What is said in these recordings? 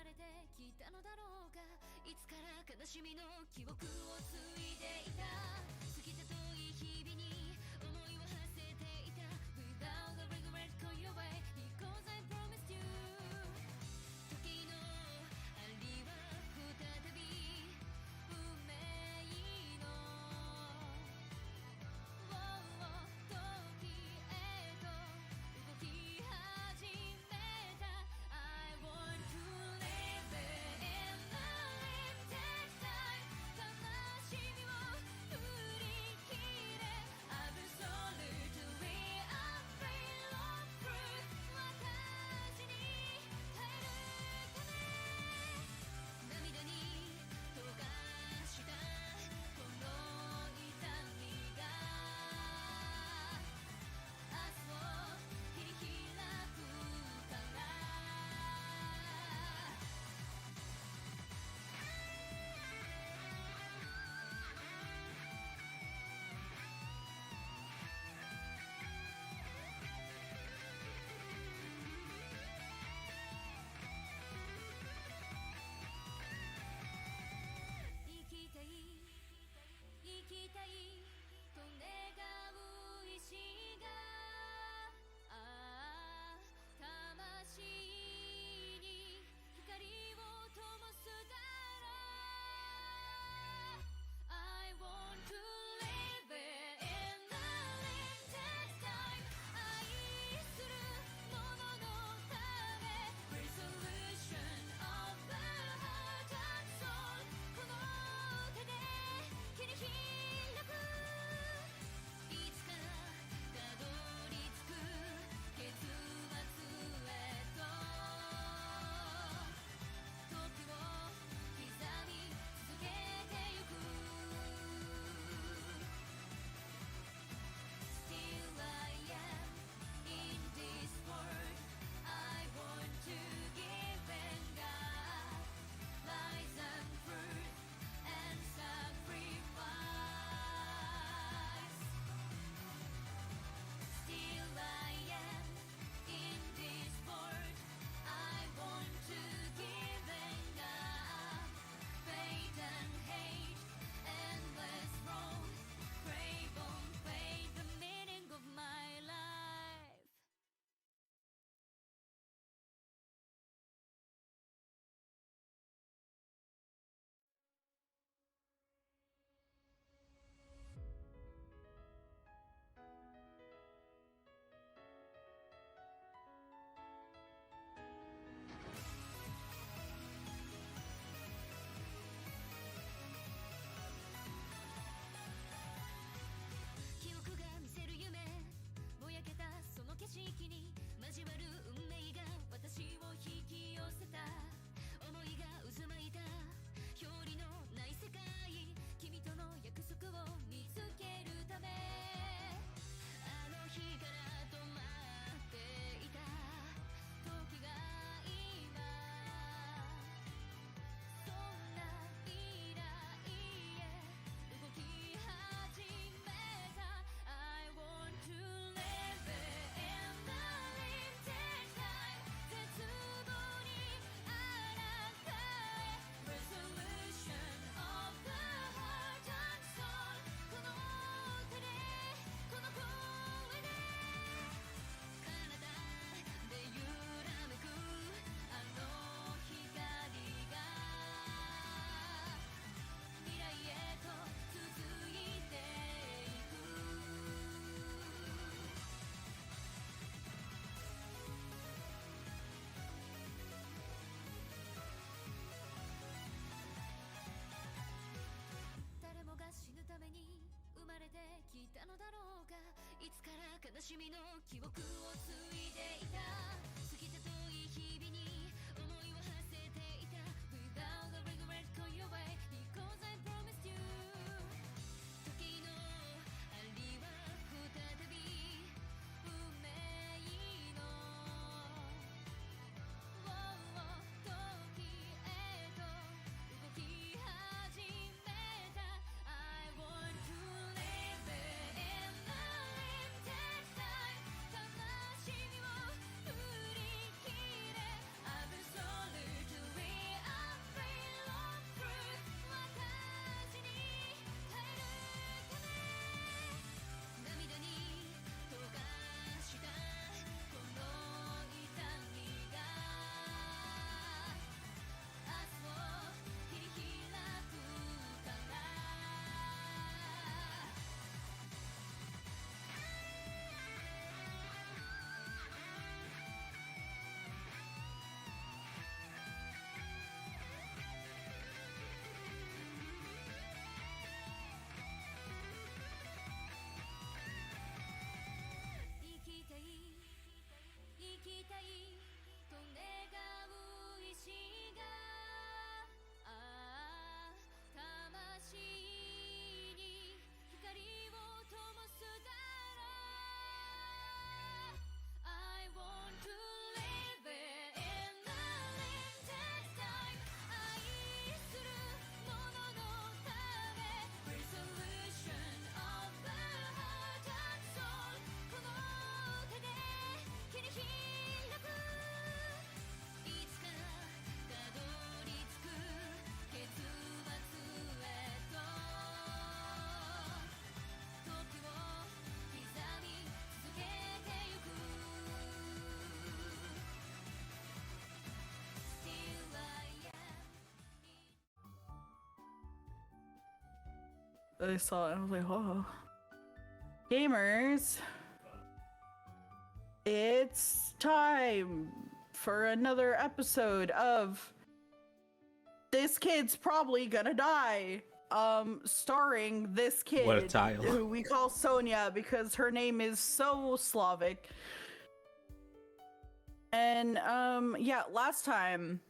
まれてきたのだろうか。いつから悲しみの記憶を継いでいた。過ぎた遠い日々に思いを馳せていた。 Without a regret call your way because I promised you。 時の針は再び運命の時へと動き始めた。 I want to live in the limited time。 悲しみを振り切れ Absolutely unreal of truth。 私に耐えるため涙に溶かしたこの痛みが明日を切り開くから。生きたい生きたいと願う意志が魂に光を灯すだろう。 I want to live in the limited time。 愛する者のため Resolution of the heart and soul。 この手で切り開く。いつかたどり着く結末へと時を刻み続けてゆく。 Still I am in this world。 I want to give and God lies and truth and sacrifice。 Still I am in this world。 I want to give and God faith and hate endless road crave on faith the meaning of my life。 記憶が見せる夢ぼやけたその景色に交わる運命が私を引き寄せた。思いが渦巻いた表裏のない世界。君との約束を見つけるためあの日から止まっていた時が今そんな未来へ動き始めた。 I want to live in the limited time。 絶望にあらかえ Resolution of the heart and soul。 この手でこの声で彼方で揺らめくあの光が未来へと続いていく。誰もが死ぬために生まれてきたのだろうか。いつから悲しみの記憶を継いでいた。過ぎた遠い日々に思いを馳せていた。 Without a regret call your way because I promised you。 時の針は再び運命の時へと動き始めた。 I want to live in the limited time。 悲しみを振りに光を灯すだろう I want to live it in the limited time 愛するもののため Resolution of the heart and soul この手で切り開くいつかたどり着く結末へと時を刻み続けてゆく Still I am I saw it and I was like, whoa. Gamers, it's time for another episode of This Kid's Probably Gonna Die. Starring this kid What a title. who we call Sonya because her name is so Slavic. And yeah, last time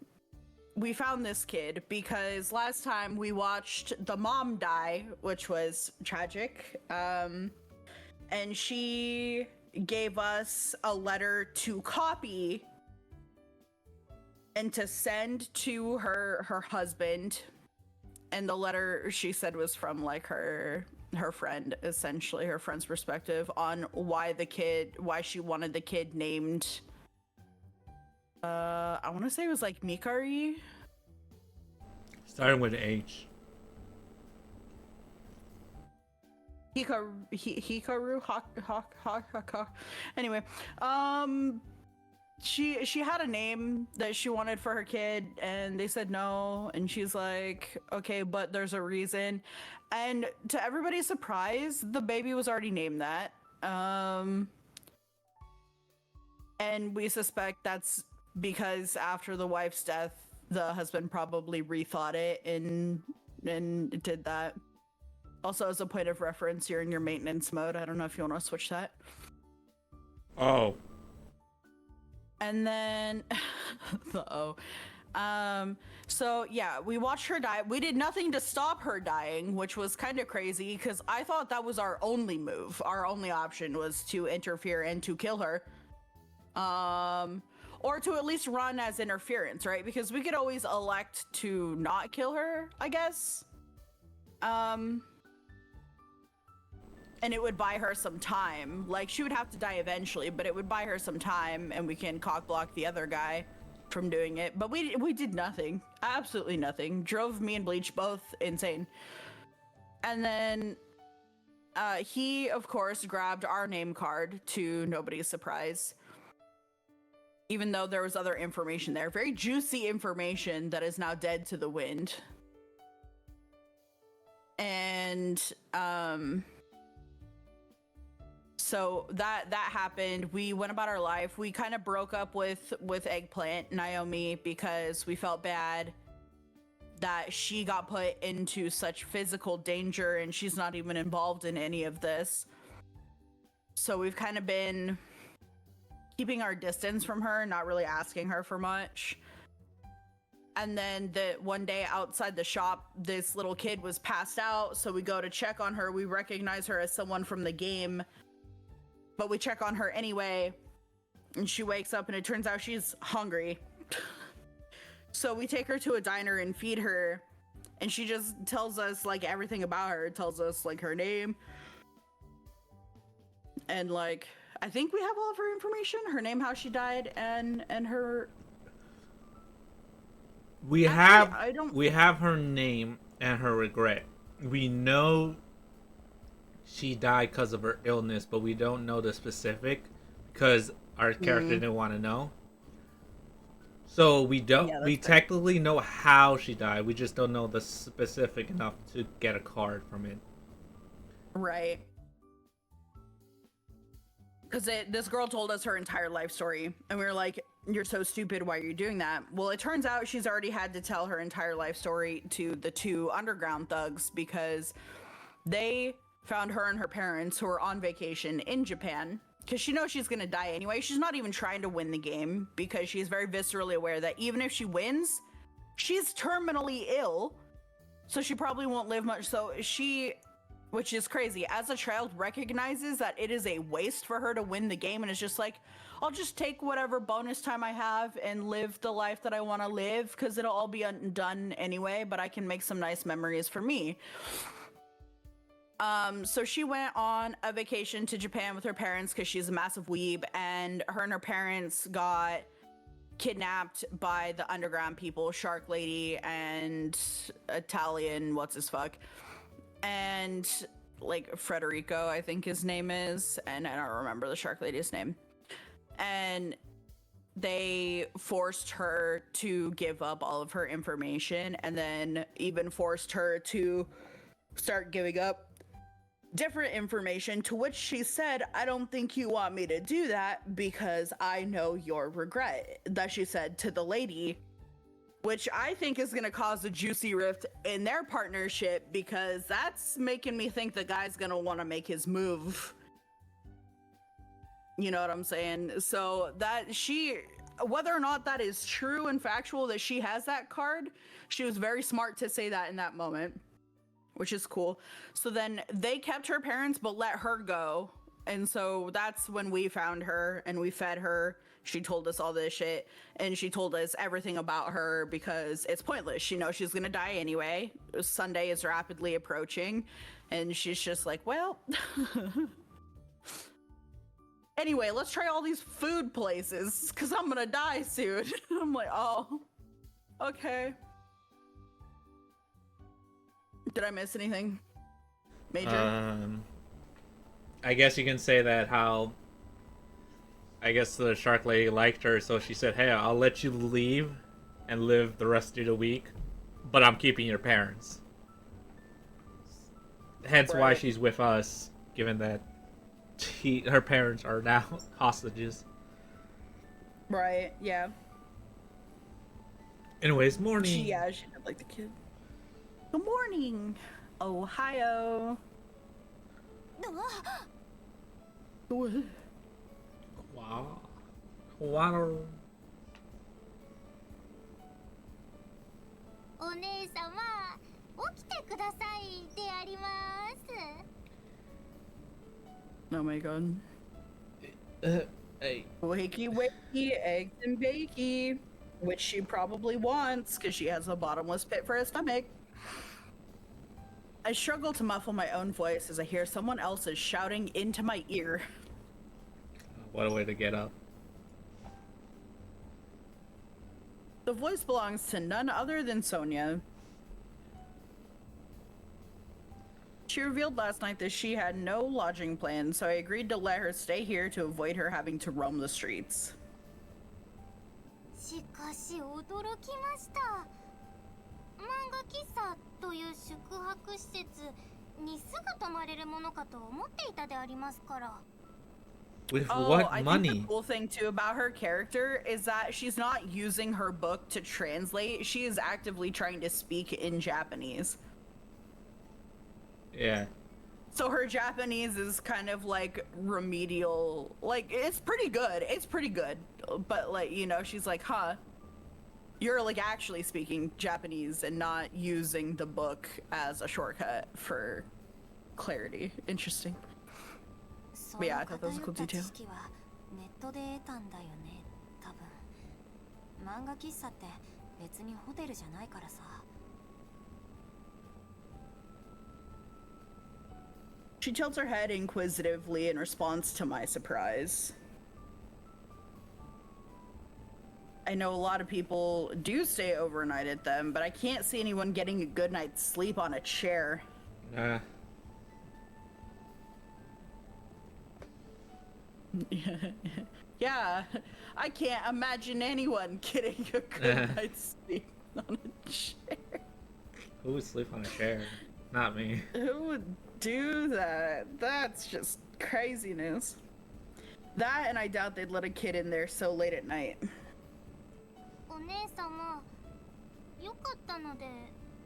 we found this kid because last time we watched the mom die, which was tragic. And she gave us a letter to copy and to send to her husband. And the letter, she said, was from like her friend, essentially her friend's perspective on why she wanted the kid named I want to say it was like Mikari. Starting with H. Hikaru. Anyway, she had a name that she wanted for her kid, and they said no. And she's like, okay, but there's a reason. And to everybody's surprise, the baby was already named that. And we suspect that's because after the wife's death, the husband probably rethought it and did that. Also, as a point of reference, you're in your maintenance mode. I don't know if you want to switch that. Oh. And then, so yeah, we watched her die. We did nothing to stop her dying, which was kind of crazy because I thought that was our only move. Our only option was to interfere and to kill her. Or to at least run as interference, right? Because we could always elect to not kill her, I guess. And it would buy her some time. Like, she would have to die eventually, but it would buy her some time, and we can cock block the other guy from doing it. But we did nothing. Absolutely nothing. Drove me and Bleach both insane. And then he, of course, grabbed our name card to nobody's surprise. Even though there was other information there. Very juicy information that is now dead to the wind. And, so that happened. We went about our life. We kind of broke up with Eggplant, Naomi, because we felt bad that she got put into such physical danger and she's not even involved in any of this. So we've kind of been keeping our distance from her, not really asking her for much. And then one day outside the shop, this little kid was passed out. So we go to check on her. We recognize her as someone from the game, but we check on her anyway. And she wakes up and it turns out she's hungry. So we take her to a diner and feed her. And she just tells us like everything about her. Tells us like her name. And like, I think we have all of her information, her name, how she died, and her. We have her name and her regret. We know she died because of her illness, but we don't know the specific because our character didn't want to know. So we don't. Yeah, we technically know how she died. We just don't know the specific enough to get a card from it. Right. Because this girl told us her entire life story, and we were like, you're so stupid, why are you doing that? Well, it turns out she's already had to tell her entire life story to the two underground thugs because they found her and her parents, who were on vacation in Japan, because she knows she's gonna die anyway. She's not even trying to win the game because she's very viscerally aware that even if she wins, she's terminally ill, so she probably won't live much. So she, which is crazy, as a child recognizes that it is a waste for her to win the game, and it's just like, I'll just take whatever bonus time I have and live the life that I want to live because it'll all be done anyway, but I can make some nice memories for me. So she went on a vacation to Japan with her parents because she's a massive weeb, and her parents got kidnapped by the underground people, Shark Lady and Italian what's his fuck, and like Frederico, I think his name is, and I don't remember the Shark Lady's name. And they forced her to give up all of her information, and then even forced her to start giving up different information, to which she said, I don't think you want me to do that because I know your regret. That she said to the lady, which I think is going to cause a juicy rift in their partnership, because that's making me think the guy's going to want to make his move. You know what I'm saying? So that she, whether or not that is true and factual that she has that card, she was very smart to say that in that moment, which is cool. So then they kept her parents but let her go. And so that's when we found her and we fed her. She told us all this shit, and she told us everything about her because it's pointless. She knows she's gonna die anyway. Sunday is rapidly approaching, and she's just like, well, anyway, let's try all these food places because I'm gonna die soon. I'm like, oh, okay. Did I miss anything major? I guess you can say that how, I guess the Shark Lady liked her, so she said, hey, I'll let you leave and live the rest of the week, but I'm keeping your parents. Hence why she's with us, given that her parents are now hostages. Right, yeah. Anyways, morning. She did like the kid. Good morning, Ohio. Wow. Wow. お姉様、起きてくださいであります。 Oh my god. Hey. Wakey wakey, eggs and bakey. Which she probably wants, because she has a bottomless pit for a stomach. I struggle to muffle my own voice as I hear someone else's shouting into my ear. What a way to get up. The voice belongs to none other than Sonya. She revealed last night that she had no lodging plan, so I agreed to let her stay here to avoid her having to roam the streets. しかし驚きました。漫画喫茶という宿泊施設にすぐ泊まれるものかと思っていたでありますから。 With I what money? think the cool thing too about her character is that she's not using her book to translate. She is actively trying to speak in Japanese. Yeah. So her Japanese is kind of like remedial. Like, it's pretty good. It's pretty good. But like, you know, she's like, huh, you're like actually speaking Japanese and not using the book as a shortcut for clarity. Interesting. But yeah, I thought that was a cool detail. ネットで得たんだよね、多分。漫画喫茶って別にホテルじゃないからさ。 She tilts her head inquisitively in response to my surprise. I know a lot of people do stay overnight at them, but I can't see anyone getting a good night's sleep on a chair. Nah. Yeah, I can't imagine anyone getting a good night's sleep on a chair. Who would sleep on a chair? Not me. Who would do that? That's just craziness. That, and I doubt they'd let a kid in there so late at night. お姉様、よかったので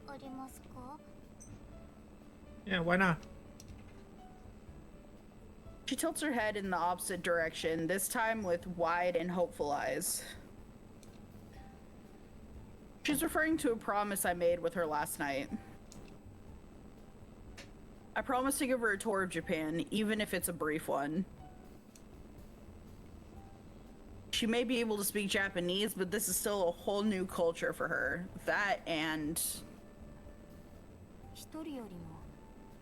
ありますか? Yeah, why not? She tilts her head in the opposite direction, this time with wide and hopeful eyes. She's referring to a promise I made with her last night. I promised to give her a tour of Japan, even if it's a brief one. She may be able to speak Japanese, but this is still a whole new culture for her. That and... 一人よりも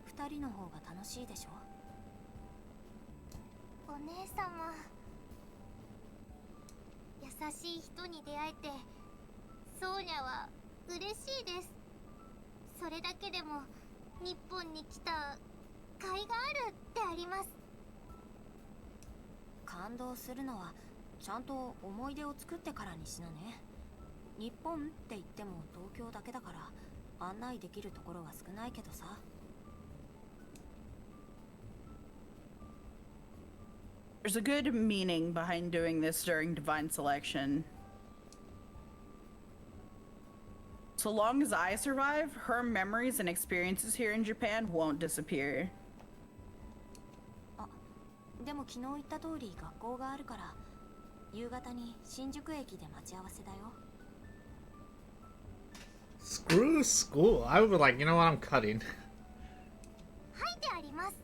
二人の方が楽しいでしょ。お姉様、優しい人に出会えてソーニャは嬉しいです。それだけでも日本に来た甲斐があるってあります。感動するのはちゃんと思い出を作ってからにしなね。日本って言っても東京だけだから案内できるところは少ないけどさ。There's a good meaning behind doing this during divine selection. So long as I survive, her memories and experiences here in Japan won't disappear. あ、でも昨日言った通り学校があるから夕方に新宿駅で待ち合わせだよ。Screw school. I would be like, you know what, I'm cutting. 書いてあります。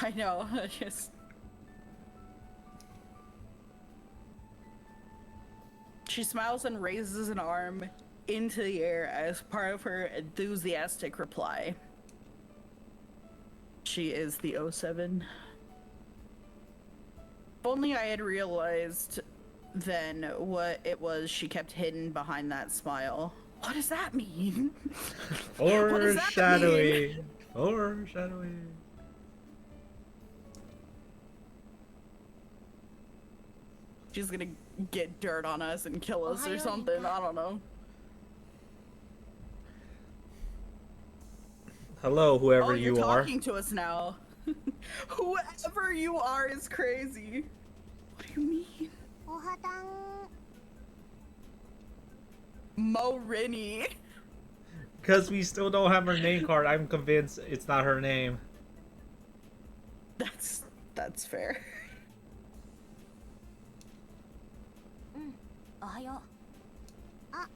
I know, just... She smiles and raises an arm into the air as part of her enthusiastic reply. She is the 07. If only I had realized then what it was she kept hidden behind that smile. What does that mean? Foreshadowing. Foreshadowing. She's gonna get dirt on us and kill us or something. I don't know. Hello, whoever you're you are. Talking to us now. Whoever you are is crazy. What do you mean? Morini. Because we still don't have her name card, I'm convinced it's not her name. That's fair. おはよう。あ、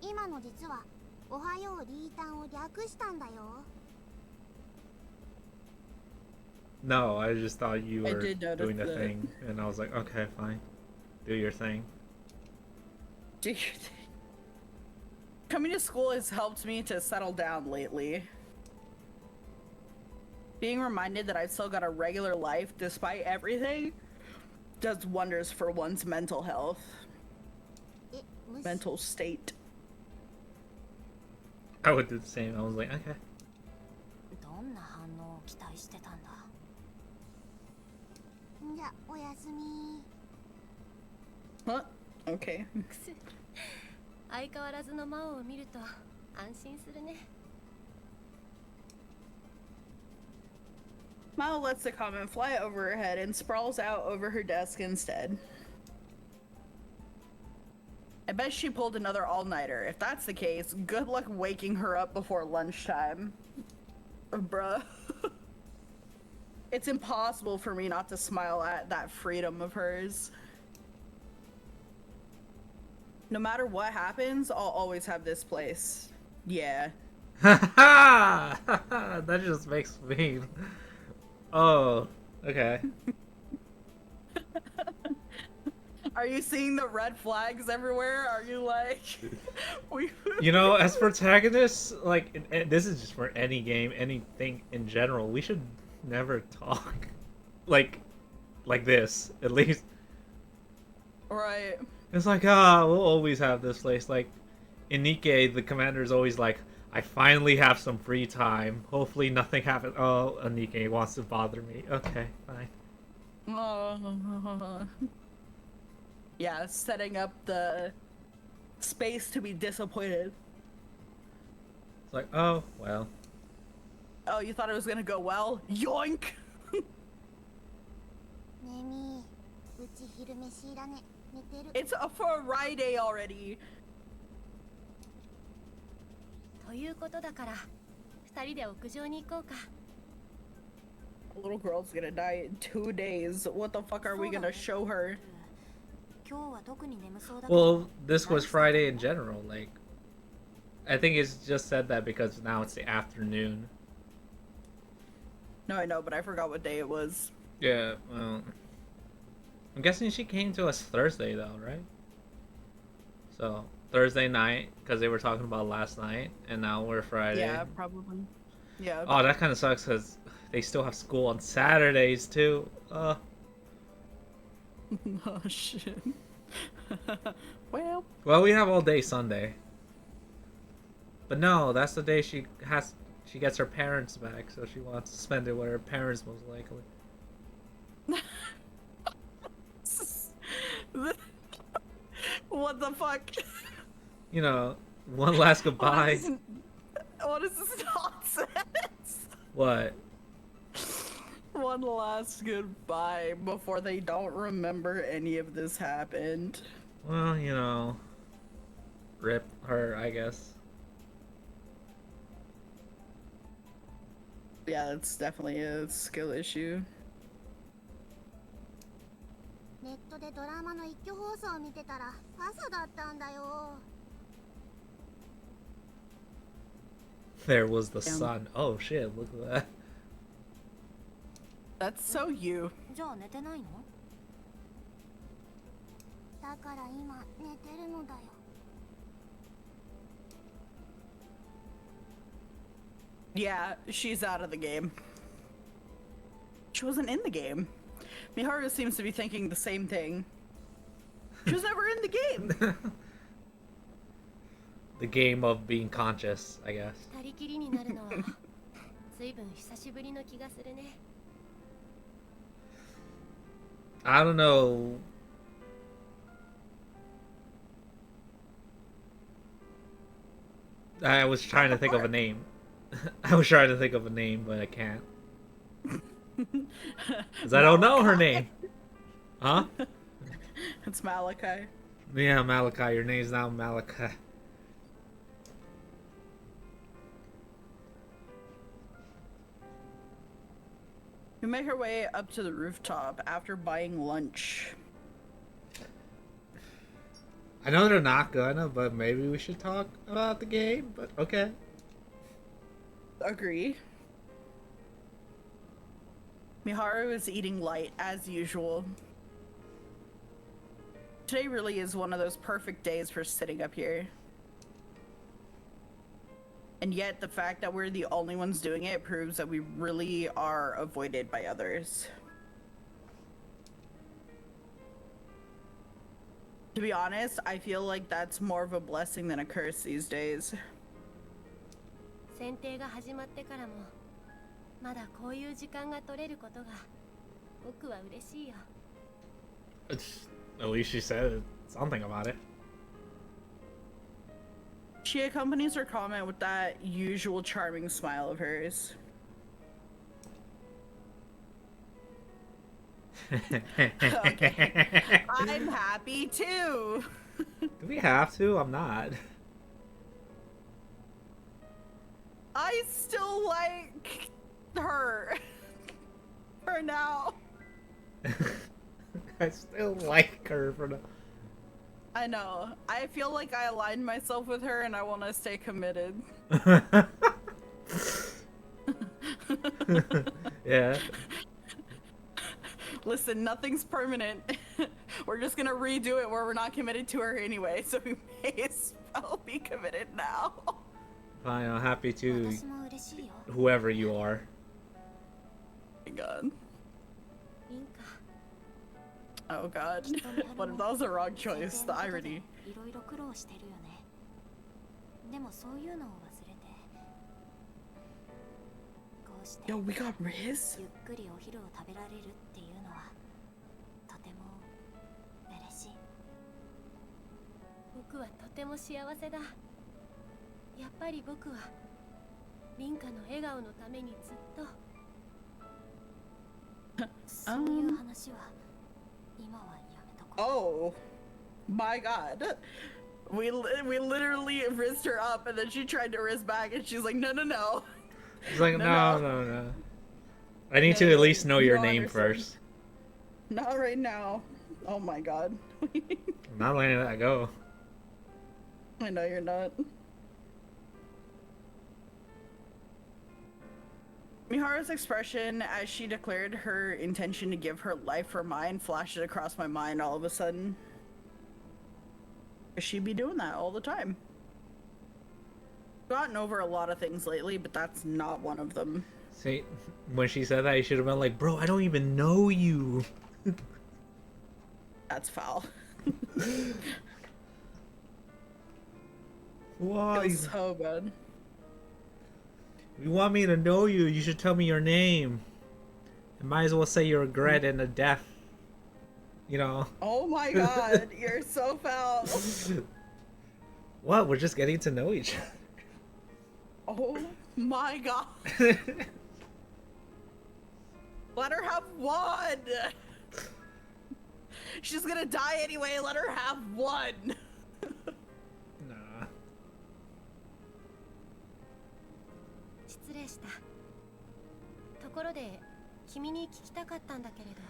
今の実はおはようリータンを略したんだよ。No, I just thought you were doing the that. thing, and I was like, okay, fine. Do your thing. Do your thing. Coming to school has helped me to settle down lately. Being reminded that I've still got a regular life despite everything does wonders for one's mental health. Mental state. I would do the same. I was like, okay. どんな反応を期待してたんだ。じゃ、おやすみ。What? Okay. 相変わらずの魔王を見ると安心するね。Mao lets the comment fly over her head and sprawls out over her desk instead. I bet she pulled another all-nighter. If that's the case, good luck waking her up before lunchtime. Bruh. It's impossible for me not to smile at that freedom of hers. No matter what happens, I'll always have this place. Yeah. That just makes me... Oh, okay. Are you seeing the red flags everywhere? Are you like... You know, as protagonists, like, and this is just for any game, anything in general, we should never talk. Like this, at least. Right. It's like, we'll always have this place. Like, in Nikkei, the commander's always like, I finally have some free time. Hopefully nothing happens. Oh, Nikkei wants to bother me. Okay, fine. Yeah, setting up the space to be disappointed. It's like, oh, well. Oh, you thought it was gonna go well? Yoink! It's a Friday already. ということだから、二人で屋上に行こうか。Little girl's gonna die in 2 days. What the fuck are we gonna show her? 今日は特に眠そうだけど Well, this was Friday in general. Like, I think it's just said that because now it's the afternoon. No, I know, but I forgot what day it was. Yeah, well, I'm guessing she came to us Thursday though, right? So Thursday night, because they were talking about last night, and now we're Friday. Yeah, probably. Yeah. Oh, that kind of sucks because they still have school on Saturdays too. Oh shit. Well, Well, we have all day Sunday. But no, that's the day she gets her parents back, so she wants to spend it with her parents most likely. what the fuck? You know, one last goodbye. What is this nonsense? What? One last goodbye before they don't remember any of this happened. Well, you know, rip her, I guess. Yeah, it's definitely a skill issue. ネットでドラマの一挙放送を見てたら朝だったんだよ There was the sun. Oh shit, look at that. That's so you. じゃあ寝てないのだから今寝てるのだよ Yeah, she's out of the game. She wasn't in the game. Miharu seems to be thinking the same thing. She was never in the game. The game of being conscious, I guess. 二人きりになるのは随分久しぶりの気がするね I don't know. I was trying to think of a name. I was trying to think of a name, but I can't. Because I don't know her name. Huh? It's Malachi. Yeah, Malachi. Your name's now Malachi. We make our way up to the rooftop after buying lunch. I know they're not gonna, but maybe we should talk about the game, but okay. Agree. Miharu is eating light as usual. Today really is one of those perfect days for sitting up here. And yet the fact that we're the only ones doing it proves that we really are avoided by others. To be honest, I feel like that's more of a blessing than a curse these days. 選定が始まってからもまだこういう時間が取れることが僕は嬉しいよ At least she said something about it. She accompanies her comment with that usual charming smile of hers. Okay. I'm happy too. Do we have to? I'm not. I still like her. For now. I still like her for now. I know. I feel like I aligned myself with her and I want to stay committed. Yeah. Listen, nothing's permanent. We're just gonna redo it where we're not committed to her anyway, so we may as well be committed now. Fine, I'm happy to 私も嬉しいよ whoever you are. Oh my god. リンカ Oh god. What if that was the wrong choice? The irony. いろいろ苦労してるよねでもそういうのを忘れてこうして Yo, we got Riz? ゆっくりお昼を食べられるっていうのはとても嬉しい僕はとても幸せだやっぱり僕はリンカの笑顔のためにずっとそういう話は今はやめとこ Oh. My god. We literally rizzed her up and then she tried to rizz back and she's like, no, no, no. It's like, No, no, no. no, no. I need to at least know You your don't name understand. first. Not right now. Oh my god. I'm not letting that go. I know you're not. Miharu's expression as she declared her intention to give her life for mine flashed across my mind all of a sudden. She'd be doing that all the time. Gotten over a lot of things lately, but that's not one of them. See, when she said that, you should have been like, bro, I don't even know you. That's foul. Why? Feels so bad. If you want me to know you, you should tell me your name. You might as well say your regret and a death. You know. Oh my god, you're so foul. What? We're just getting to know each other. Oh my god. Let her have one. She's gonna die anyway. Let her have one. Nah. 失礼した。ところで、君に聞きたかったんだけれど。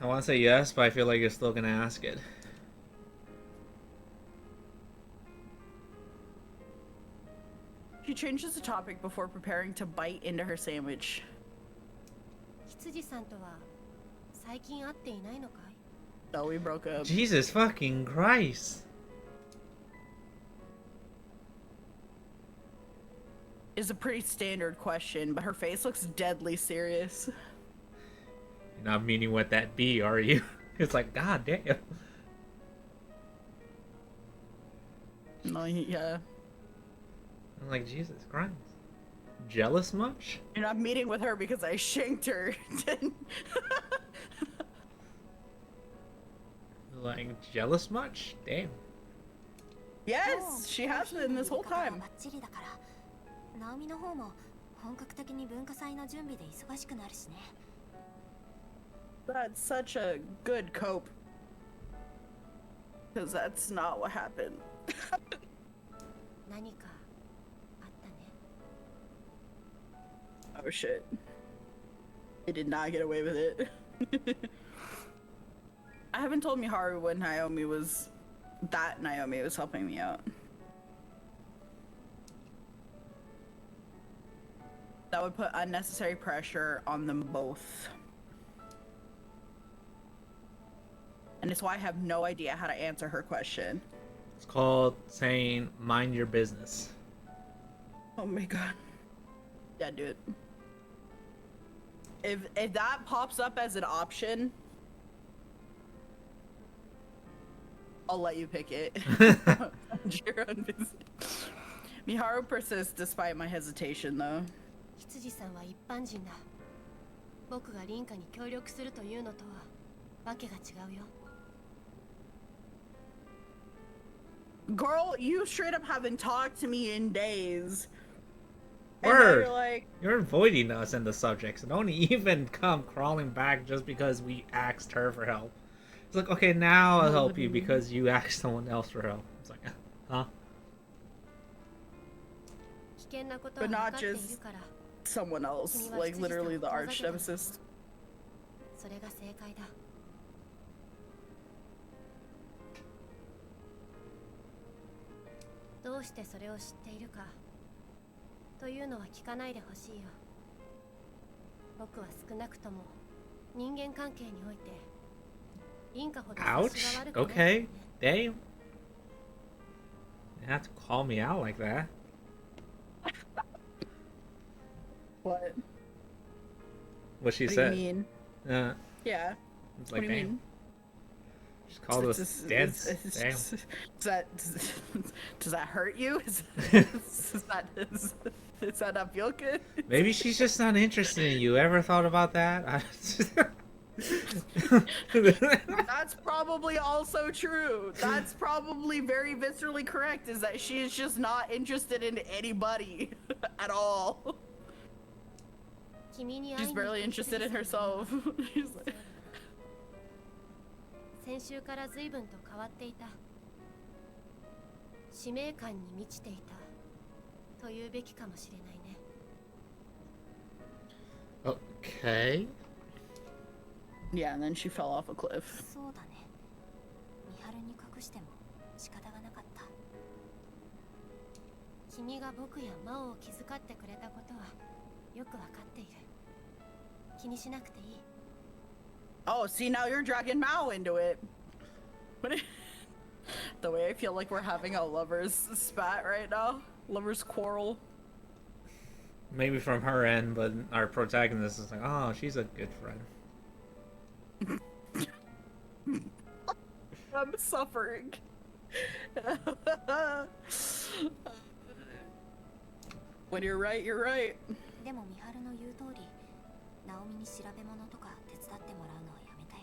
I want to say yes, but I feel like you're still gonna ask it. She changes the topic before preparing to bite into her sandwich. 羊さんとは最近会っていないのかい? No, we broke up. Jesus fucking Christ. Is a pretty standard question, but her face looks deadly serious. You're not meaning what that be, are you? It's like, god damn. No, yeah. I'm like, Jesus Christ. Jealous much? You're not meeting with her because I shanked her. Like, jealous much? Damn. Yes, she has been this whole time. バッチリだから、ナオミの方も本格的に文化祭の準備で忙しくなるしね。That's such a good cope. Because that's not what happened. 何かあったね。 Oh shit. They did not get away with it. I haven't told Miharu when Naomi was helping me out. That would put unnecessary pressure on them both. And it's why I have no idea how to answer her question. It's called saying, mind your business. Oh my god. Yeah, do it. If that pops up as an option, I'll let you pick it. Your own business. Miharu persists despite my hesitation, though. 羊さんは一般人だ。僕が凛花に協力するというのとはわけが違うよ。 Girl, you straight up haven't talked to me in days. And now Word. you're like, You're avoiding us in the subject, so don't even come crawling back just because we asked her for help. It's like, okay, now I'll help you because you asked someone else for help. It's like, huh? 危険なことは but 分か not っている just から、 someone else, like literally the arch nemesis. それが正解だ。どうしてそれを知っているかというのは聞かないでほしいよ。僕は少なくとも人間関係において凛花ほど接し Ouch. が悪くない。 Okay. Damn. You have to call me out like that. What? What she What do you said. mean? Yeah. It's What like, do you damn. mean? Just called us dense. Damn. Does that hurt you? Does that not feel good? Maybe she's just not interested in you. Ever thought about that? That's probably also true. That's probably very viscerally correct, is that she is just not interested in anybody at all. 君に会い She's に行く barely interested in 羊さんの herself. She's like, 先週から随分と変わっていた。使命感に満ちていたというべきかもしれないね。Okay. Yeah, and then she fell off a cliff. そうだね。美晴に隠しても仕方がなかった。君が僕や真央を気遣ってくれたことはよくわかっている。気にしなくていい。Oh, see, now you're dragging Mao into it. What the way I feel like we're having a lover's spat right now. Lover's quarrel. Maybe from her end, but our protagonist is like, oh, she's a good friend. I'm suffering. When you're right, you're right. でも美晴の言う通り、ナオミに調べ物とか手伝ってもらうのはやめたよ。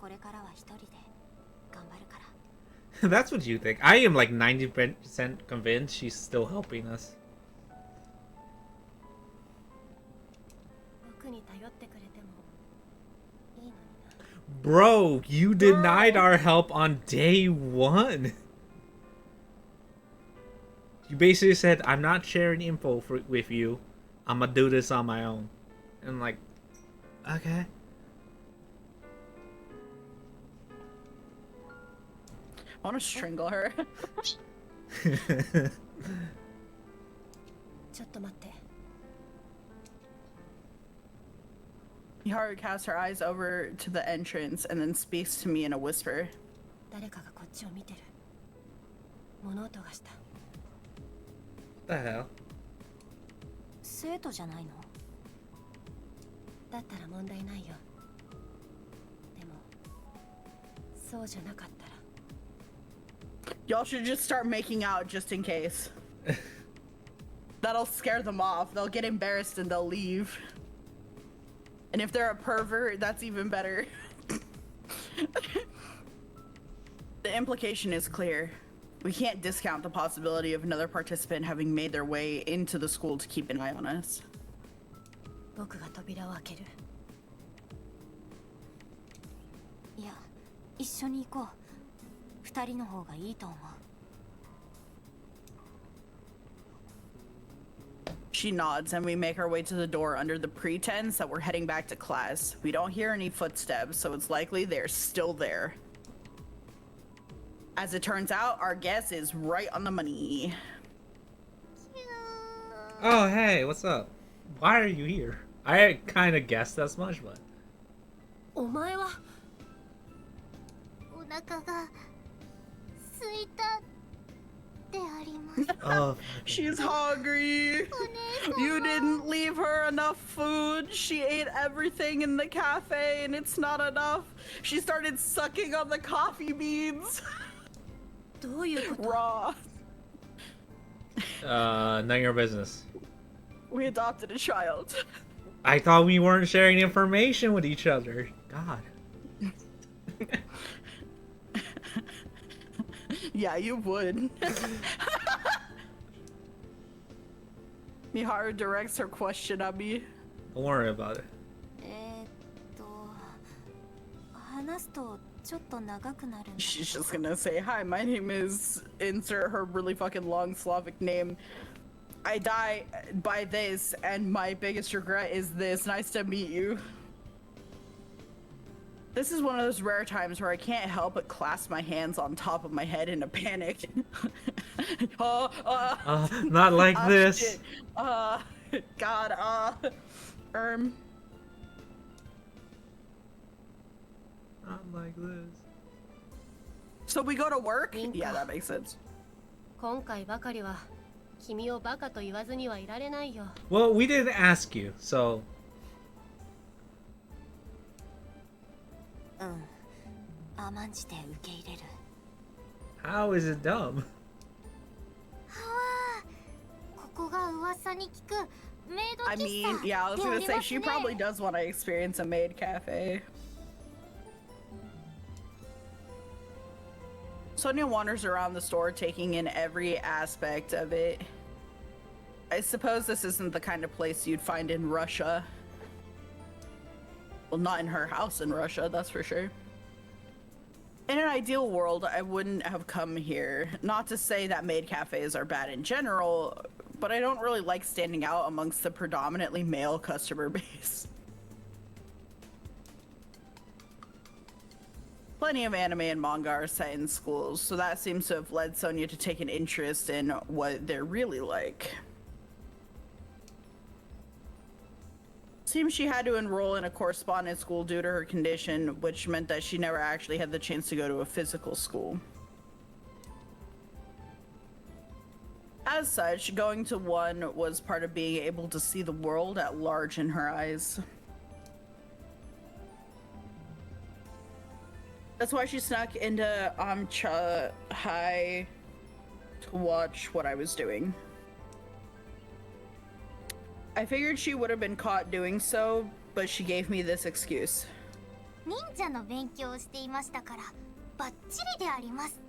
これからは一人で頑張るから。That's what you think. I am like 90% convinced she's still helping us. 僕に頼ってくれてもいいのにな。Bro, you denied our help on day one. You basically said, I'm not sharing info with you. I'm gonna do this on my own. And I'm like, okay. I want to strangle her. ちょっと待って。 Miharu casts her eyes over to the entrance and then speaks to me in a whisper. 誰かがこっちを見てる。物音がした。What the hell? 生徒じゃないの？だったら問題ないよ。でも、そうじゃなかったら。 Y'all should just start making out just in case. That'll scare them off. They'll get embarrassed and they'll leave. And if they're a pervert, that's even better. The implication is clear. We can't discount the possibility of another participant having made their way into the school to keep an eye on us. 僕が扉を開ける。いや、一緒に行こう。二人の方がいいと思う。 She nods and we make our way to the door under the pretense that we're heading back to class. We don't hear any footsteps, so it's likely they're still there. As it turns out, our guess is right on the money. Oh, hey, what's up? Why are you here? I kind of guessed as much, but... お前はお腹が空いたであります。 Oh, She's hungry. You didn't leave her enough food. She ate everything in the cafe and it's not enough. She started sucking on the coffee beans. どういうこと？ Raw. none of your business. We adopted a child. I thought we weren't sharing information with each other. God. Yeah, you would. Miharu directs her question at me. Don't worry about it. 話すとちょっと長くなるんだ。 She's just gonna say, hi, my name is... Insert her really fucking long Slavic name. I die by this, and my biggest regret is this. Nice to meet you. This is one of those rare times where I can't help but clasp my hands on top of my head in a panic. Not like this. Shit. God, Not like this. So we go to work? Minka. Yeah, that makes sense. 今回ばかりは君をバカと言わずにはいられないよ。 Well, we didn't ask you, so... うん。甘んじて受け入れる。 How is it dumb? はあ、ここが噂に聞くメイド I 喫茶 mean, yeah, I was であ gonna り say ます she ね。 probably does want to experience a maid cafe. Sonya wanders around the store taking in every aspect of it. I suppose this isn't the kind of place you'd find in Russia. Well, not in her house in Russia, that's for sure. In an ideal world, I wouldn't have come here. Not to say that maid cafes are bad in general, but I don't really like standing out amongst the predominantly male customer base. Plenty of anime and manga are set in schools, so that seems to have led Sonya to take an interest in what they're really like. Seems she had to enroll in a correspondence school due to her condition, which meant that she never actually had the chance to go to a physical school. As such, going to one was part of being able to see the world at large in her eyes. That's why she snuck into Amcha High to watch what I was doing. I figured she would have been caught doing so, but she gave me this excuse. 忍者の勉強をしていましたから、バッチリであります。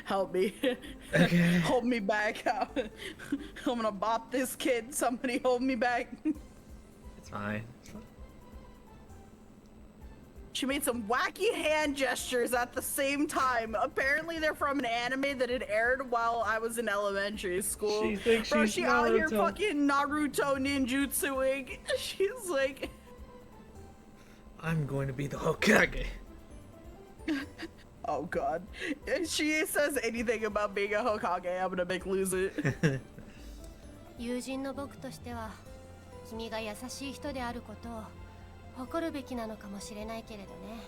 Help me. Okay. Hold me back. I'm gonna bop this kid. Somebody hold me back. It's fine. She made some wacky hand gestures at the same time. Apparently they're from an anime that had aired while I was in elementary school. She thinks Bro, she's she out here Naruto. fucking Naruto ninjutsuing. She's like... I'm going to be the Hokage. Oh god. If she says anything about being a Hokage, I'm gonna make lose it. 友人の僕としては、君が優しい人であることを誇るべきなのかもしれないけれどね。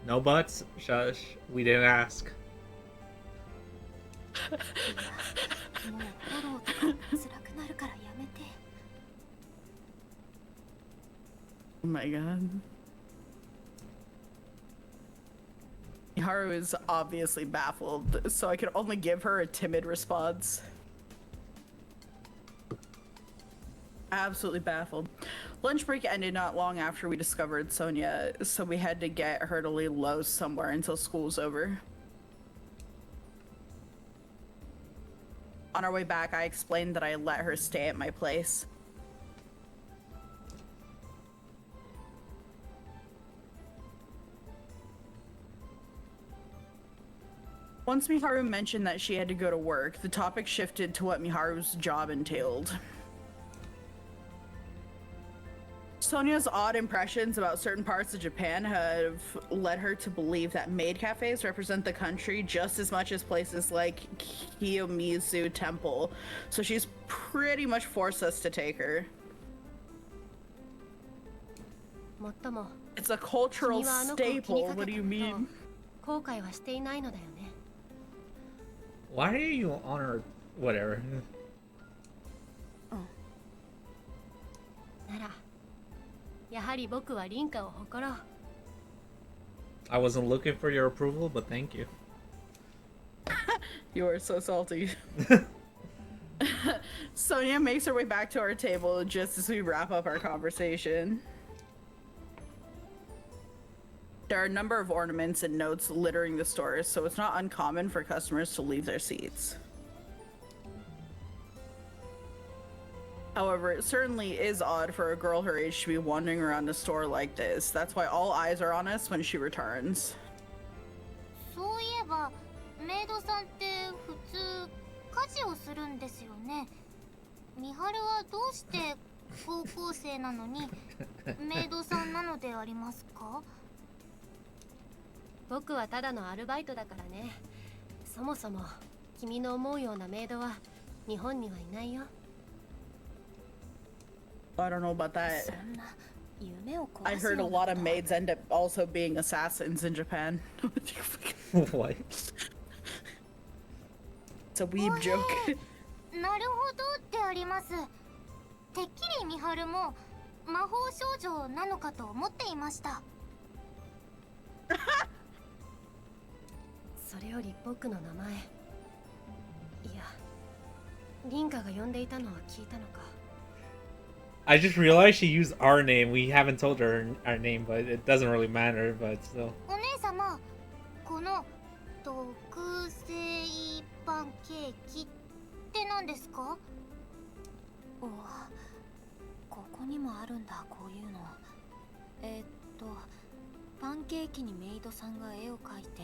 No buts. Shush. We didn't ask. いや、もうフォローとか辛くなるからやめて。Oh my god. Miharu is obviously baffled, so I could only give her a timid response. Absolutely baffled. Lunch break ended not long after we discovered Sonya, so we had to get her to lay low somewhere until school's over. On our way back, I explained that I let her stay at my place. Once Miharu mentioned that she had to go to work, the topic shifted to what Miharu's job entailed. Sonya's odd impressions about certain parts of Japan have led her to believe that maid cafes represent the country just as much as places like Kiyomizu Temple, so she's pretty much forced us to take her. もっとも、 It's a cultural 君はあの子を気に staple. かけ What do you た mean? ことを後悔はしていないのだよね。 Why are you on her? Whatever. なら、やはり僕は凛花を誇ろう。 I wasn't looking for your approval, but thank you. You are so salty. Sonya makes her way back to our table just as we wrap up our conversation. There are a number of ornaments and notes littering the stores, so it's not uncommon for customers to leave their seats. However, it certainly is odd for a girl her age to be wandering around a store like this. That's why all eyes are on us when she returns. そういえば、メイドさんって普通家事をするんですよね。美晴はどうして高校生なのにメイドさんなのでありますか？僕はただのアルバイトだからね。そもそも君の思うようなメイドは日本にはいないよ。 I don't know about that. そんな夢を I 壊す heard a ような lot こ of と maids end up also being assassins in Japan. What? It's a weeb joke. なるほどってあります。てっきり美晴も魔法少女なのかと思っていました。それより僕の名前、いや、凛花が呼んでいたのは聞いたのか。 I just realized she used our name. We haven't told her our name, but it doesn't really matter. But still. お姉様、この特製パンケーキって何ですか？お、ここにもあるんだ、こういうの。パンケーキにメイドさんが絵を描いて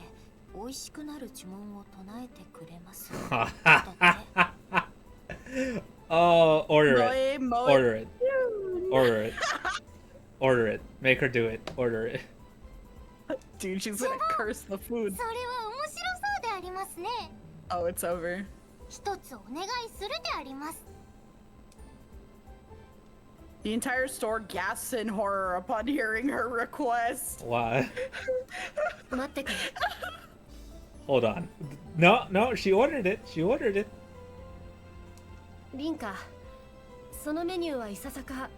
美味しくなる呪文を唱えてくれます。Oh, order it. Moe, Order it. Order it. Order it. Make her do it. Order it. Dude, she's gonna curse the food. それは面白そうでありますね。 Oh, it's over. 一つお願いするであります。 The entire store gasps in horror upon hearing her request. What? 待ってくれ。 Hold on. No, no, she ordered it. She ordered it. リンカ、そのメニューはいささか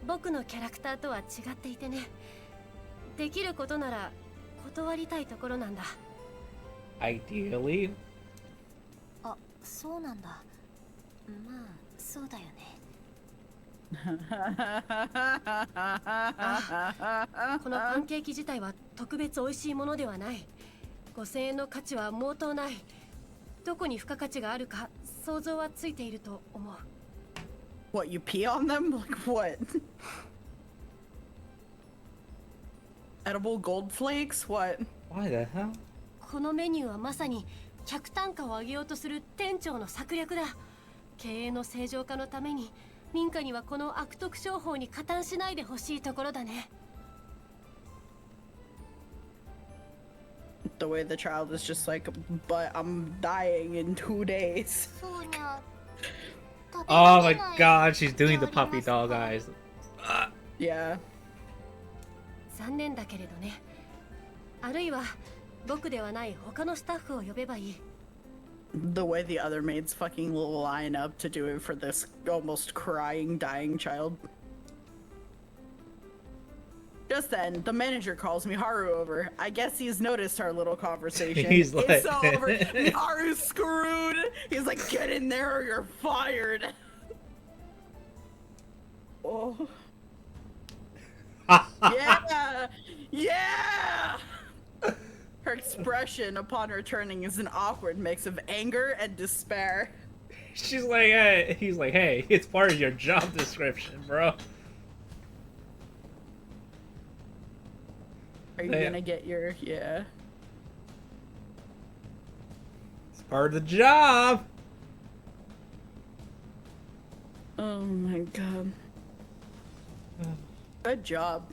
僕のキャラクターとは違っていてね。できることなら断りたいところなんだ。 Ideally. あ、そうなんだ。まあ、そうだよね。このパンケーキ自体は特別美味しいものではない。5000円の価値は毛頭ない。どこに付加価値があるか想像はついていると思う。 What, you pee on them? Like what? Edible gold flakes? What? Why the hell? このメニューはまさに客単価を上げようとする店長の策略だ。経営の正常化のために民家にはこの悪徳商法に加担しないでほしいところだね。 The way the child is just like, but I'm dying in 2 days. そうにゃ。 Oh my god, she's doing the puppy dog eyes. Yeah. 残念だけれどね。あるいは僕ではない他のスタッフを呼べばいい。 The way the other maids fucking line up to do it for this almost crying, dying child. Just then, the manager calls Miharu over. I guess he's noticed our little conversation. He's like... It's so over. Miharu's screwed. He's like, get in there or you're fired. Oh. Yeah! Yeah! Her expression upon returning is an awkward mix of anger and despair. She's like, hey, he's like, hey, it's part of your job description, bro. Are you gonna get your, yeah. It's part of the job. Oh my god. Good job.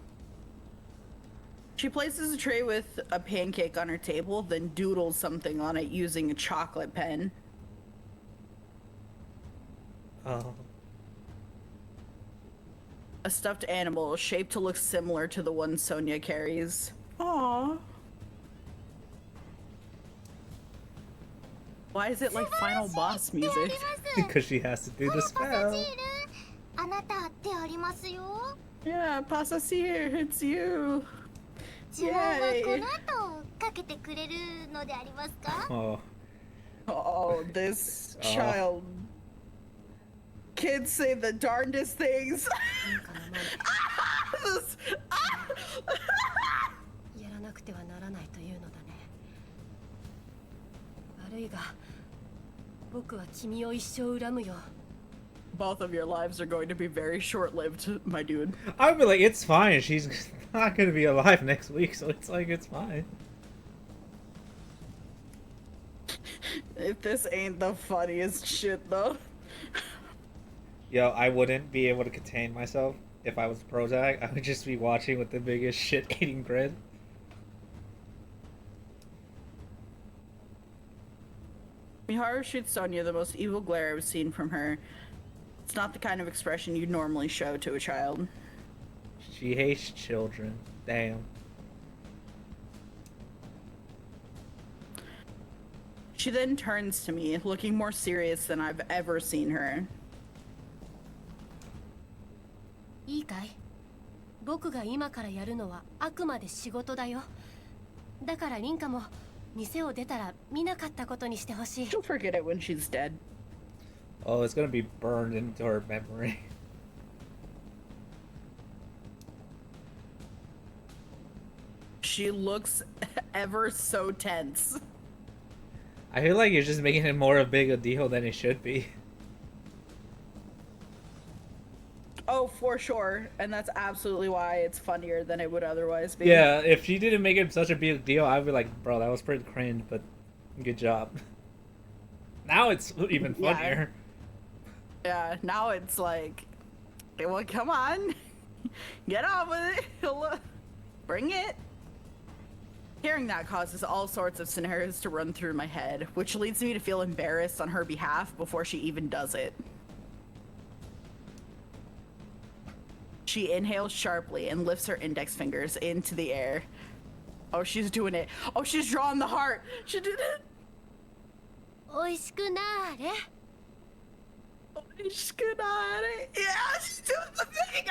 She places a tray with a pancake on her table, then doodles something on it using a chocolate pen. Oh. A stuffed animal shaped to look similar to the one Sonya carries. Aww. Why is it like final boss music? Because she has to do the spell. あなたってありますよ。 Yeah, Pasasir, it's you. 呪文はこの後かけてくれるのでありますか？ Oh. Oh, this child. Kids say the darndest things. やらなくてはならないというのだね。悪いが、僕は君を一生恨むよ。 Both of your lives are going to be very short-lived, my dude. I'd be like, it's fine. She's not gonna be alive next week, so it's like, it's fine. If this ain't the funniest shit, though. Yo, I wouldn't be able to contain myself if I was Prozac. I would just be watching with the biggest shit-eating grin. Miharu shoots Sonya the most evil glare I've seen from her. It's not the kind of expression you'd normally show to a child. She hates children. Damn. She then turns to me, looking more serious than I've ever seen her. いいかい？僕が今からやるのはあくまで仕事だよ。だからリンカも店を出たら見なかったことにしてほしい。 She'll forget it when she's dead. Oh, it's gonna be burned into her memory. She looks ever so tense. I feel like you're just making it more a big a deal than it should be. Oh, Oh, for sure. And that's absolutely why it's funnier than it would otherwise be. Yeah, if she didn't make it such a big deal, I'd be like, bro, that was pretty cringe, but good job. Now it's even funnier. Yeah, now it's like, well, come on. Get on with it. Bring it. Hearing that causes all sorts of scenarios to run through my head, which leads me to feel embarrassed on her behalf before she even does it. She inhales sharply and lifts her index fingers into the air. Oh, she's doing it. Oh, she's drawing the heart. She did it. おいしくなーれ Yeah, she's doing the thing.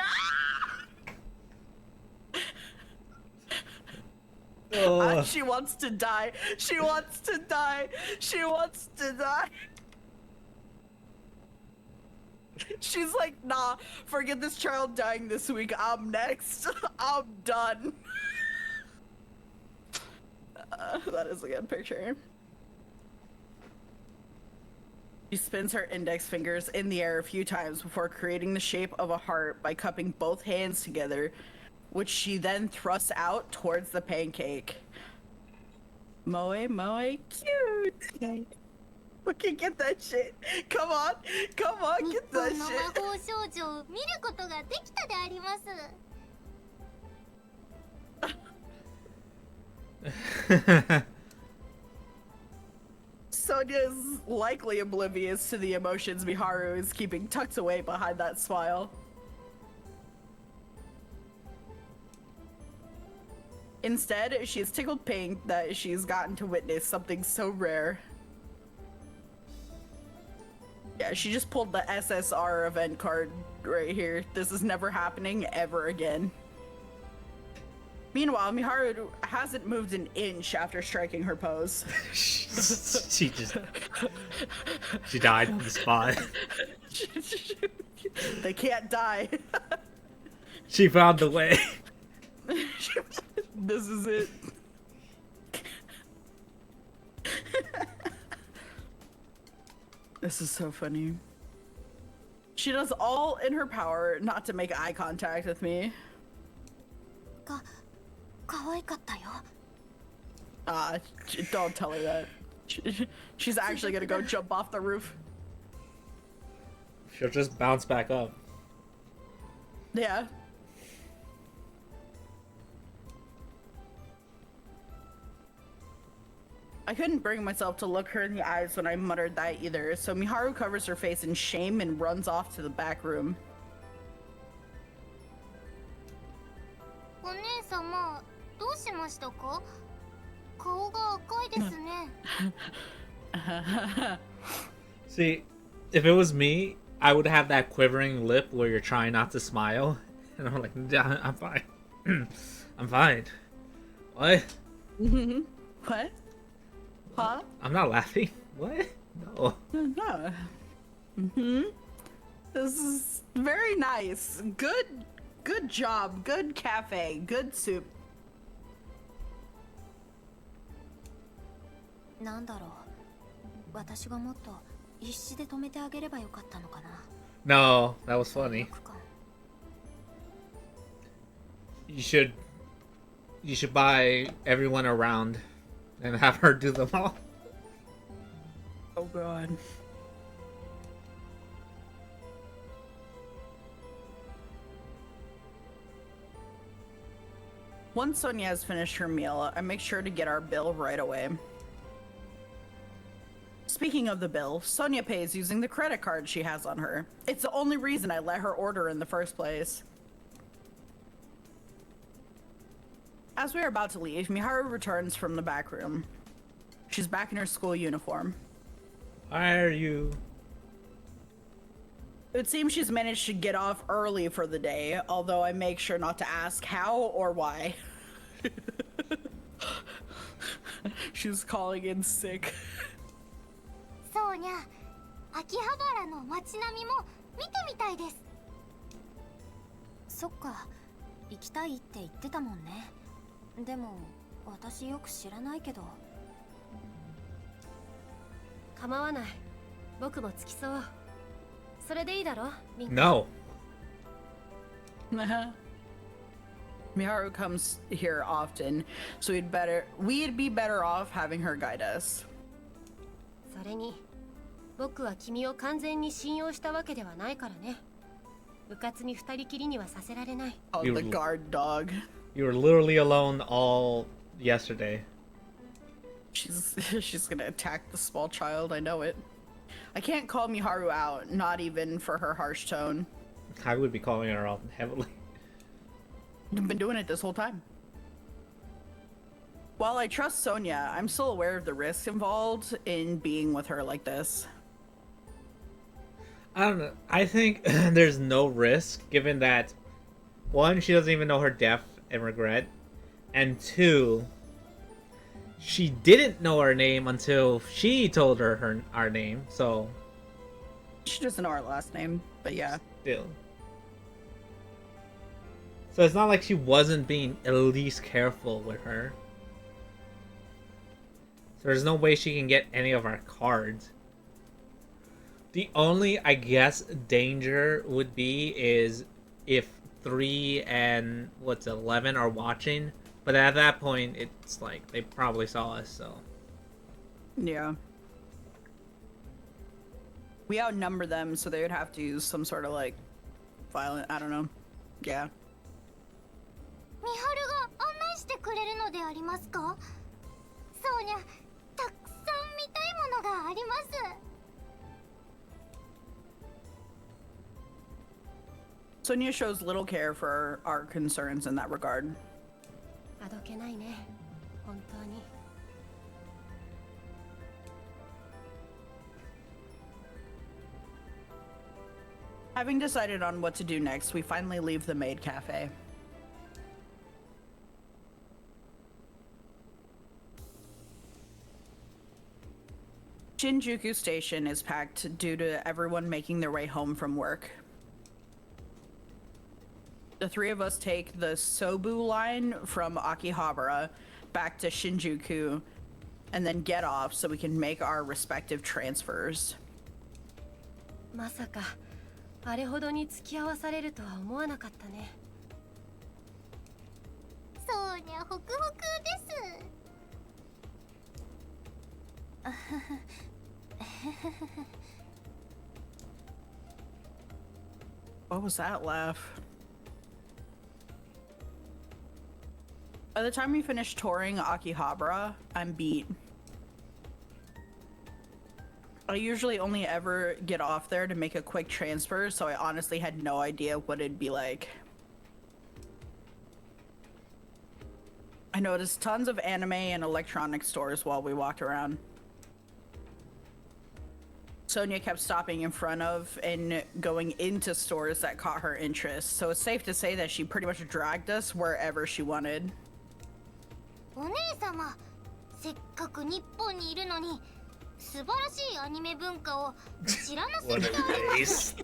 She wants to die. She wants to die. She wants to die. She's like, nah, forget this child dying this week. I'm next. I'm done. That is a good picture. She spins her index fingers in the air a few times before creating the shape of a heart by cupping both hands together, which she then thrusts out towards the pancake. Moe, cute. Okay, get that shit. Come on, get that 日本の魔 shit. 法少女を見ることができたであります Sonya is likely oblivious to the emotions Miharu is keeping tucked away behind that smile. Instead, she is tickled pink that she's gotten to witness something so rare. Yeah, she just pulled the SSR event card right here. This is never happening ever again. Meanwhile, Miharu hasn't moved an inch after striking her pose. she died on the spot. They can't die. She found the way. This is it. This is so funny. She does all in her power not to make eye contact with me. 可愛かったよ Don't tell her that. She's actually gonna go jump off the roof. She'll just bounce back up. Yeah. I couldn't bring myself to look her in the eyes when I muttered that either, so Miharu covers her face in shame and runs off to the back room. お姉様どうしましたか顔が赤いですね See, if it was me, I would have that quivering lip where you're trying not to smile. And I'm like, "Yeah, I'm fine. I'm fine. What? What? Huh? I'm not laughing. What? No. No. This is very nice. Good job. Good cafe. Good soup. なんだろう私がもっと必死で止めてあげればよかったのかな No, that was funny. You should buy everyone around and have her do them all. Oh god. Once Sonya has finished her meal, I make sure to get our bill right away. Speaking of the bill, Sonya pays using the credit card she has on her. It's the only reason I let her order in the first place. As we are about to leave, Miharu returns from the back room. She's back in her school uniform. Why are you? It seems she's managed to get off early for the day, although I make sure not to ask how or why. She's calling in sick. そうにゃ秋葉原の街並みも見てみたいですそっか行きたいって言ってたもんねでも私よく知らないけど構わない僕も付き添おうそれでいいだろみんな No. Miharu comes here often, so we'd be better off having her guide us. それに僕は君を完全に信用したわけではないからね。部活に二人きりにはさせられない。Oh, the guard dog. You were literally alone all yesterday. She's gonna attack the small child, I know it. I can't call Miharu out, not even for her harsh tone. I would be calling her out heavily. I've been doing it this whole time. While I trust Sonya, I'm still aware of the risks involved in being with her like this. I don't know. I think there's no risk given that, one, she doesn't even know her death and regret, and two, she didn't know our name until she told her our name, so... She doesn't know our last name, but yeah. Still. So it's not like she wasn't being at least careful with her. So there's no way she can get any of our cards. The only, I guess, danger would be is if 3 and, 11 are watching. But at that point, it's like, they probably saw us, so... Yeah. We outnumber them, so they would have to use some sort of, like, violent, I don't know. Yeah. ミハルが案内してくれるのでありますか？そうにゃ、たくさん見たいものがあります。 Sonya shows little care for our concerns in that regard. あどけないね、本当に。Having decided on what to do next, we finally leave the maid cafe. Shinjuku Station is packed due to everyone making their way home from work. The three of us take the Sobu line from Akihabara back to Shinjuku and then get off so we can make our respective transfers. まさかあれほどに付き合わされるとは思わなかったね。そうにゃ、ホクホクです。 What was that laugh? By the time we finish touring Akihabara, I'm beat. I usually only ever get off there to make a quick transfer, so I honestly had no idea what it'd be like. I noticed tons of anime and electronic stores while we walked around. Sonya kept stopping in front of and going into stores that caught her interest, so it's safe to say that she pretty much dragged us wherever she wanted. お姉様、せっかく日本にいるのに素晴らしいアニメ文化を知らなすぎであります。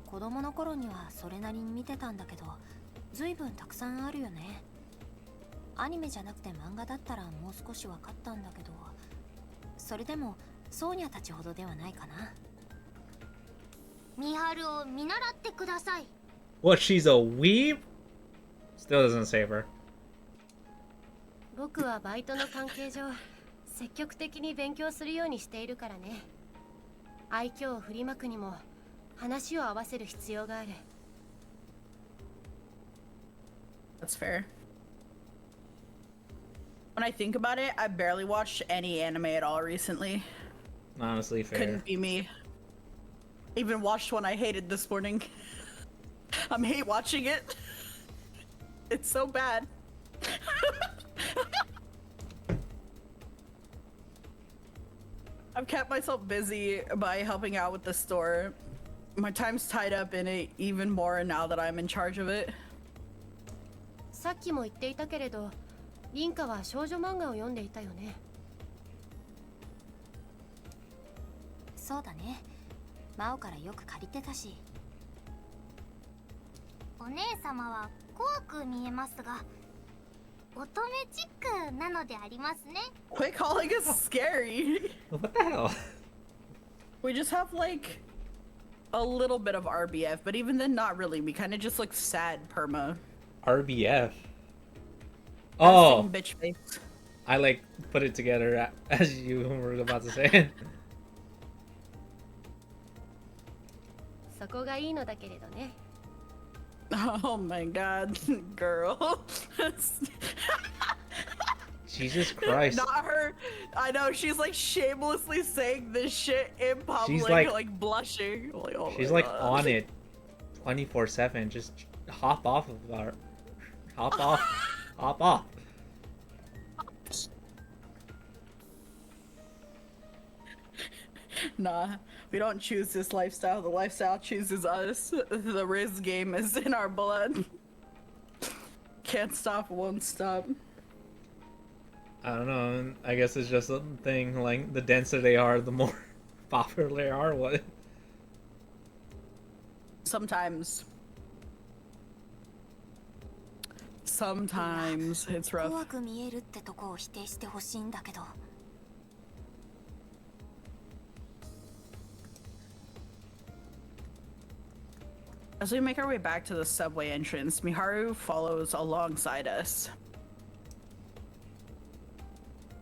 子供の頃にはそれなりに見てたんだけど、ずいぶんたくさんあるよね。アニメじゃなくて漫画だったらもう少し分かったんだけど、それでもソーニャたちほどではないかな。ミハルを見習ってください。What, she's a weeb? Still doesn't save her. 僕はバイトの関係上、積極的に勉強するようにしているからね。愛嬌を振りまくにも話を合わせる必要がある。That's fair. When I think about it, I barely watched any anime at all recently. Honestly, fair. Couldn't be me. Even watched one I hated this morning. I'm hate watching it. It's so bad. I've kept myself busy by helping out with the store. My time's tied up in it even more now that I'm in charge of it. さっきも言っていたけれど、リンカは少女漫画を読んでいたよね。そうだね。マオからよく借りてたし。お姉様は怖く見えますが、乙女チックなのでありますね。Quit calling us scary. What the hell? We just have like A little bit of RBF, but even then, not really. We kind of just look sad, perma. RBF. Resting Oh, bitch face. I like put it together as you were about to say it. そこがいいのだけれどね。 Oh my god, girl. Jesus Christ. Not her. I know, she's like shamelessly saying this shit in public, She's like blushing. Like, oh She's my like god. on it 24/7. Just hop off of our. Hop off. Hop off. Nah, we don't choose this lifestyle. The lifestyle chooses us. The Riz game is in our blood. Can't stop, won't stop. I don't know. I guess it's just a thing. Like, the denser they are, the more popular they are. What? Sometimes. Sometimes it's rough. 怖く見えるってとこを否定してほしいんだけど。 As we make our way back to the subway entrance, Miharu follows alongside us.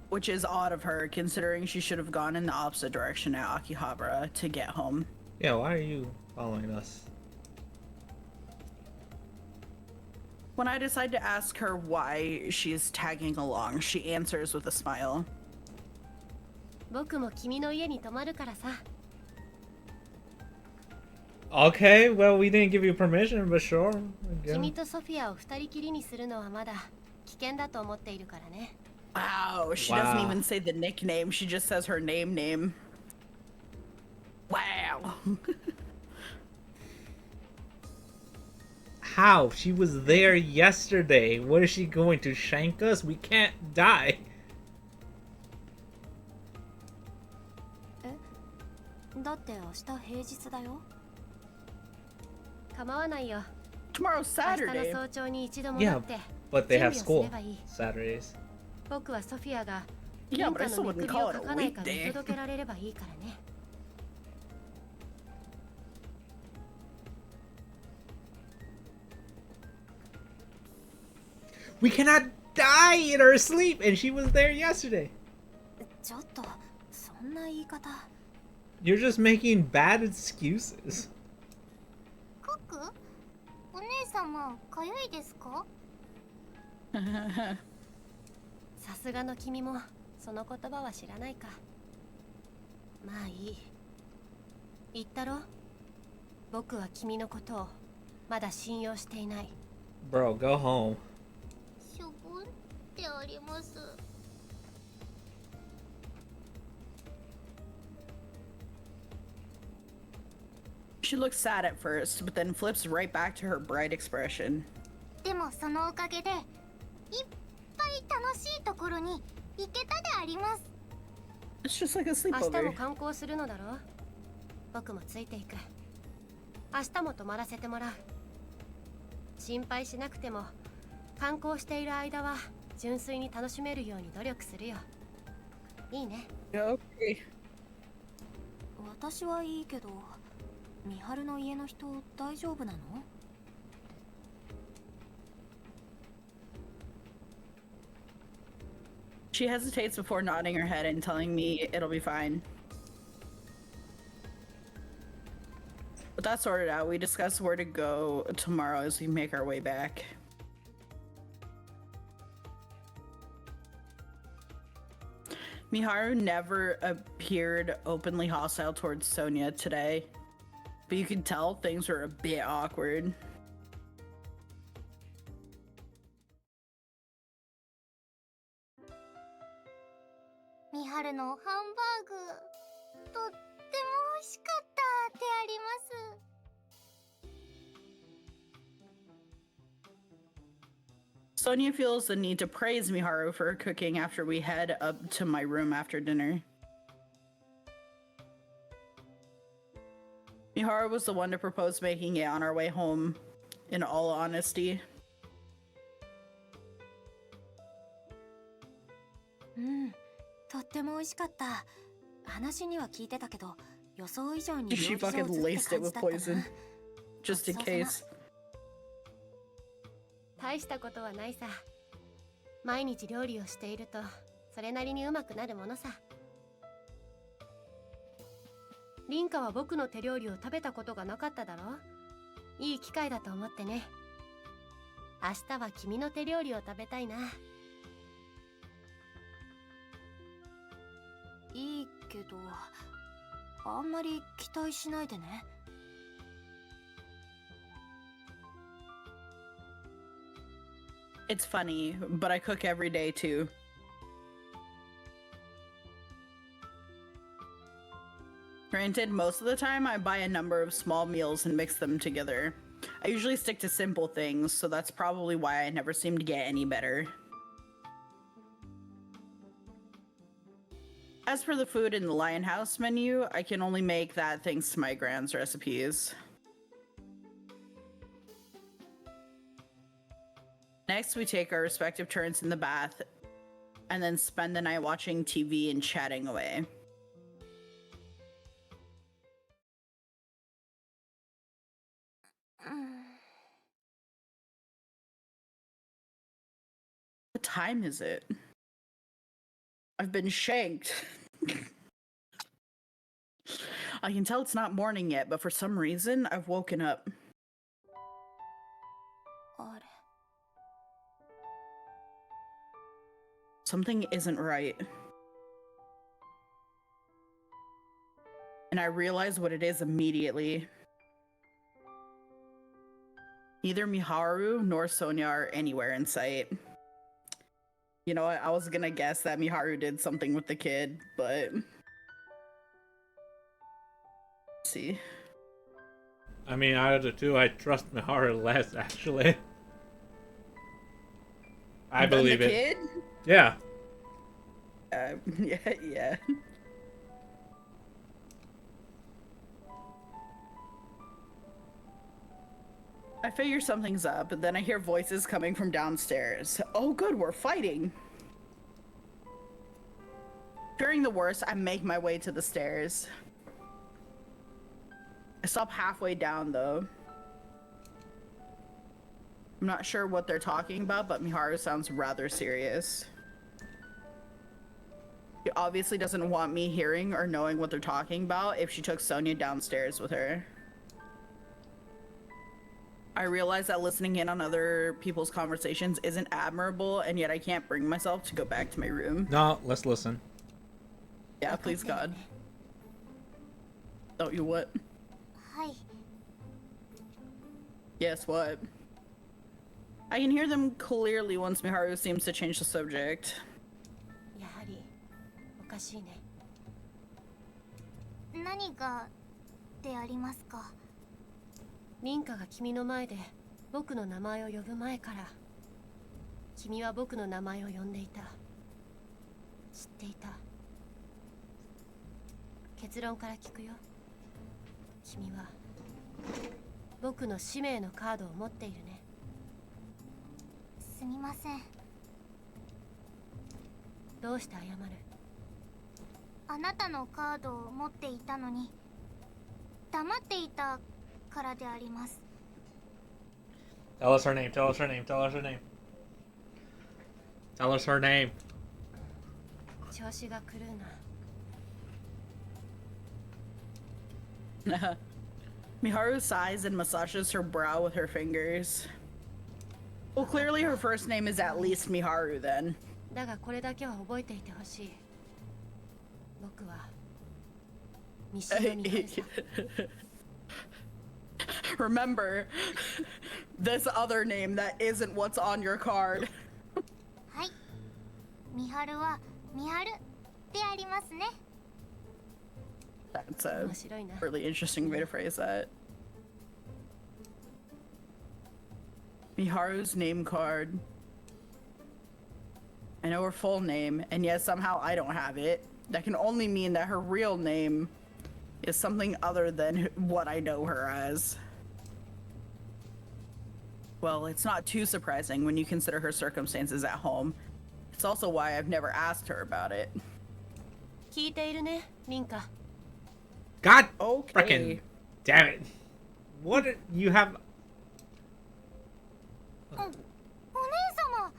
Which is odd of her, considering she should have gone in the opposite direction at Akihabara to get home. Yeah, why are you following us? When I decide to ask her why she's tagging along, she answers with a smile. 僕も君の家に泊まるからさ。 Okay, well, we didn't give you permission, but sure. 君とソフィアを二人きりにするのはまだ危険だと思っているからね。 Wow, she Wow. doesn't even say the nickname, she just says her name. Wow. How? She was there yesterday. What is she going to shank us? We can't die. だって明日平日だよ。 構わないよ。 Tomorrow's 明日の Saturday. 早朝に一度戻って But they have 準備をす school ればいい。 Saturdays. 僕はソフィアが Yeah, 玄 but I 関 still のめ wouldn't くり call を it 書 a かないか見 weekday. 届けられればいいからね。 We cannot die in our sleep, and she was there yesterday. ちょっとそんな言い方。 You're just making bad excuses. コック？お姉様かゆいですか？ さすがの君もその言葉は知らないか。まあいい。言ったろ？僕は君のことをまだ信用していない。 Bro, go home. しょぼんってあります。 She looks sad at first, but then flips right back to her bright expression. でもそのおかげでいっぱい楽しいところに行けたであります。 It's just like a 明日も sleepover. 観光するのだろ？僕もついていく。明日も泊まらせてもらう。心配しなくても観光している間は純粋に楽しめるように努力するよ。いいね。 Okay. 私はいいけど、美晴の家の人大丈夫なの？ She hesitates before nodding her head and telling me it'll be fine. With that sorted out, we discuss where to go tomorrow as we make our way back. Miharu never appeared openly hostile towards Sonya today, but you can tell things were a bit awkward. 美晴のハンバーグとっても美味しかったであります。 Sonya feels the need to praise Miharu for her cooking after we head up to my room after dinner. Miharu was the one to propose making it on our way home, in all honesty. うん、とっても美味しかった。話には聞いてたけど、予想以上に She 料理上手 fucking って laced it 感じ with だったな poison. Just in ごちそうさま case. 大したことはないさ。毎日料理をしているとそれなりにうまくなるものさ。リンカは僕の手料理を食べたことがなかっただろ。いい機会だと思ってね。明日は君の手料理を食べたいな。いいけどあんまり期待しないでね。It's funny, but I cook every day too. Granted, most of the time I buy a number of small meals and mix them together. I usually stick to simple things, so that's probably why I never seem to get any better. As for the food in the Lion House menu, I can only make that thanks to my grand's recipes. Next, we take our respective turns in the bath, and then spend the night watching TV and chatting away. What time is it? I've been shanked. I can tell it's not morning yet, but for some reason, I've woken up. あれ Something isn't right. And I realize what it is immediately. Neither Miharu nor Sonya are anywhere in sight. You know what? I was gonna guess that Miharu did something with the kid, but... Let's see. I mean, out of the two, I trust Miharu less, actually. I Than believe the it. kid? Yeah. Yeah. I figure something's up, but then I hear voices coming from downstairs. Oh good, we're fighting! Fearing the worst, I make my way to the stairs. I stop halfway down, though. I'm not sure what they're talking about, but Miharu sounds rather serious. She obviously doesn't want me hearing or knowing what they're talking about if she took Sonya downstairs with her. I realize that listening in on other people's conversations isn't admirable, and yet I can't bring myself to go back to my room. No, let's listen. Yeah, please God. Don't you what? はい Yes, what? I can hear them clearly once Miharu seems to change the subject. やはりおかしいね。何がでありますか。リンカが君の前で僕の名前を呼ぶ前から君は僕の名前を呼んでいた。知っていた。結論から聞くよ。君は僕の使命のカードを持っているね。すみません。どうして謝る？あなたのカードを持っていたのに黙っていたからであります。 Tell us her name, tell us her name, tell us her name. Tell us her name. 調子が狂うな。Miharu sighs and massages her brow with her fingers. Well, clearly her first name is at least Miharu then. だがこれだけは覚えていてほしい。僕は見知りにさ。Remember, this other name that isn't what's on your card. はい。ミハルはミハルでありますね。 That's a 面白いな。 really interesting way to phrase that. Miharu's name card. I know her full name, and yet somehow I don't have it. That can only mean that her real name is something other than what I know her as. Well, it's not too surprising when you consider her circumstances at home. It's also why I've never asked her about it. 聞いているね、リンカ。God Okay. frickin' damn it. What you have? お姉様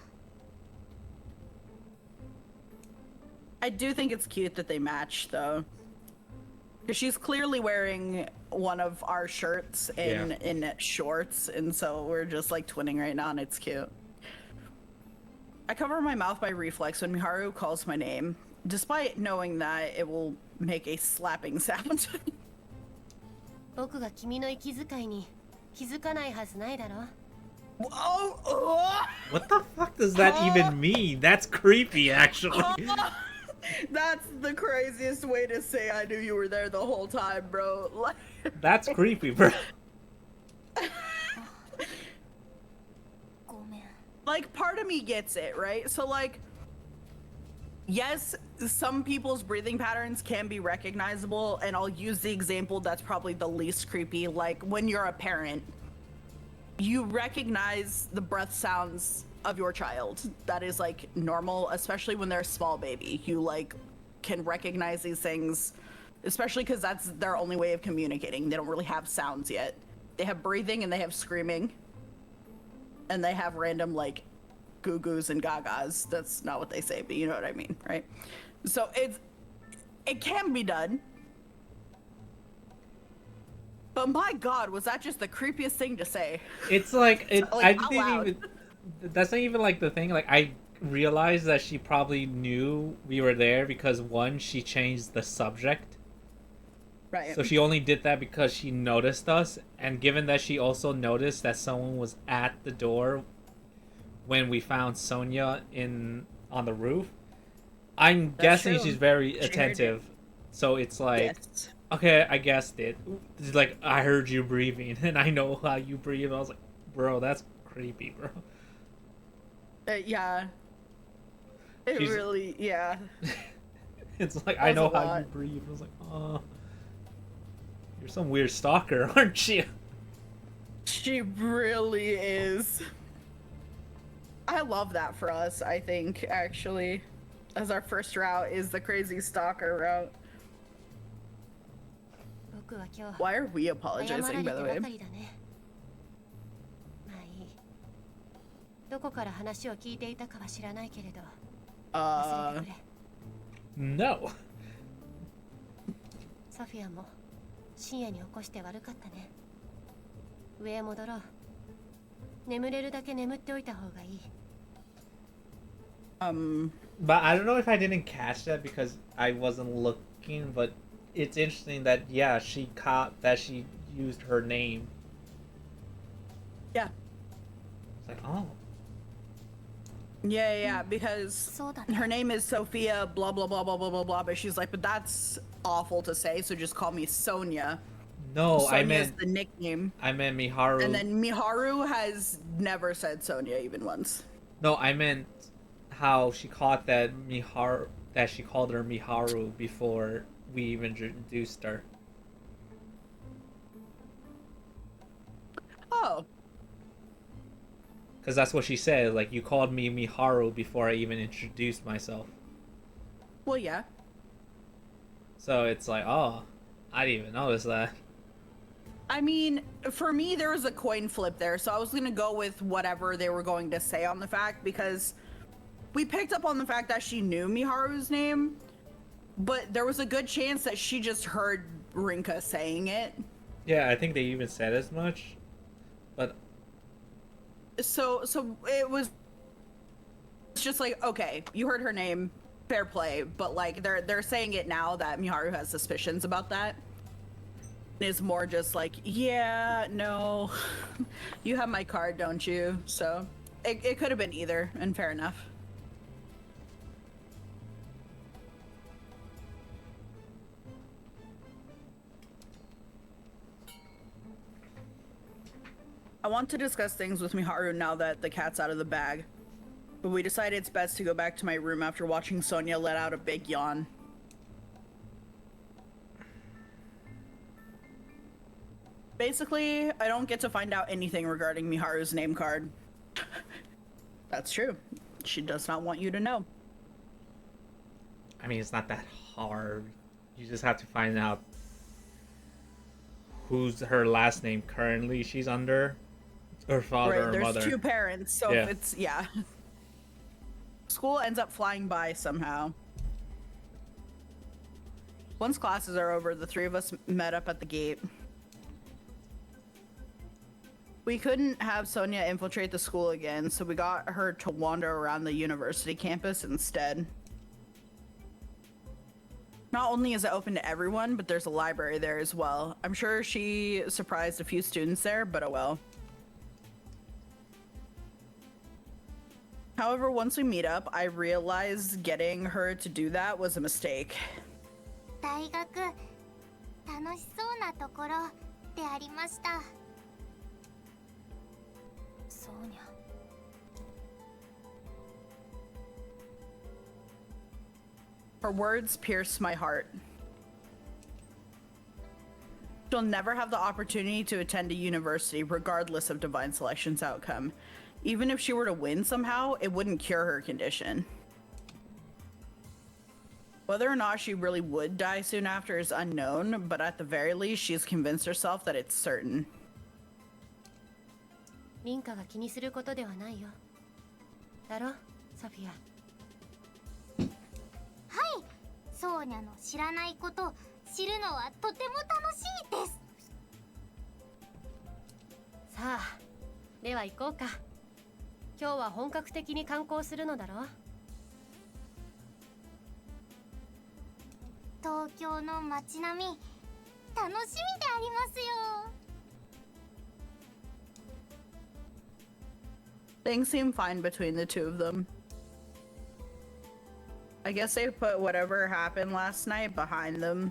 I do think it's cute that they match, though. Because she's clearly wearing one of our shirts in shorts, and so we're just like twinning right now, and it's cute. I cover my mouth by reflex when Miharu calls my name, despite knowing that it will make a slapping sound. 僕が君の息遣いに気づかないはずないだろ oh, What the fuck does that even mean? That's creepy, actually. That's the craziest way to say I knew you were there the whole time, bro. Like, That's creepy, bro. ごめん like, part of me gets it, right? So, like, yes, some people's breathing patterns can be recognizable, and I'll use the example that's probably the least creepy. Like, when you're a parent, you recognize the breath sounds of your child. That is, like, normal, especially when they're a small baby. You, like, can recognize these things, especially because that's their only way of communicating. They don't really have sounds yet. They have breathing and they have screaming. And they have random, like, goo-goos and gagas. That's not what they say, but you know what I mean, right? So it can be done. But my god, was that just the creepiest thing to say? It's like Like, I out didn't loud. even. That's not even like the thing. Like I realized that she probably knew we were there because one, she changed the subject. Right. So she only did that because she noticed us, and given that she also noticed that someone was at the door when we found Sonya on the roof, I'm guessing true. she's very She heard attentive. So it's like, Yes. okay, I guessed it. It's like I heard you breathing, and I know how you breathe. I was like, bro, that's creepy, bro. Yeah. It She's- really, yeah. It's like That I was know a how lot. you breathe. I was like, oh, you're some weird stalker, aren't you? She really is. I love that for us, I think, actually. As our first route is the crazy stalker route. 僕は今日 Why are we 謝ら apologizing, れ by て the ば way? かりだねまあいいどこから話を聞いていたかは知らないけれど忘れてくれ No. ソフィアも深夜に起こして悪かったね上へ戻ろう眠れるだけ眠っておいた方がいい But I don't know if I didn't catch that because I wasn't looking, but it's interesting that, yeah, she caught that she used her name. Yeah. It's like, oh. Yeah, because そうだね her name is Sophia, blah, blah, blah, blah, blah, blah, blah, but she's like, but that's awful to say, so just call me Sonya. No, Sonya I is the nickname. meant Miharu. And then Miharu has never said Sonya even once. No, I meant how she caught that she called her Miharu before we even introduced her. Oh, Because that's what she said. Like, you called me Miharu before I even introduced myself. well, yeah. So it's like, oh, I didn't even notice that. I mean, for me, there was a coin flip there, so I was gonna go with whatever they were going to say on the fact, because we picked up on the fact that she knew Miharu's name, but there was a good chance that she just heard Rinka saying it. Yeah, I think they even said as much. But So it was just like, okay, you heard her name, fair play, but like they're saying it now that Miharu has suspicions about that. It's more just like, yeah, no, you have my card, don't you? So it could have been either, and fair enough. I want to discuss things with Miharu now that the cat's out of the bag, but we decided it's best to go back to my room after watching Sonya let out a big yawn. Basically, I don't get to find out anything regarding Miharu's name card. That's true. She does not want you to know. I mean, it's not that hard. You just have to find out who's her last name currently she's under, her father Right, or there's mother. two parents, so Yeah. if it's school ends up flying by somehow. Once classes are over, the three of us met up at the gate. We couldn't have Sonya infiltrate the school again, so we got her to wander around the university campus instead. Not only is it open to everyone, but there's a library there as well. I'm sure she surprised a few students there, but oh well. However, once we meet up, I realized getting her to do that was a mistake. 大学楽しそうなところでありました。そうにゃ。 Her words pierced my heart. She'll never have the opportunity to attend a university regardless of Divine Selection's outcome. Even if she were to win somehow, it wouldn't cure her condition. Whether or not she really would die soon after is unknown, but at the very least, she's convinced herself that it's certain. リンカが気にすることではないよ。だろ、ソフィア。はい、ソーニャの知らないこと知るのはとても楽しいです。さあ、では行こうか。今日は本格的に観光するのだろ。東京の街並み楽しみでありますよ。 Things seem fine between the two of them. I guess they put whatever happened last night behind them.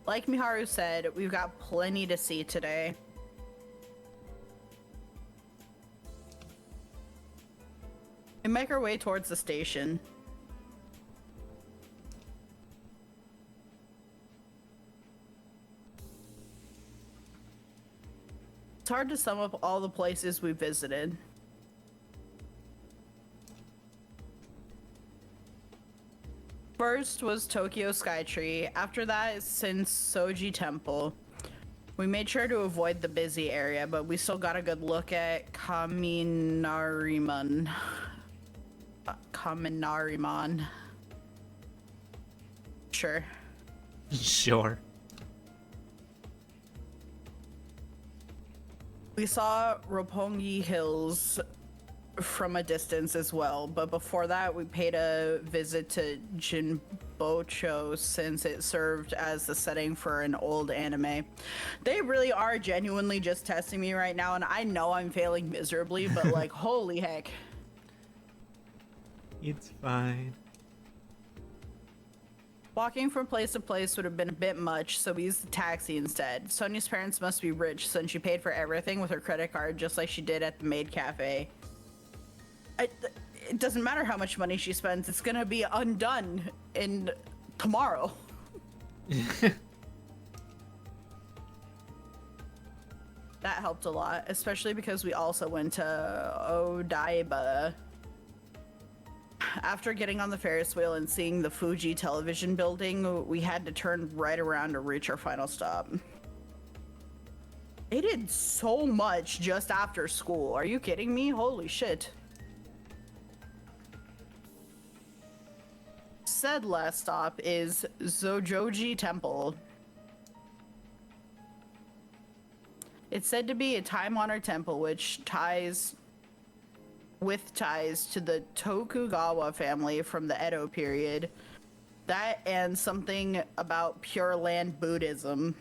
Like Miharu said, we've got plenty to see today. We make our way towards the station. It's hard to sum up all the places we visited. First was Tokyo Skytree. After that is Sensoji Temple. We made sure to avoid the busy area, but we still got a good look at Kaminariman. Kaminariman. Sure. Sure. We saw Roppongi Hills from a distance as well, but before that we paid a visit to Jinbocho since it served as the setting for an old anime. They really are genuinely just testing me right now, and I know I'm failing miserably, but like, holy heck. It's fine. Walking from place to place would have been a bit much, so we used the taxi instead. Sonia's parents must be rich since she paid for everything with her credit card just like she did at the maid cafe. It doesn't matter how much money she spends, it's gonna be undone in tomorrow. That helped a lot, especially because we also went to Odaiba. After getting on the Ferris wheel and seeing the Fuji television building, we had to turn right around to reach our final stop. They did so much just after school. Are you kidding me? Holy shit. Said last stop is Zojoji Temple. It's said to be a time-honored temple which ties to the Tokugawa family from the Edo period. That and something about Pure Land Buddhism.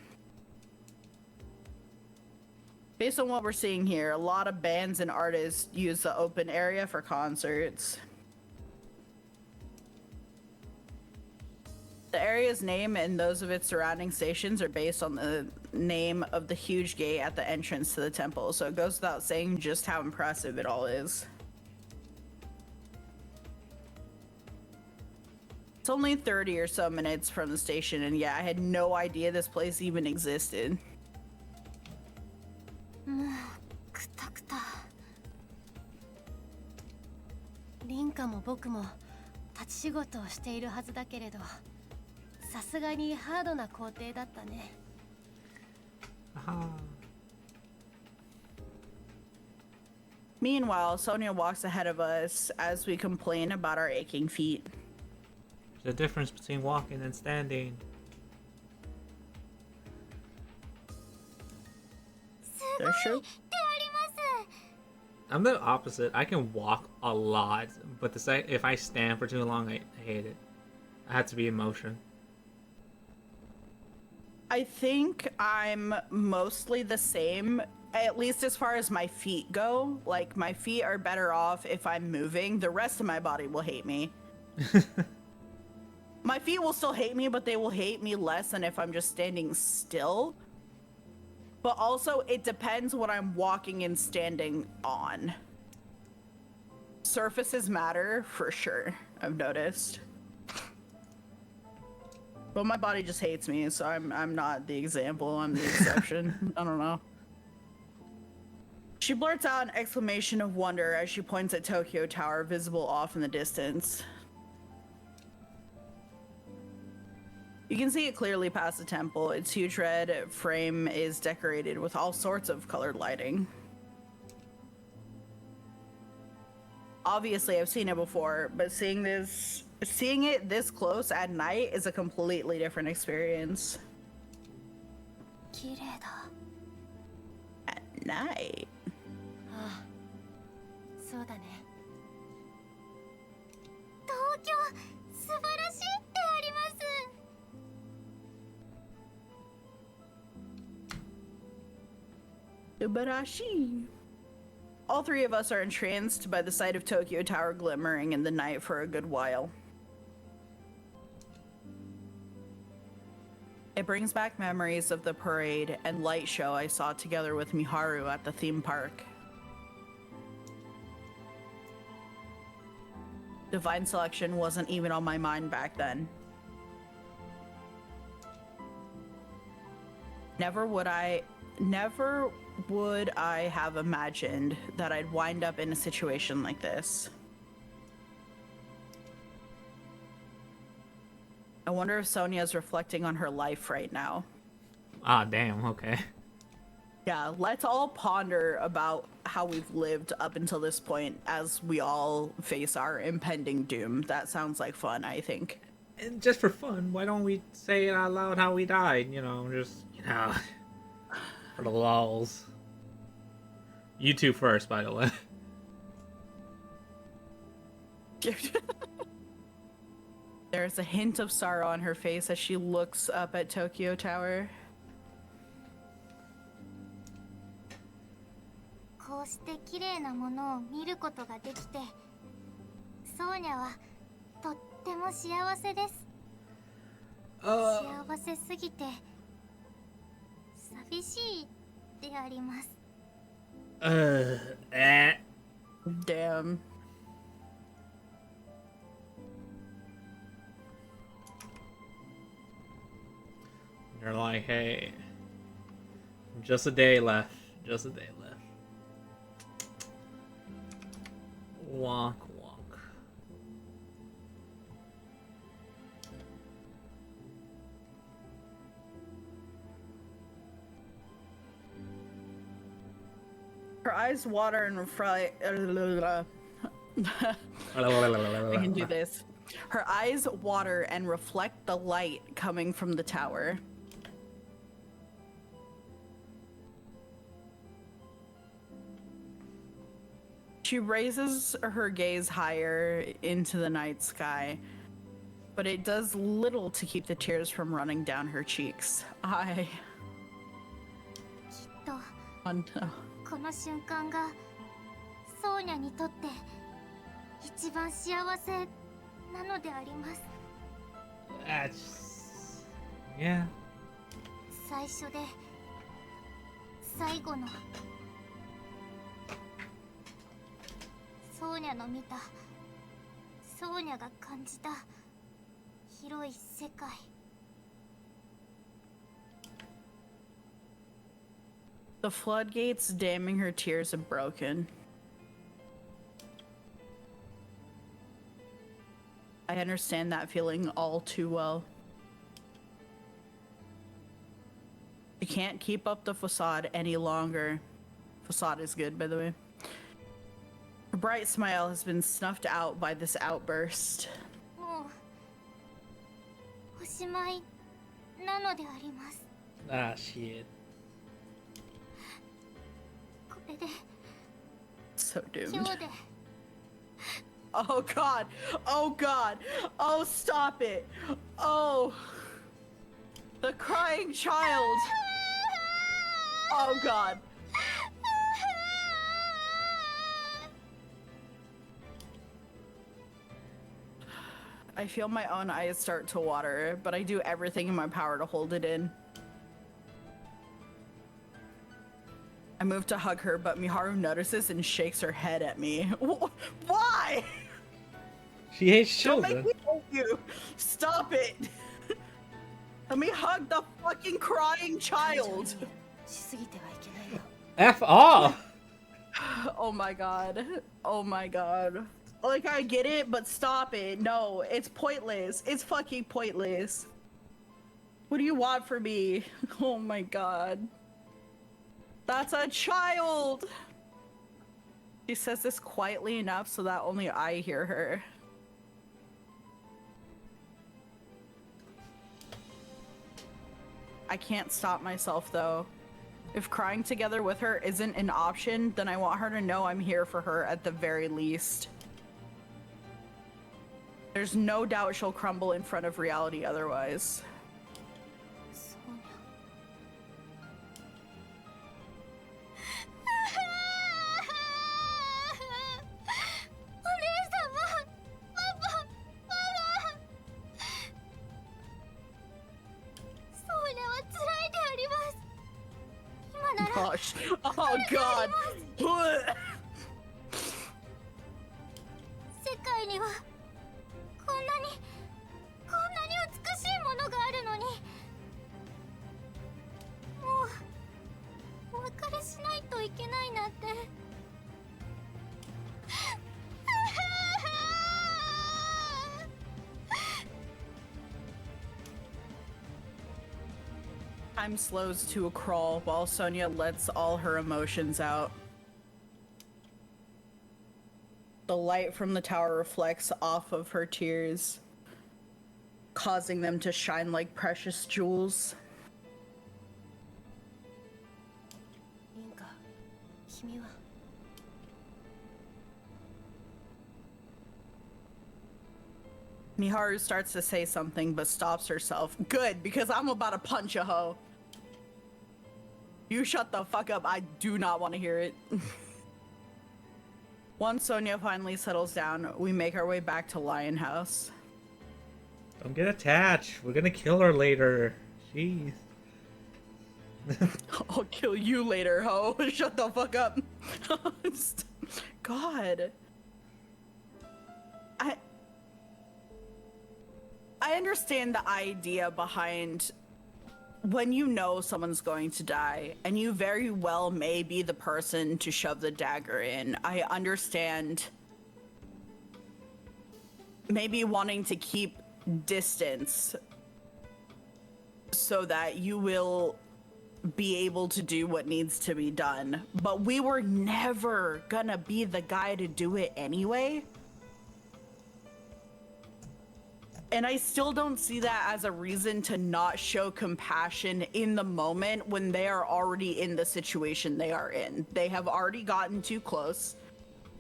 Based on what we're seeing here, a lot of bands and artists use the open area for concerts. The area's name and those of its surrounding stations are based on the name of the huge gate at the entrance to the temple, so it goes without saying just how impressive it all is. It's only 30 or so minutes from the station, and yeah, I had no idea this place even existed. もうくたくた。リンカも僕も立ち仕事をしているはずだけれど、さすがにハードな工程だったね。 Meanwhile, Sonya walks ahead of us as we complain about our aching feet. The difference between walking and standing. That's true. I'm the opposite. I can walk a lot, but if I stand for too long, I hate it. I have to be in motion. I think I'm mostly the same, at least as far as my feet go. Like, my feet are better off if I'm moving. The rest of my body will hate me. My feet will still hate me, but they will hate me less than if I'm just standing still. But also, it depends what I'm walking and standing on. Surfaces matter, for sure, I've noticed. But my body just hates me, so I'm not the example, I'm the exception. I don't know. She blurts out an exclamation of wonder as she points at Tokyo Tower, visible off in the distance. You can see it clearly past the temple. Its huge red frame is decorated with all sorts of colored lighting. Obviously, I've seen it before, but seeing it this close at night is a completely different experience. 綺麗だ。 At night. ああ、そうだね。東京素晴らしいってあります。 Subarashi. All three of us are entranced by the sight of Tokyo Tower glimmering in the night for a good while. It brings back memories of the parade and light show I saw together with Miharu at the theme park. Divine Selection wasn't even on my mind back then. Never would I have imagined that I'd wind up in a situation like this. I wonder if Sonya's reflecting on her life right now. Ah, damn, okay. Yeah, let's all ponder about how we've lived up until this point as we all face our impending doom. That sounds like fun, I think. And just for fun, why don't we say it out loud how we died? For the lulz. You two first, by the way. There's a hint of sorrow on her face as she looks up at Tokyo Tower. こうして綺麗なものを見ることができて、ソーニャはとっても幸せです。幸せすぎて寂しいであります。Damn. They're like, hey, just a day left. Just a day left. Walk, walk. Her eyes water and reflect. I can do this. Her eyes water and reflect the light coming from the tower. She raises her gaze higher into the night sky, but it does little to keep the tears from running down her cheeks. きっと Oh no. この瞬間がソーニャにとって一番幸せなのであります。 Yeah. 最初で最後のソーニャの見た、ソーニャが感じた広い世界。 The floodgates damming her tears have broken. I understand that feeling all too well. can't keep up the facade any longer. Facade is good, by the way. Her bright smile has been snuffed out by this outburst. もうおしまいなのであります。 Ah, shit. これで So 今 doomed. 日で Oh god. Oh god. Oh, stop it. Oh. The crying child. Oh god. I feel my own eyes start to water, but I do everything in my power to hold it in. I move to hug her, but Miharu notices and shakes her head at me. Why? She hates Don't children. make me hug you. Stop it. Let me hug the fucking crying child. しすぎてはいけないよ。 F off! Oh my god. Oh my god. Like, I get it, but stop it. No, it's pointless. It's fucking pointless. What do you want from me? Oh my god. That's a child! She says this quietly enough so that only I hear her. I can't stop myself though. If crying together with her isn't an option, then I want her to know I'm here for her at the very least. There's no doubt she'll crumble in front of reality otherwise. そうな。お姉様、パパ、ママ。そうにゃは辛いであります。今なら Gosh. Oh god. 世界にはこんなに美しいものがあるのに、もうお別れしないといけないなんて。Time slows to a crawl while Sonya lets all her emotions out. The light from the tower reflects off of her tears, causing them to shine like precious jewels. リンカ、君は。 Miharu starts to say something but stops herself. Good, because I'm about to punch a hoe. You shut the fuck up. I do not want to hear it. Once Sonya finally settles down, we make our way back to Lion House. Don't get attached. We're gonna kill her later. Jeez. I'll kill you later, ho. Shut the fuck up. God. I understand the idea behind when you know someone's going to die, and you very well may be the person to shove the dagger in. I understand maybe wanting to keep distance so that you will be able to do what needs to be done. But we were never gonna be the guy to do it anyway. And I still don't see that as a reason to not show compassion in the moment when they are already in the situation they are in. They have already gotten too close.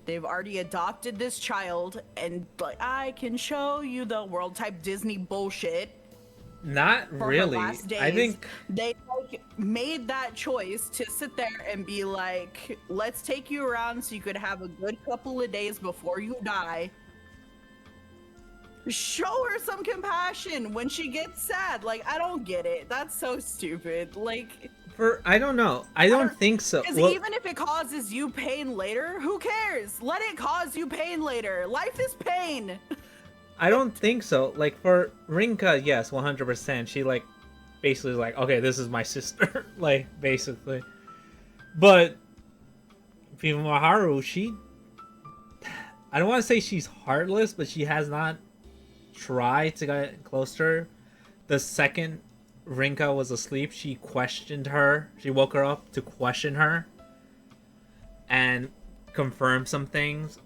They've already adopted this child, and like, I can show you the world type Disney bullshit. Not For her really. last days. I think They like, made that choice to sit there and be like, let's take you around so you could have a good couple of days before you die. Show her some compassion when she gets sad. Like, I don't get it. That's so stupid. Like, I don't know. I don't think so. because Well, even if it causes you pain later, who cares? Let it cause you pain later. Life is pain. I don't think so. Like for Rinka, yes, 100%. She like basically is like, okay, this is my sister, like basically. But Maharu, I don't want to say she's heartless, but she has not tried to get close to her. The second Rinka was asleep, she questioned her. She woke her up to question her and confirm some things.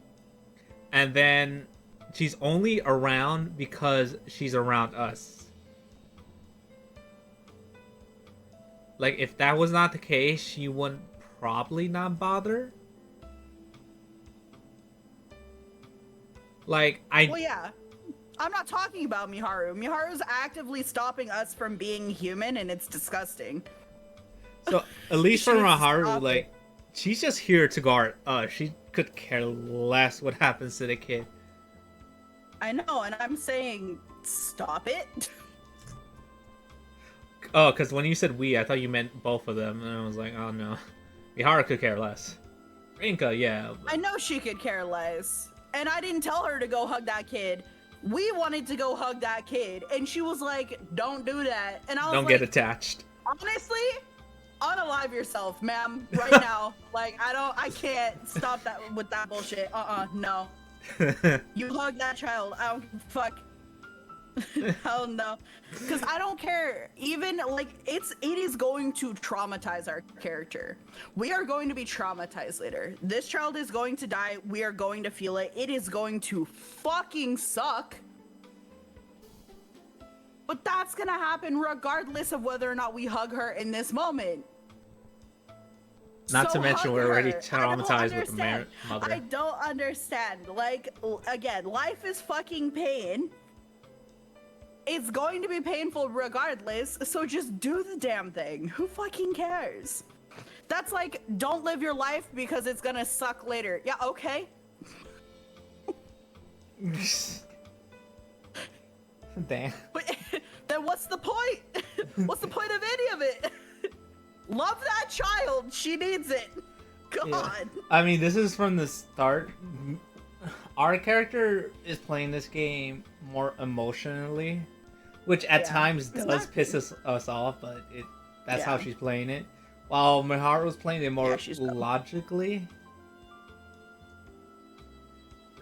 And then she's only around because she's around us. Like, if that was not the case, she would probably not bother. Like, Well, yeah. I'm not talking about Miharu. Miharu's actively stopping us from being human, and it's disgusting. So, at least for She needs to Maharu, stop like, it. she's just here to guard us. She could care less what happens to the kid. I know, and I'm saying stop it. Oh, because when you said we, I thought you meant both of them, and I was like, oh no. Miharu could care less. Rinka, yeah. But... I know she could care less. And I didn't tell her to go hug that kid. We wanted to go hug that kid, and she was like, don't do that. And I was Don't like, get attached. honestly, unalive yourself, ma'am, right now. Like, I can't stop that with that bullshit. No. You hug that child. I don't give a fuck. Hell no. Because I don't care. Even, like, it is going to traumatize our character. We are going to be traumatized later. This child is going to die. We are going to feel it. It is going to fucking suck. But that's gonna happen regardless of whether or not we hug her in this moment. Not So to mention, hug we're already her. I don't traumatized with the understand. mother. I don't understand. Like, again, life is fucking pain. It's going to be painful regardless, so just do the damn thing. Who fucking cares? That's like, don't live your life because it's gonna suck later. Yeah, okay. Damn. But then what's the point? What's the point of any of it? Love that child. She needs it. God. Yeah. I mean, this is from the start. Our character is playing this game more emotionally, which at Yeah, times does exactly. piss us off, but that's how Yeah. she's playing it. While Miharu's playing it more Yeah, she's dumb. logically,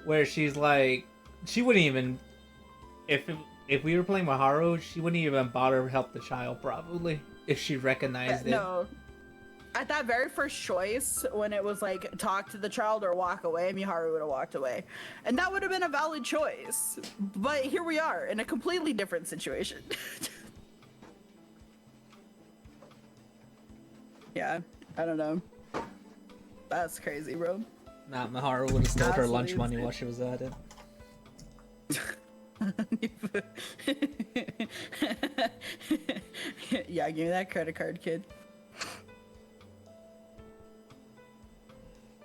where she's like, she wouldn't even, if we were playing Miharu, she wouldn't even bother to help the child probably if she recognized it. No. At that very first choice, when it was like talk to the child or walk away, Miharu would have walked away. And that would have been a valid choice. But here we are in a completely different situation. Yeah, I don't know. That's crazy, bro. Nah, Miharu would have stole her lunch Absolutely money insane. while she was at it. Yeah, give me that credit card, kid.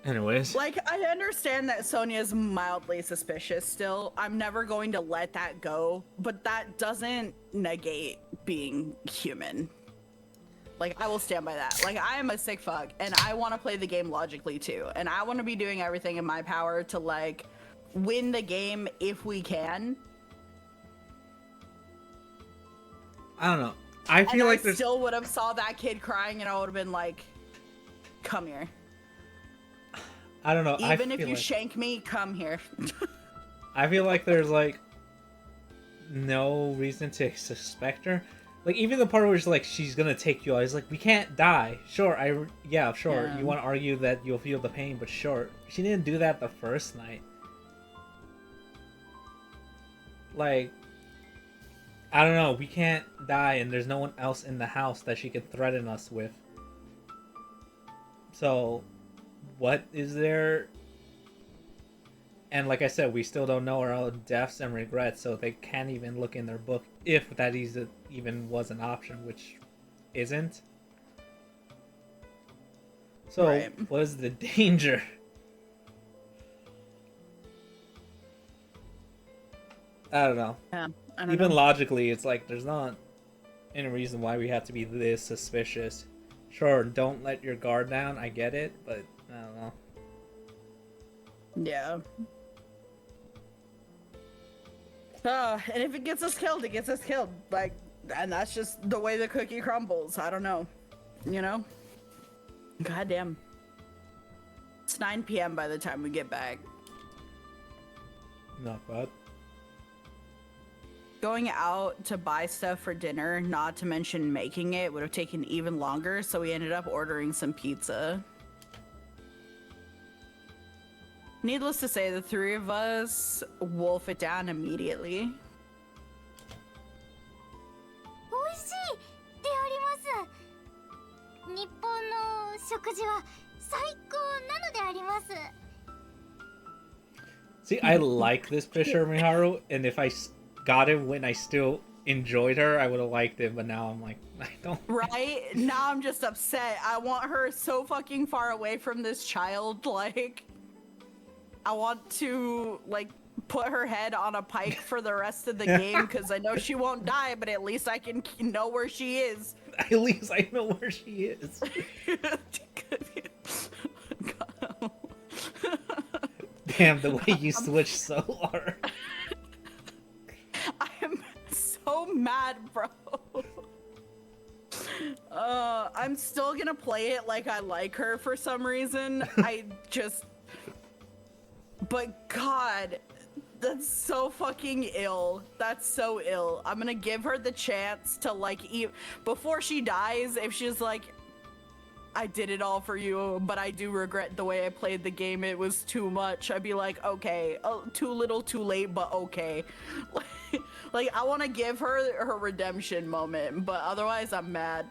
Anyways. Like, I understand that Sonya's mildly suspicious still. I'm never going to let that go, but that doesn't negate being human. Like, I will stand by that. Like, I am a sick fuck, and I want to play the game logically, too. And I want to be doing everything in my power to, like, win the game if we can. I don't know. I feel And like I there's still would have saw that kid crying, and I would have been like, come here. I don't know. Even I if feel you like, shank me, come here. I feel like there's like no reason to suspect her. Like even the part where it's like she's gonna take you out, it's like we can't die. Sure, sure. Yeah. You want to argue that you'll feel the pain, but sure, she didn't do that the first night. Like I don't know. We can't die, and there's no one else in the house that she could threaten us with. So, what is there? And like I said, we still don't know her own deaths and regrets, so they can't even look in their book if that even was an option, which isn't. So, Right. what is the danger? I don't know. Yeah, I don't Even know. logically, it's like there's not any reason why we have to be this suspicious. Sure, don't let your guard down. I get it, but I don't know. Yeah. And if it gets us killed, it gets us killed. Like, and that's just the way the cookie crumbles. I don't know. You know? Goddamn. It's 9 p.m. by the time we get back. Not bad. Going out to buy stuff for dinner, not to mention making it, would have taken even longer, so we ended up ordering some pizza. Needless to say, the three of us wolf it down immediately. 美味しいであります。日本の食事は最高なのであります。 See, I like this picture of Miharu, and if I got it when I still enjoyed her, I would have liked it, but now I'm like, I don't. Right? Now I'm just upset. I want her so fucking far away from this child. Like, I want to, like, put her head on a pike for the rest of the game because I know she won't die, but at least I can know where she is. At least I know where she is. Damn, the way you switch so hard. I am so mad, bro. I'm still gonna play it like I like her for some reason. But God, that's so fucking ill. That's so ill. I'm gonna give her the chance to, like, before she dies, if she's like, I did it all for you, but I do regret the way I played the game. It was too much. I'd be like, okay, too little, too late, but okay. Like, I want to give her her redemption moment, but otherwise I'm mad.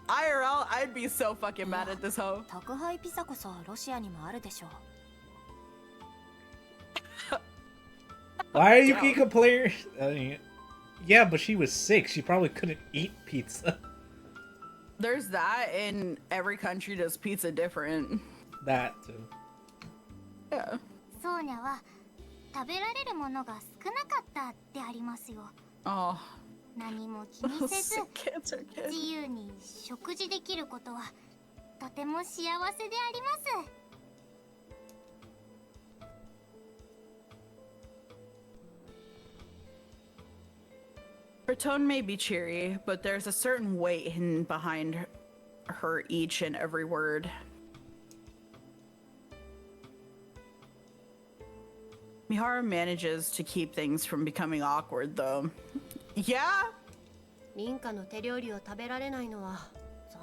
IRL, I'd be so fucking mad at this hoe. 宅配ピザこそロシアにもあるでしょう。 Why are you keep complaining? Yeah, but she was sick. She probably couldn't eat pizza. There's that, and every country does pizza different. That too. Yeah. ソーニャは食べられるものが少なかったでありますよ。 Oh. 何も気にせず Sick cancer kid. 自由に食事できることはとても幸せであります。 Her tone may be cheery, but there's a certain weight hidden behind her each and every word. Miharu manages to keep things from becoming awkward, though. Yeah? 民家の手料理を食べられないのは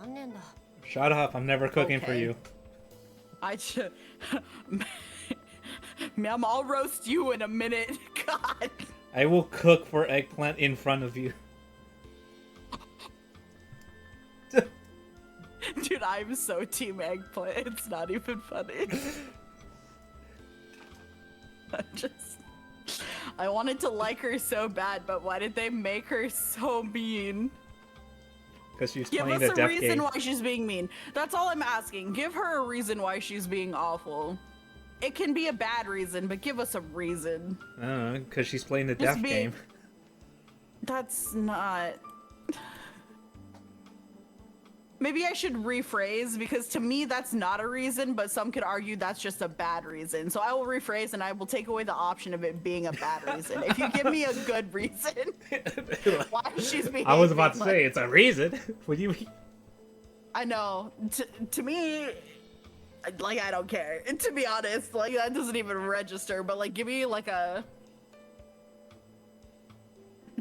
残念だ。 Shut up, I'm never cooking for Okay. you. Ma'am, I'll roast you in a minute. God. I will cook for eggplant in front of you. Dude, I'm so team eggplant. It's not even funny. I wanted to like her so bad, but why did they make her so mean? Because she's Give playing us the a death reason game. why she's being mean. That's all I'm asking. Give her a reason why she's being awful. It can be a bad reason, but give us a reason. Because she's playing the Just death be- game. That's not... Maybe I should rephrase, because to me that's not a reason, but some could argue that's just a bad reason. So I will rephrase and I will take away the option of it being a bad reason. If you give me a good reason why she's being... I was about to say, it's a reason. What do you mean? I know. To me, like, I don't care. To be honest, like, that doesn't even register, but, like, give me, like, a...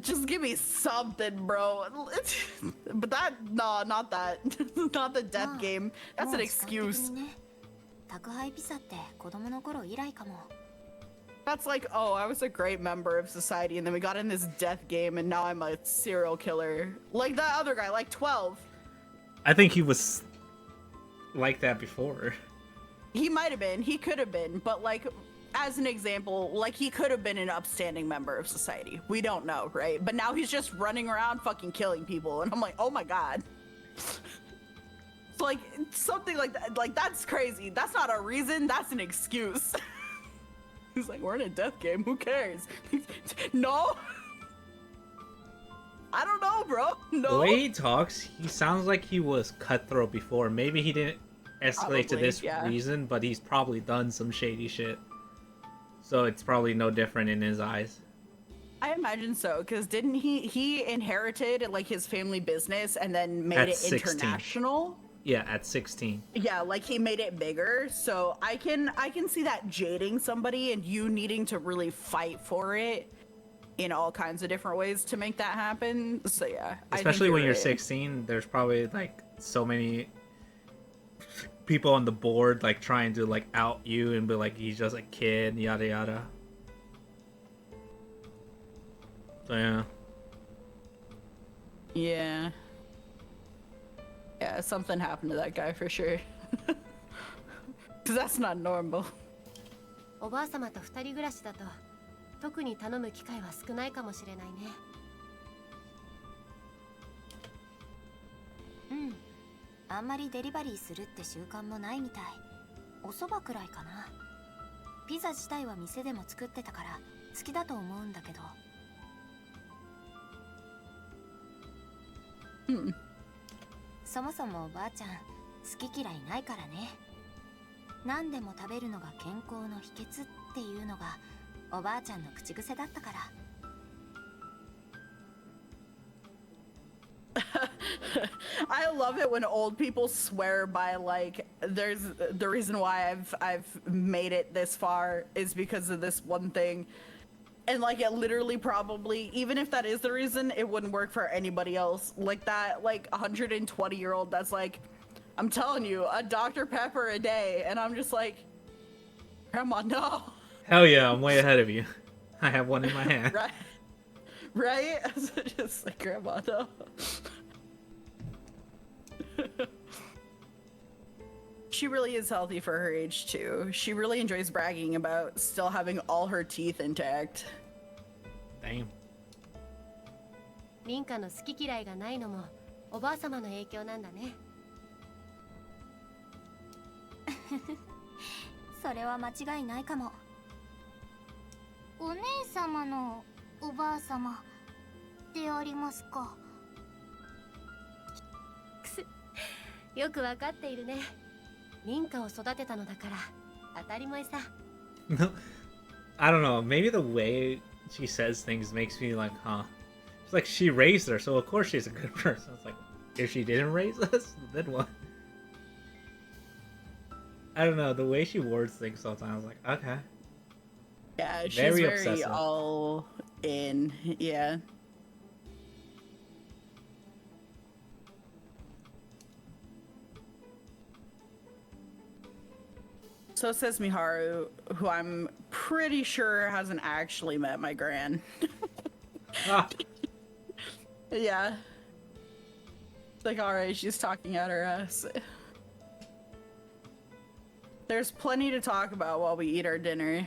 Just give me something, bro. But that, no, not that. Not the death game. That's an excuse. 宅配ピザって子供の頃以来かも。 That's like, oh, I was a great member of society, and then we got in this death game, and now I'm a serial killer. Like that other guy, like 12. I think he was like that before. He might have been. He could have been. But, like, as an example, like, he could have been an upstanding member of society. We don't know, right? But now he's just running around fucking killing people, and I'm like, oh my god. It's like, something like that. Like, that's crazy. That's not a reason. That's an excuse. He's like, we're in a death game. Who cares? No. I don't know, bro. No. The way he talks, he sounds like he was cutthroat before. Maybe he didn't escalate to Probably, this yeah. reason, but he's probably done some shady shit. So it's probably no different in his eyes. I imagine so, because didn't he inherited, like, his family business and then made At it 16. international? Yeah, at 16. Yeah, like, he made it bigger. So I can see that jading somebody and you needing to really fight for it in all kinds of different ways to make that happen. So yeah, especially when you're right. 16, there's probably like so many people on the board like trying to like out you and be like he's just a kid, yada yada. So yeah. Yeah. Yeah, something happened to that guy for sure. Because that's not normal. おばあ様と二人暮らしだと特に頼む機会は少ないかもしれないね。うん、あんまりデリバリーするって習慣もないみたい。お蕎麦くらいかな。ピザ自体は店でも作ってたから好きだと思うんだけど。うん。そもそもおばあちゃん好き嫌いないからね。何でも食べるのが健康の秘訣っていうのがおばあちゃんの口癖だったから。I love it when old people swear by like there's the reason why I've made it this far is because of this one thing. And like it literally probably even if that is the reason, it wouldn't work for anybody else. Like that like 120-year-old that's like, I'm telling you, a Dr. Pepper a day, and I'm just like, Grandma, no. Hell yeah, I'm way ahead of you. I have one in my hand. Right? Right? Just like, Grandma, no. She really is healthy for her age too. She really enjoys bragging about still having all her teeth intact. Damn. リンカの好き嫌いがないのもおばあ様の影響なんだね。それは間違いないかも。お姉様のおばあ様でありますか。くす、よくわかっているね。リンカを育てたのだから当たり前さ。No, I don't know. Maybe the way she says things makes me like, huh? It's like she raised her, so of course she's a good person. It's like, if she didn't raise us, then what? I don't know. The way she words things sometimes, like, okay. Yeah, she's Very very obsessive. all in. Yeah. So says Miharu, who I'm pretty sure hasn't actually met my gran. Ah, Yeah. It's like, alright, she's talking out her ass. There's plenty to talk about while we eat our dinner.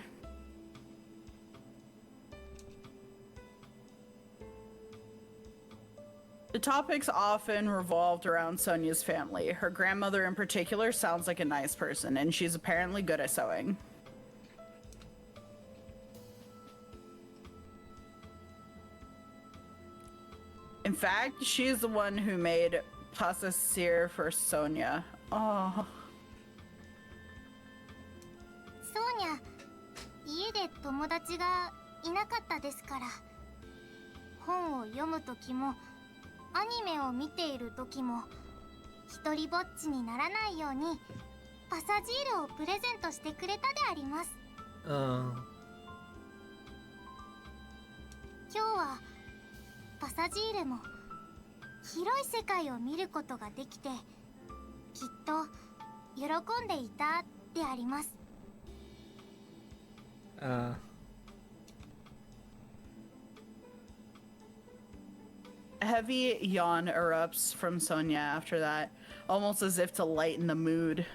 The topics often revolved around Sonya's family. Her grandmother in particular sounds like a nice person, and she's apparently good at sewing. In fact, she's the one who made pasta sear for Sonya. Oh. ソーニャ、家で友達がいなかったですから。本を読むときもアニメを見ているときも一人ぼっちにならないようにパサジールをプレゼントしてくれたであります。今日はパサジールも広い世界を見ることができてきっと喜んでいたであります。A heavy yawn erupts from Sonya after that, almost as if to lighten the mood.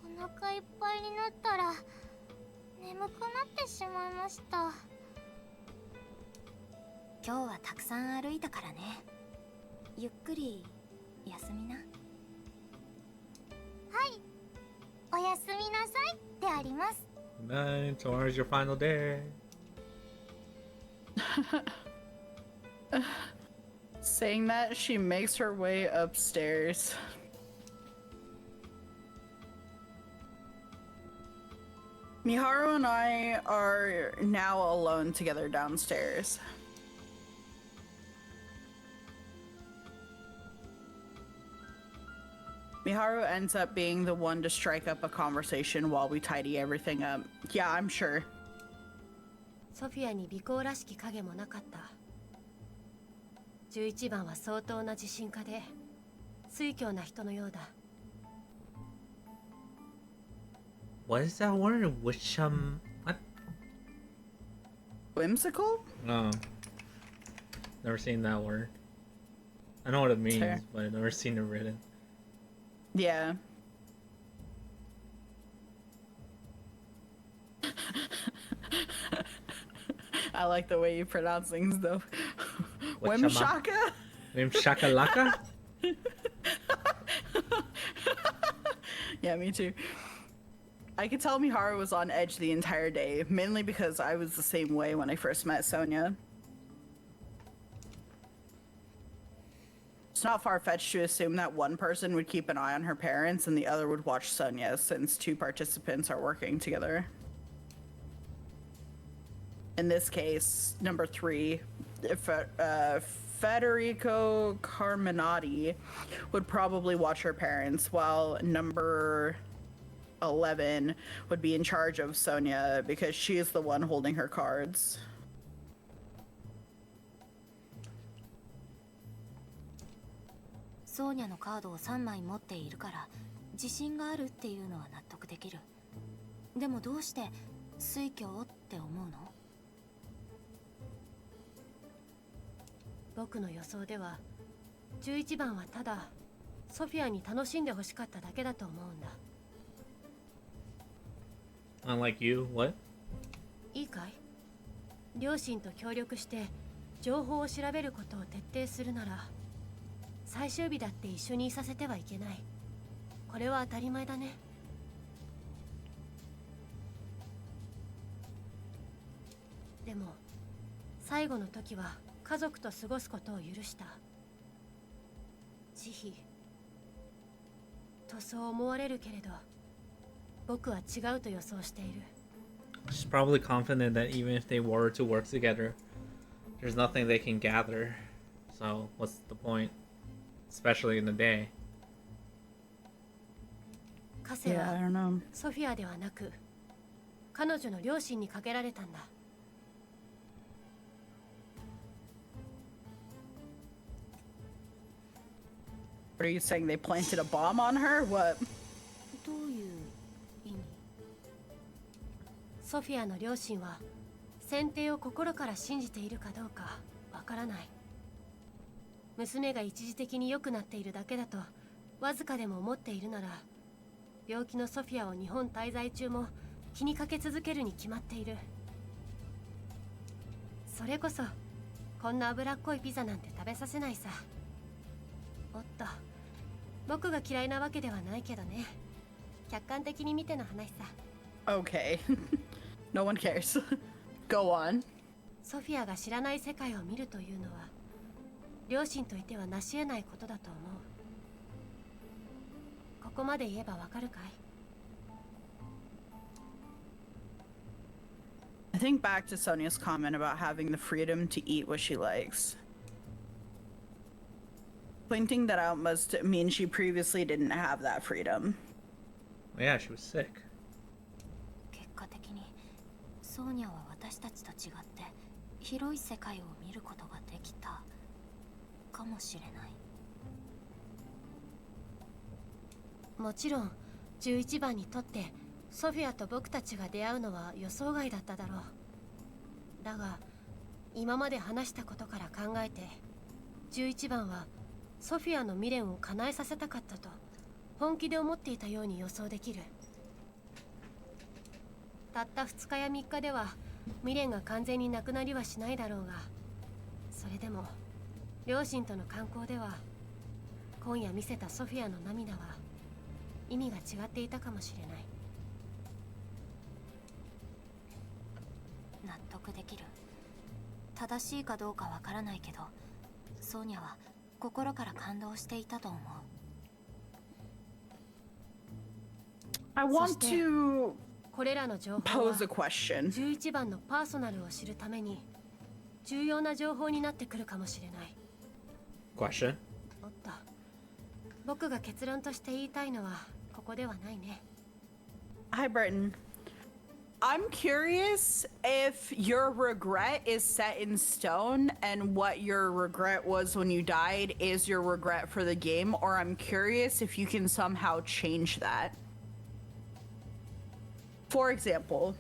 お腹いっぱいになったら眠くなってしまいました。今日はたくさん歩いたからね。ゆっくり休みな。はい、おやすみなさいであります。 night, tomorrow's your final day. Saying that, she makes her way upstairs. Miharu and I are now alone together downstairs. Miharu ends up being the one to strike up a conversation while we tidy everything up. Yeah, I'm sure. ソフィアに尾行らしき影もなかった。11番は相当な自信家で酔狂な人のようだ。What is that word? What? Whimsical? No. Never seen that word. I know what it means, Fair. but I've never seen it written. Yeah. I like the way you pronounce things though. Whimshaka? Shakalaka? Yeah, me too. I could tell Miharu was on edge the entire day, mainly because I was the same way when I first met Sonya. It's not far-fetched to assume that one person would keep an eye on her parents and the other would watch Sonya, since two participants are working together. In this case, number 3, Federico Carminati would probably watch her parents, while number 11 would be in charge of Sonya because she is the one holding her cards. Sonya のカードを3枚持っているから自信があるっていうのは納得できる。でもどうして酔狂って思うの？僕の予想では11番はただソフィアに楽しんでほしかっただけだと思うんだ。Unlike you, what? いいかい？両親と協力して情報を調べることを徹底するなら最終日だって一緒にいさせてはいけない。これは当たり前だね。でも最後の時は家族と過ごすことを許した。慈悲とそう思われるけれど僕は違うと予想している。 She's probably confident that even if they were to work together, there's nothing they can gather. So what's the point? Especially in the day. カセ Yeah, I は don't know. ソフィアではなく彼女の両親にかけられたんだ。What are you saying? They planted a bomb on her? What? どういう意味？ソフィアの両親は選定を心から信じているかどうかわからない。娘が一時的に良くなっているだけだとわずかでも思っているなら病気のソフィアを日本滞在中も気にかけ続けるに決まっている。それこそこんな脂っこいピザなんて食べさせないさ。おっと、僕が嫌いなわけではないけどね。客観的に見ての話さ。 Okay. No one cares. Go on. ソフィアが知らない世界を見るというのは両親といては成し得ないことだと思う。ここまで言えばわかるかい？ I think back to Sonya's comment about having the freedom to eat what she likes. Pointing that out must mean she previously didn't have that freedom. Yeah, she was sick. 結果的にソーニャは私たちと違って広い世界を見ることができたかもしれない。もちろん11番にとってソフィアと僕たちが出会うのは予想外だっただろう。だが今まで話したことから考えて11番はソフィアの未練を叶えさせたかったと本気で思っていたように予想できる。たった2日や3日では未練が完全になくなりはしないだろうが、それでも両親との観光では今夜見せたソフィアの涙は意味が違っていたかもしれない。納得できる。正しいかどうかわからないけどソーニャは心から感動していたと思う。 I want to これらの情報は pose a question. 11番のパーソナルを知るために重要な情報になってくるかもしれない。 Question? おっと、僕が結論として言いたいのはここではないね。 Hi, Britton. I'm curious if your regret is set in stone and what your regret was when you died is your regret for the game, or I'm curious if you can somehow change that. For example,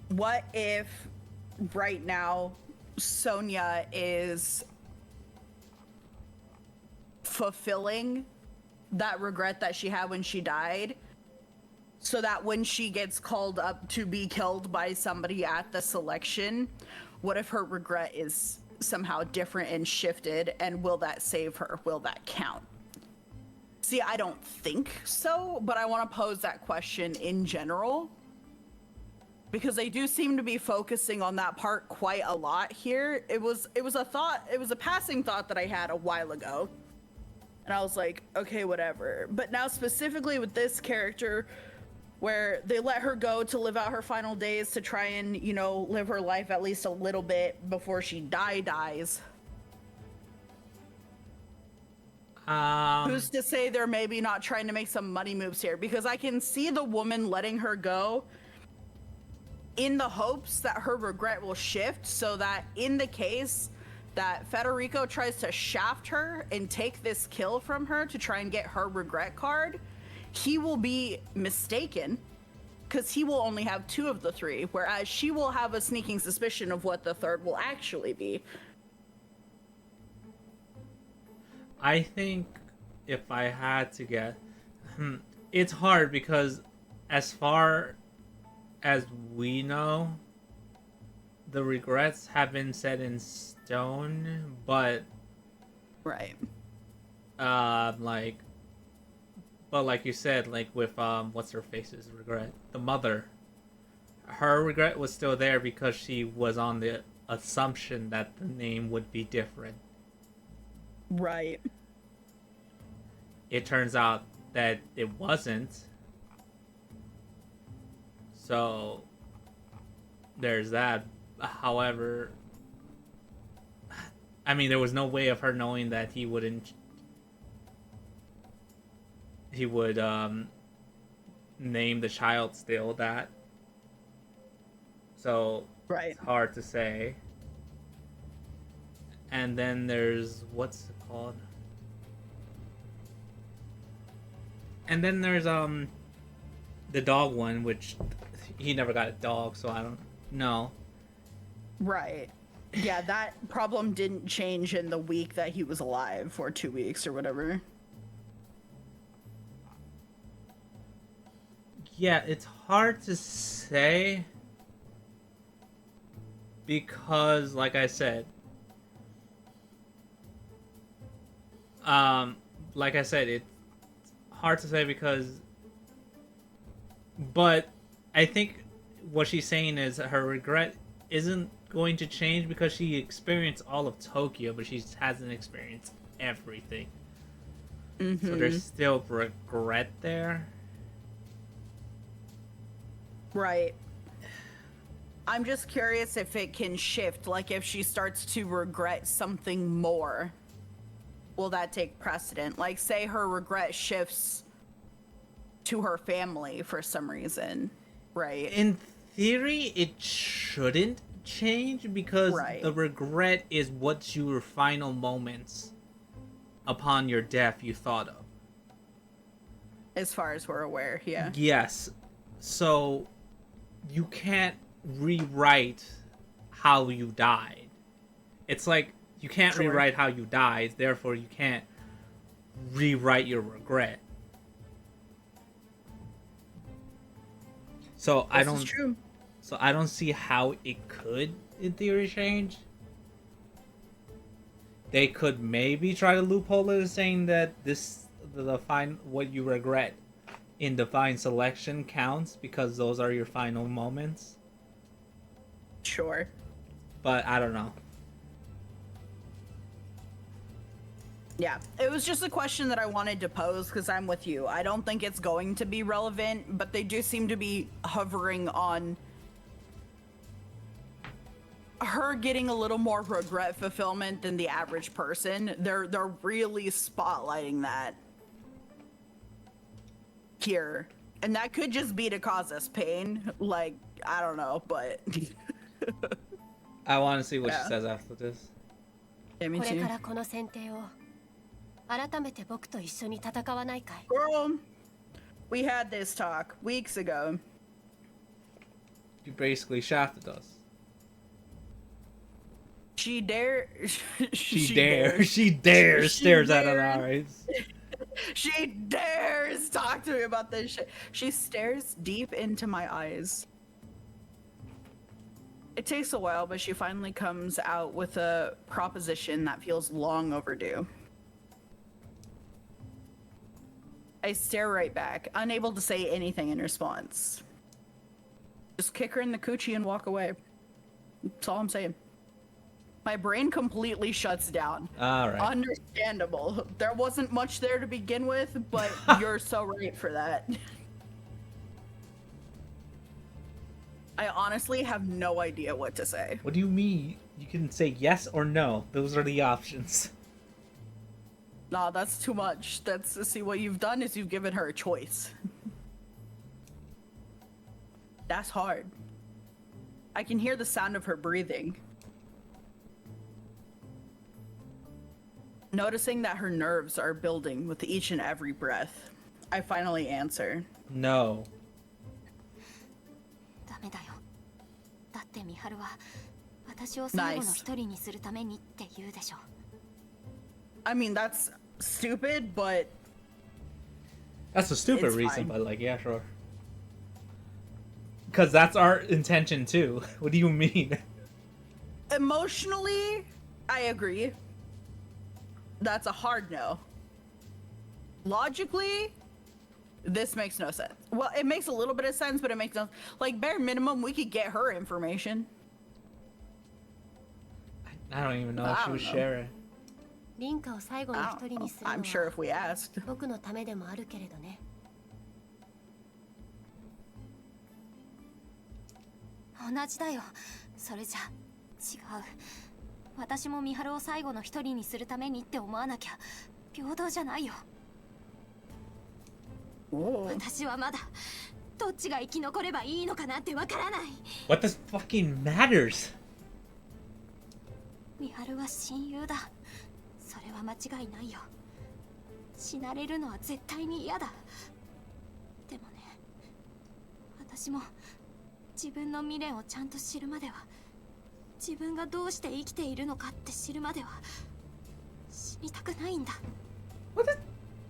what if right now Sonya is fulfilling that regret that she had when she died, so that when she gets called up to be killed by somebody at the selection, what if her regret is somehow different and shifted, and will that save her? Will that count? See, I don't think so, but I want to pose that question in general, because they do seem to be focusing on that part quite a lot here. It was a passing thought that I had a while ago, and I was like, okay, whatever. But now specifically with this character, where they let her go to live out her final days to try and, you know, live her life at least a little bit before she dies. Who's to say they're maybe not trying to make some money moves here? Because I can see the woman letting her go in the hopes that her regret will shift, so that in the case that Federico tries to shaft her and take this kill from her to try and get her regret card, he will be mistaken, because he will only have 2 of the 3, whereas she will have a sneaking suspicion of what the 3rd will actually be. I think if I had to guess, it's hard because as far as we know, the regrets have been set in stone, but right, like you said, like with what's her face's regret, the mother, her regret was still there because she was on the assumption that the name would be different. Right. It turns out that it wasn't. So there's that. However, I mean, there was no way of her knowing that he would name the child still that. So right, it's hard to say. And then there's what's it called? And then there's the dog one, which he never got a dog, so I don't know. Right. Yeah, that problem didn't change in the week that he was alive, or 2 weeks or whatever. Yeah, it's hard to say because, like I said, it's hard to say because, but I think what she's saying is her regret isn't going to change because she experienced all of Tokyo, but she hasn't experienced everything. Mm-hmm. So there's still regret there. Right. I'm just curious if it can shift, like if she starts to regret something more, will that take precedent? Like, say her regret shifts to her family for some reason, right? In theory, it shouldn't change because the regret is what your final moments upon your death you thought of. As far as we're aware, yeah. Yes. So you can't rewrite how you died. It's like you can't rewrite how you died, therefore you can't rewrite your regret. So I don't see how it could in theory change. They could maybe try to loophole it saying that what you regret in divine selection counts because those are your final moments. Sure. But I don't know. Yeah, it was just a question that I wanted to pose because I'm with you. I don't think it's going to be relevant, but they do seem to be hovering on her getting a little more regret fulfillment than the average person. They're really spotlighting that here. And that could just be to cause us pain. Like, I don't know, but I want to see what Yeah. she says after this. yeah, me これ too. からこの選定を改めて僕と一緒に戦わないかい？ Girl, we had this talk weeks ago. You basically shafted us. She dare. She dares. She dares. She Stares at our dares. eyes. She dares talk to me about this shit. She stares deep into my eyes. It takes a while, but she finally comes out with a proposition that feels long overdue. I stare right back, unable to say anything in response. Just kick her in the coochie and walk away. That's all I'm saying. My brain completely shuts down. All right. Understandable. There wasn't much there to begin with, but you're so right for that. I honestly have no idea what to say. What do you mean? You can say yes or no. Those are the options. Nah, that's too much. See, what you've done is you've given her a choice. That's hard. I can hear the sound of her breathing. Noticing that her nerves are building with each and every breath, I finally answer. No. ダメだよ。だって美晴は私を最後の一人にするためにって言うでしょ。 I mean, that's stupid, but That's a stupid It's reason, fine. but like, yeah, sure. Because that's our intention too. What do you mean? emotionally, I agree. That's a hard no. Logically, this makes no sense. Well, it makes a little bit of sense, but it makes no... Like, bare minimum, we could get her information. I don't even know if I she was don't know. sharing. リンカを最後の I 一 don't 人 know. にするの I'm sure は if we asked. 僕のためでもあるけれどね。同じだよ。それじゃ違う。私も美晴を最後の一人にするためにって思わなきゃ平等じゃないよ。 Oh. 私はまだどっちが生き残ればいいのかなってわからない。 What does fucking matters? 美晴は親友だ。それは間違いないよ。死なれるのは絶対に嫌だ。でもね、私も自分の未練をちゃんと知るまでは、自分がどうして生きているのかって知るまでは死にたくないんだ。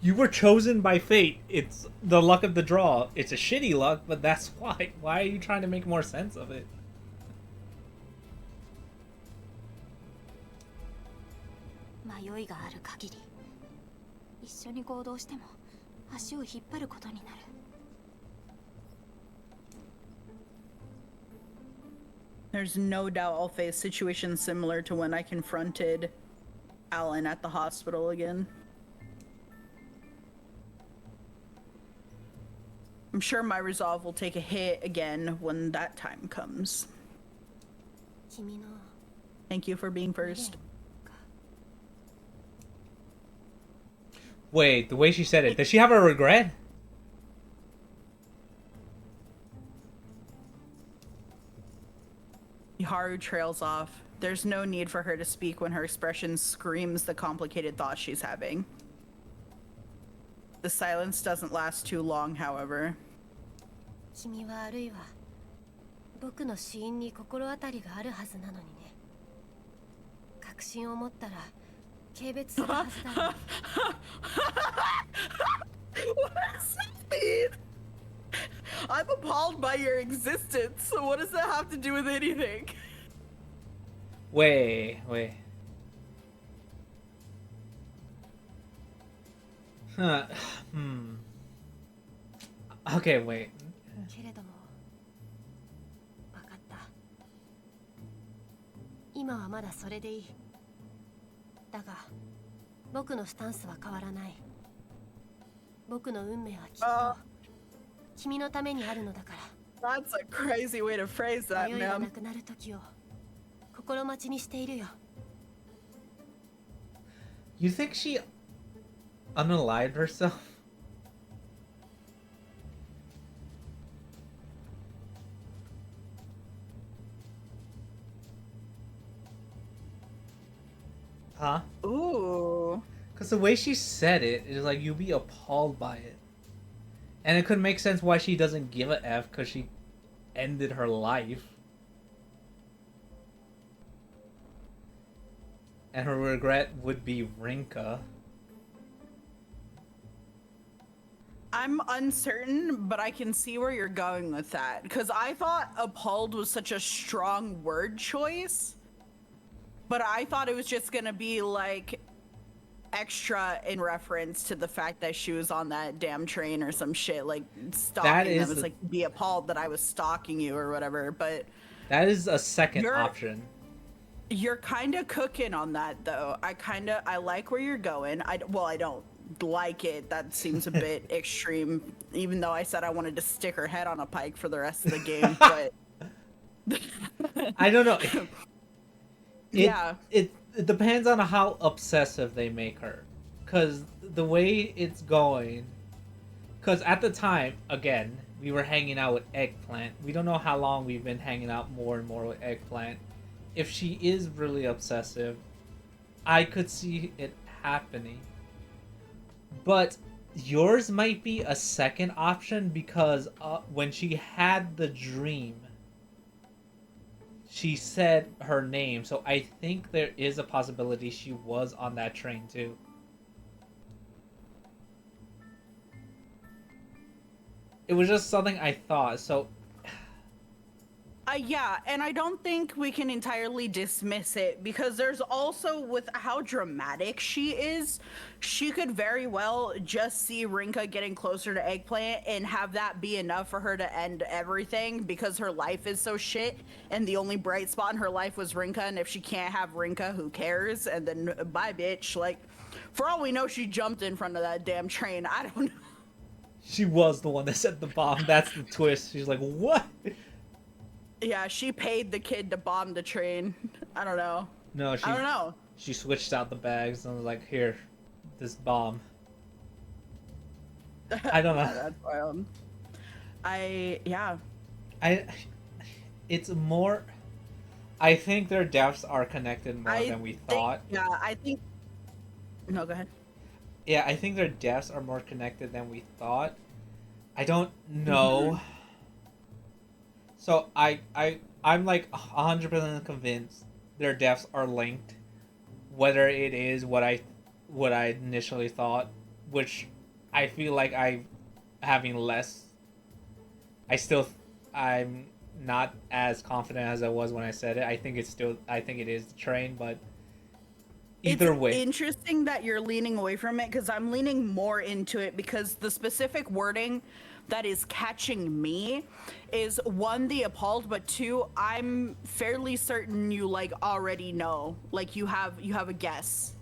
You were chosen by fate. It's the luck of the draw. It's a shitty luck, but that's why. Why are you trying to make more sense of it? 迷いがある限り、一緒に行動しても足を引っ張ることになる。 There's no doubt I'll face situations similar to when I confronted Alan at the hospital again. I'm sure my resolve will take a hit again when that time comes. 君の Thank you for being first. Wait, the way she said it, does she have a regret? Haru trails off. There's no need for her to speak when her expression screams the complicated thoughts she's having. The silence doesn't last too long, however. 君はあるいは僕の死因に心当たりがあるはずなのにね。確信を持ったら軽蔑するはずだよ。 What does that mean? I'm appalled by your existence. So what does that have to do with anything? Wait. Okay, wait. けれども分かった。今はまだそれでいい。だが僕のスタンスは変わらない。僕の運命はきっと君のためにあるのだから。 That's a crazy way to phrase that, 迷いがな man. くなる時を心待ちにしているよ。 You think she unalived herself? Huh? Ooh. Because the way she said it is like you'd be appalled by it. And it could make sense why she doesn't give a F, because she ended her life. And her regret would be Rinka. I'm uncertain, but I can see where you're going with that. Because I thought appalled was such a strong word choice. But I thought it was just going to be like extra in reference to the fact that she was on that damn train or some shit. Like stalking them. It's like, be appalled that I was stalking you or whatever. But that is a second option. You're kind of cooking on that, though. I like where you're going. I don't like it. That seems a bit extreme, even though I said I wanted to stick her head on a pike for the rest of the game, but I don't know. Yeah. It depends on how obsessive they make her. Because the way it's going... Because at the time, again, we were hanging out with Eggplant. We don't know how long we've been hanging out more and more with Eggplant. If she is really obsessive, I could see it happening. But yours might be a second option because when she had the dream, she said her name. So I think there is a possibility she was on that train too. It was just something I thought. So yeah, and I don't think we can entirely dismiss it because there's also, with how dramatic she is, she could very well just see Rinka getting closer to Eggplant and have that be enough for her to end everything because her life is so shit and the only bright spot in her life was Rinka, and if she can't have Rinka, who cares? And then bye, bitch. Like, for all we know, she jumped in front of that damn train. I don't know. She was the one that set the bomb. That's the twist. She's like, what? Yeah, she paid the kid to bomb the train. I don't know. No, I don't know. She switched out the bags and was like, here, this bomb. I don't know. That's wild. It's more... I think their deaths are connected more than we thought. I think... No, go ahead. Yeah, I think their deaths are more connected than we thought. I don't know. Mm-hmm. So I'm like 100% convinced their deaths are linked. Whether it is what I initially thought, which I feel like I'm having less. I'm not as confident as I was when I said it. I think it is the train, but either way. It's interesting that you're leaning away from it because I'm leaning more into it because the specific wording that is catching me is, one, the appalled, but two, I'm fairly certain you like already know, like you have a guess.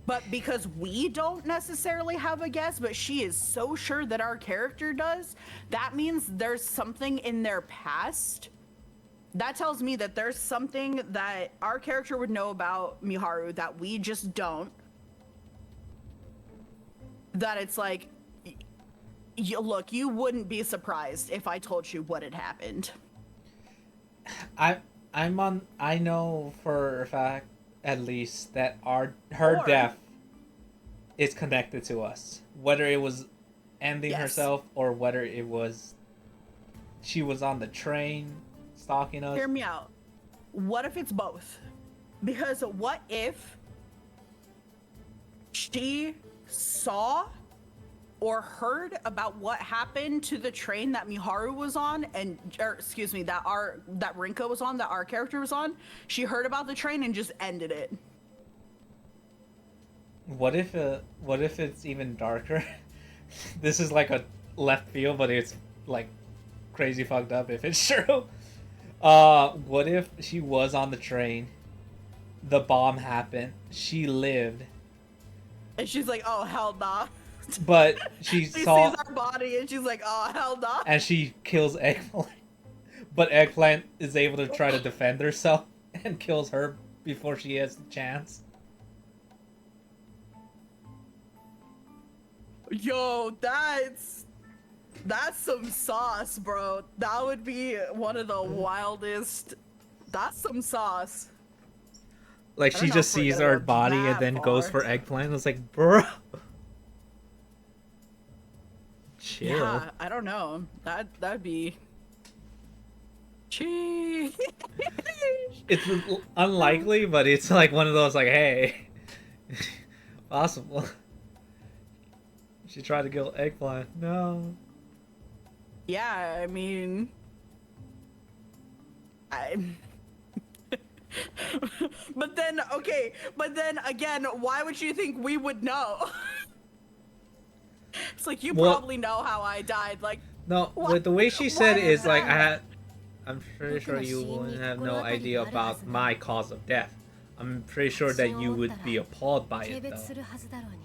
But because we don't necessarily have a guess, but she is so sure that our character does, that means there's something in their past. That tells me that there's something that our character would know about Miharu that we just don't. That it's like, look, you wouldn't be surprised if I told you what had happened. I know for a fact, at least, that her death is connected to us. Whether it was ending herself or whether it was she was on the train stalking us. Hear me out. What if it's both? Because what if she saw or heard about what happened to the train that Miharu was on, that Rinka was on, that our character was on? She heard about the train and just ended it. What if it's even darker? This is like a left field, but it's like crazy fucked up if it's true. What if she was on the train, the bomb happened, she lived, and she's like, oh hell nah. But she sees saw our body and she's like, oh hell nah. And she kills Eggplant. But Eggplant is able to try to defend herself and kills her before she has the chance. Yo, that's some sauce, bro. That would be one of the wildest. That's some sauce. Like I she don't know just if we're sees gonna her go body and that then goes far. for eggplant. It's like, bro, chill. Yeah, I don't know. That'd be. Gee. It's unlikely, but it's like one of those like, hey, possible. She tried to kill eggplant. No. Yeah, I mean, I. But then, okay, but then again, why would you think we would know? It's like you Well, probably know how I died. Like, no, why? with the way she Why said it is is like that? I'm pretty sure you wouldn't have no idea about my cause of death. I'm pretty sure that you would be appalled by 軽 it 蔑 though. するはずだろうに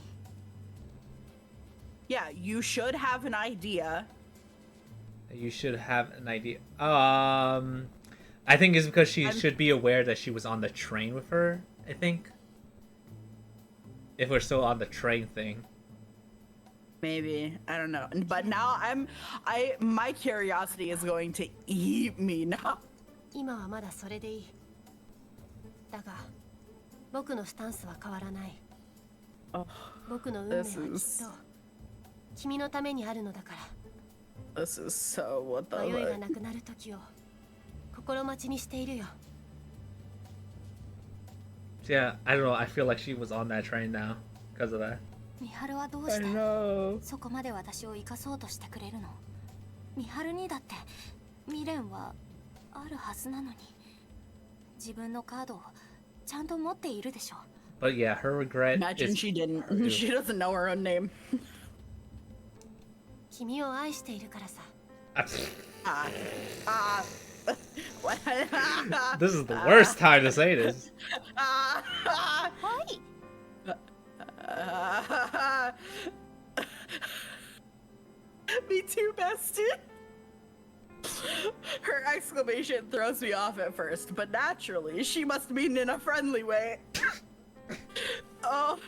Yeah, you should have an idea. You should have an idea. I think it's because she should be aware that she was on the train with her. I think. If we're still on the train thing. Maybe, I don't know. But now my curiosity is going to eat me now. 今はまだそれでいいだが僕のスタンスは変わらない Oh, 僕の運命はきっ This と君のためにあるのだから this is so what the 迷いが fuck. なくなる時を心待ちにしているよ Yeah, I don't know. I feel like she was on that train now because of that. 美晴はどう I して know. そこまで私を生かそうとしてくれるの美晴にだって未練はあるはずなのに自分のカードをちゃんと持っているでしょ But yeah, her regret Imagine is she didn't. She doesn't know her own name. 君を愛しているからさ What? This is the worst time to say this. はい Me too, bestie. Her exclamation throws me off at first, but naturally, she must mean in a friendly way. Oh.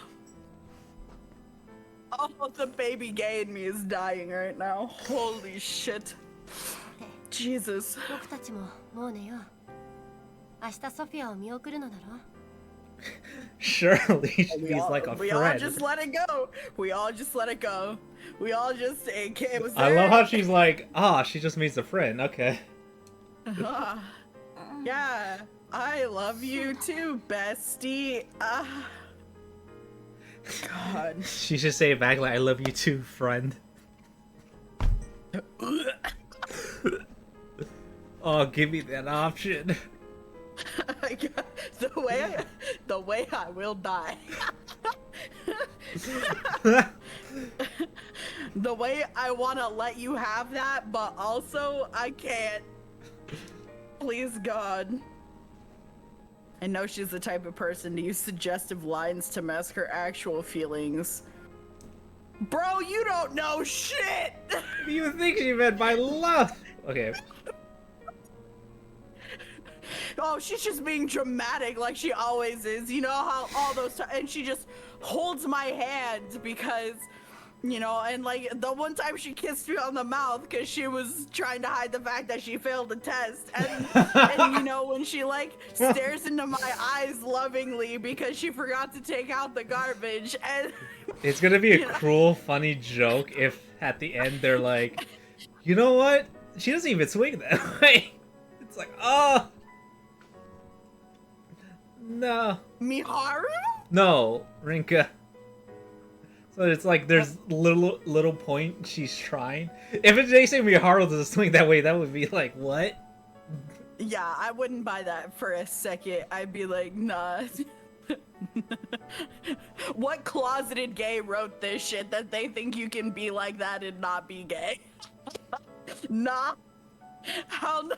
Oh, the baby gay in me is dying right now. Holy shit. Jesus. 僕たちももう寝よう明日ソフィアを見送るのだろ Surely she's like a we all friend. just let it go. We all just let it go. We all just it was I there. love how she's like, she just means a friend. Okay. Yeah, I love you too, bestie. God. She should say it back like, I love you too, friend. Oh, give me that option. the way I will die. The way I want to let you have that, but also I can't. Please, God. I know she's the type of person to use suggestive lines to mask her actual feelings. Bro, you don't know shit! You think she meant by love? Okay. Oh, she's just being dramatic like she always is. You know how all those and she just holds my hand because, you know, and like the one time she kissed me on the mouth because she was trying to hide the fact that she failed the test. And you know, when she like stares into my eyes lovingly because she forgot to take out the garbage. And It's gonna be a cruel, funny joke if at the end they're like, you know what? She doesn't even swing that way. It's like, oh. No. Miharu? No, Rinka. So it's like there's little point she's trying. If they say Miharu doesn't swing that way, that would be like, what? Yeah, I wouldn't buy that for a second. I'd be like, nah. What closeted gay wrote this shit that they think you can be like that and not be gay? Nah. How no?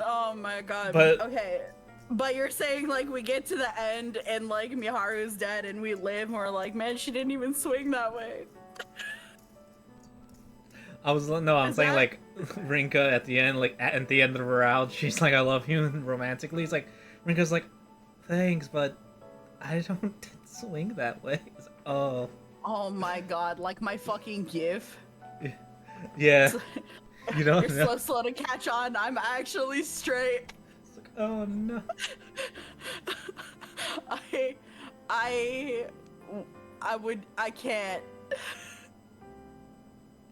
Oh my god. But- okay. But you're saying like we get to the end and like Miharu's dead and we live and we're like, man, she didn't even swing that way. I'm Is saying that- like Rinka at the end, like at the end of her round, she's like, I love you romantically. It's like Rinka's like, thanks, but I don't swing that way. It's like, oh. Oh my god, like my fucking gif. Yeah. You don't You're know. so slow to catch on. I'm actually straight. It's like, oh no. I, I, I can't.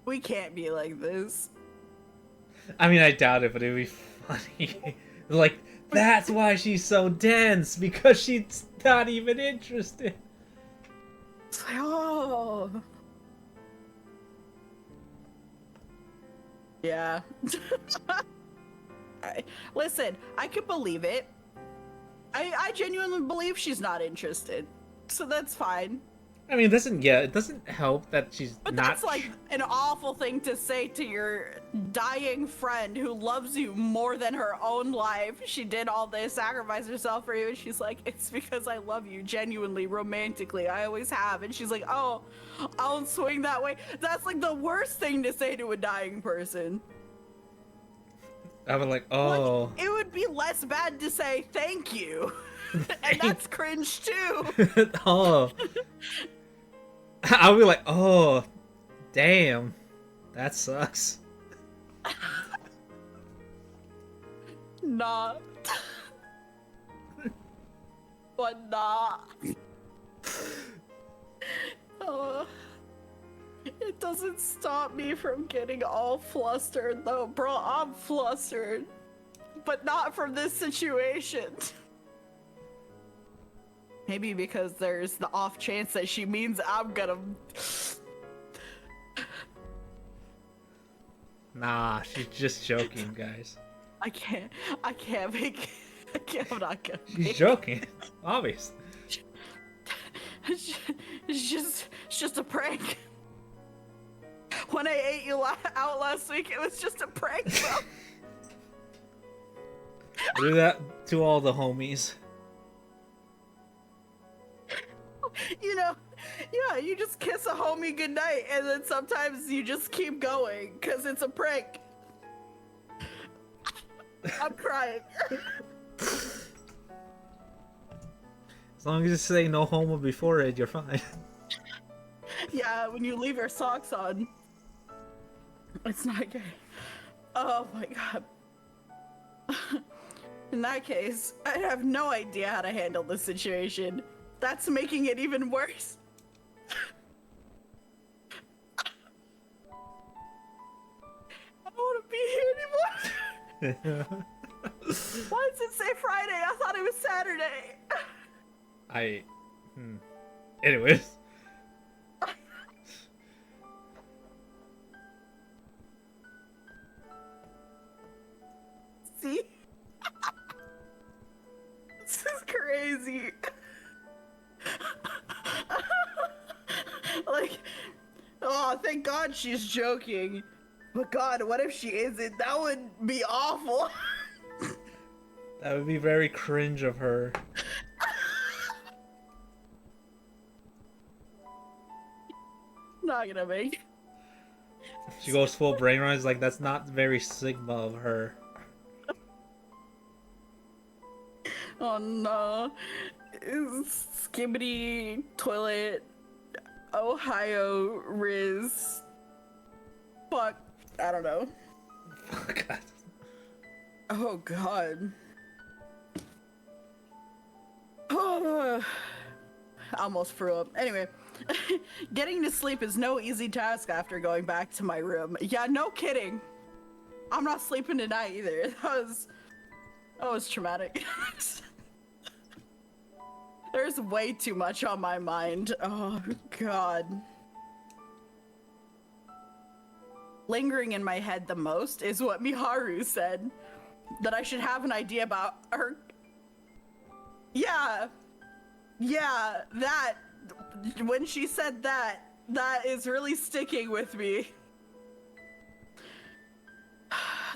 We can't be like this. I mean, I doubt it, but it'd be funny. Like, that's why she's so dense, because she's not even interested. It's like, oh. Yeah. Listen, I could believe it. I genuinely believe she's not interested. So that's fine. I mean, it doesn't help that she's But not. that's like an awful thing to say to your dying friend who loves you more than her own life. She did all this, sacrifice herself for you, and she's like, it's because I love you genuinely, romantically. I always have. And she's like, oh, I don't swing that way. That's like the worst thing to say to a dying person. I was like, oh. Like, it would be less bad to say thank you. And that's cringe too. Oh. I'll be like, oh, damn, that sucks. Nah. But nah. It doesn't stop me from getting all flustered though, bro. I'm flustered. But not from this situation. Maybe because there's the off chance that she means I'm gonna... Nah, she's just joking, guys. I can't make... I'm not gonna She's joking, obviously. It's just a prank. When I ate you out last week, it was just a prank, bro. Do that to all the homies. You know, yeah, you just kiss a homie goodnight, and then sometimes you just keep going, because it's a prank. I'm crying. As long as you say no homo before it, you're fine. Yeah, when you leave your socks on, it's not gay. Oh my god. In that case, I have no idea how to handle this situation. That's making it even worse. I don't want to be here anymore. Why does it say Friday? I thought it was Saturday. Anyways. See? This is crazy. Like, oh, thank God she's joking. But God, what if she isn't? That would be awful. That would be very cringe of her. Not gonna make. She goes full brain rise, like that's not very Sigma of her. Oh no. Skibbity toilet Ohio Riz. Fuck. I don't know. God. Oh god. I almost threw up. Anyway, getting to sleep is no easy task after going back to my room. Yeah, no kidding. I'm not sleeping tonight either. That was traumatic. There's way too much on my mind. Oh god. Lingering in my head the most is what Miharu said. That I should have an idea about her. Yeah, that. When she said that, that is really sticking with me.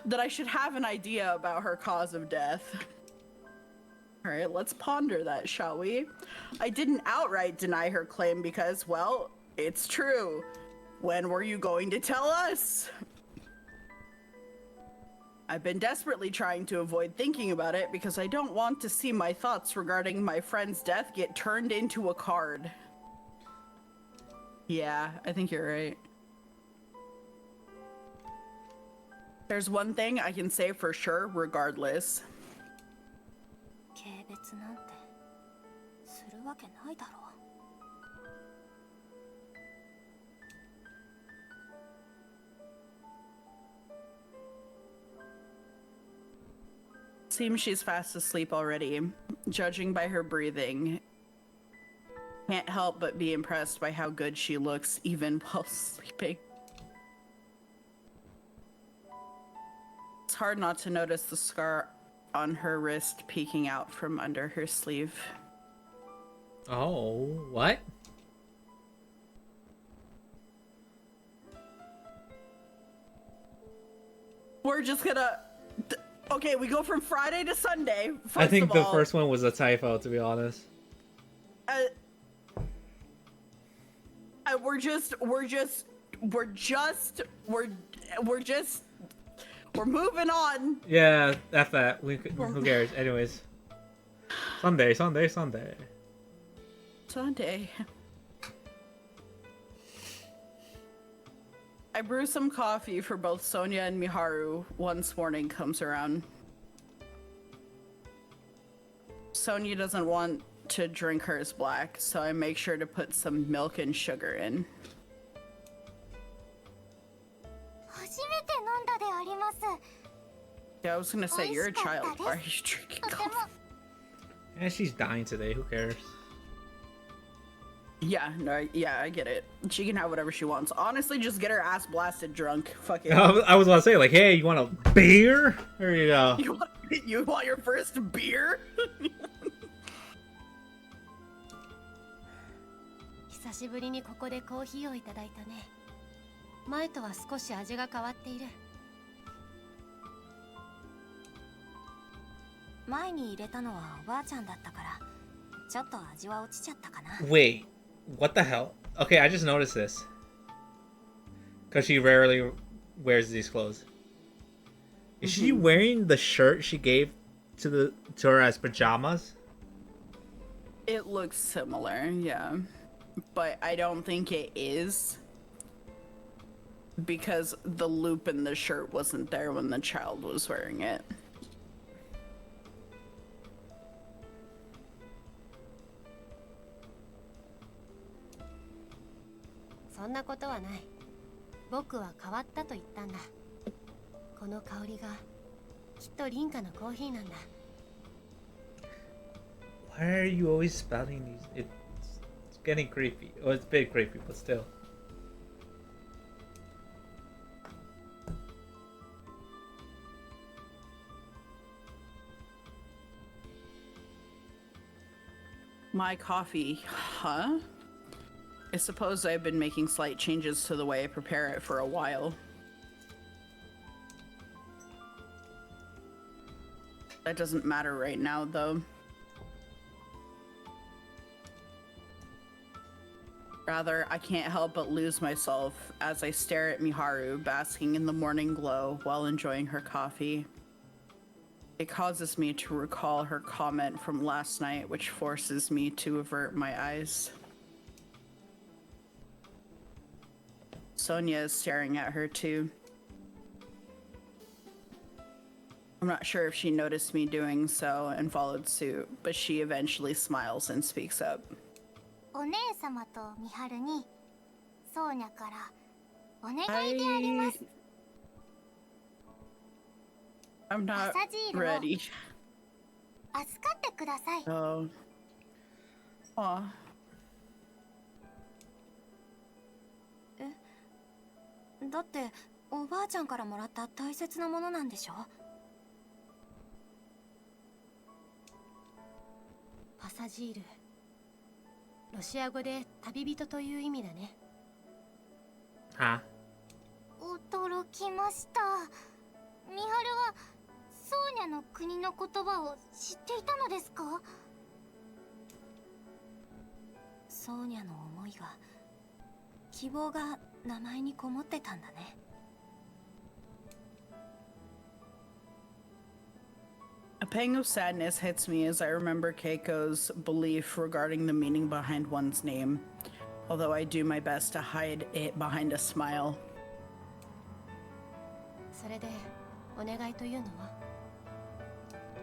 That I should have an idea about her cause of death. Alright, let's ponder that, shall we? I didn't outright deny her claim because, well, it's true. When were you going to tell us? I've been desperately trying to avoid thinking about it because I don't want to see my thoughts regarding my friend's death get turned into a card. Yeah, I think you're right. There's one thing I can say for sure, regardless. 軽蔑なんてるわけないだろう。 Seems she's fast asleep already. Judging by her breathing, can't help but be impressed by how good she looks even while sleeping. It's hard not to notice the scar on her wrist peeking out from under her sleeve. Oh, what? We're just gonna... Okay, we go from Friday to Sunday. I think the all. first one was a typo, to be honest. We're moving on. Yeah, F that. Who cares? Anyways. Sunday. Sunday. I brew some coffee for both Sonya and Miharu once morning comes around. Sonya doesn't want to drink hers black, so I make sure to put some milk and sugar in. 初めて飲んだであります。 Yeah, I was gonna say, you're a child. Why are you drinking とて coffee? も Yeah, she's dying today. Who cares? Yeah, no, yeah, I get it. She can have whatever she wants. Honestly, just get her ass blasted drunk. Fuck it. I was about to say, like, hey, you want a beer? There you go. You want your first beer? 久しぶりにここでコーヒーをいただいたね。前とは少し味が変わっている。前に入れたのはおばあちゃんだったから、ちょっと味は落ちちゃったかな。 Wait, what the hell? Okay, I just noticed this. Because she rarely wears these clothes. Is she wearing the shirt she gave to her as pajamas? It looks similar, yeah. But I don't think it is. Because the loop in the shirt wasn't there when the child was wearing it. そんなことはない。僕は変わったと言ったんだ。この香りがきっとリンカのコーヒーなんだ。Why are you always spelling these? It's getting creepy. Well, it's a bit creepy, but still. My coffee, huh? I suppose I've been making slight changes to the way I prepare it for a while. That doesn't matter right now, though. Rather, I can't help but lose myself as I stare at Miharu basking in the morning glow while enjoying her coffee. It causes me to recall her comment from last night, which forces me to avert my eyes. Sonya is staring at her too. I'm not sure if she noticed me doing so and followed suit, but she eventually smiles and speaks up. お姉様と美晴にソーニャからお願いであります。 I'm not 朝汁を ready. 預かってください。 Oh. Aw. だっておばあちゃんからもらった大切なものなんでしょ。パサジール。ロシア語で旅人という意味だね。Huh? 驚きました。美晴はソーニャの国の言葉を知っていたのですか？ソーニャの思いが、希望が名前にこもってたんだね。A pang of sadness hits me as I remember Keiko's belief regarding the meaning behind one's name, although I do my best to hide it behind a smile. それでお願いというのは？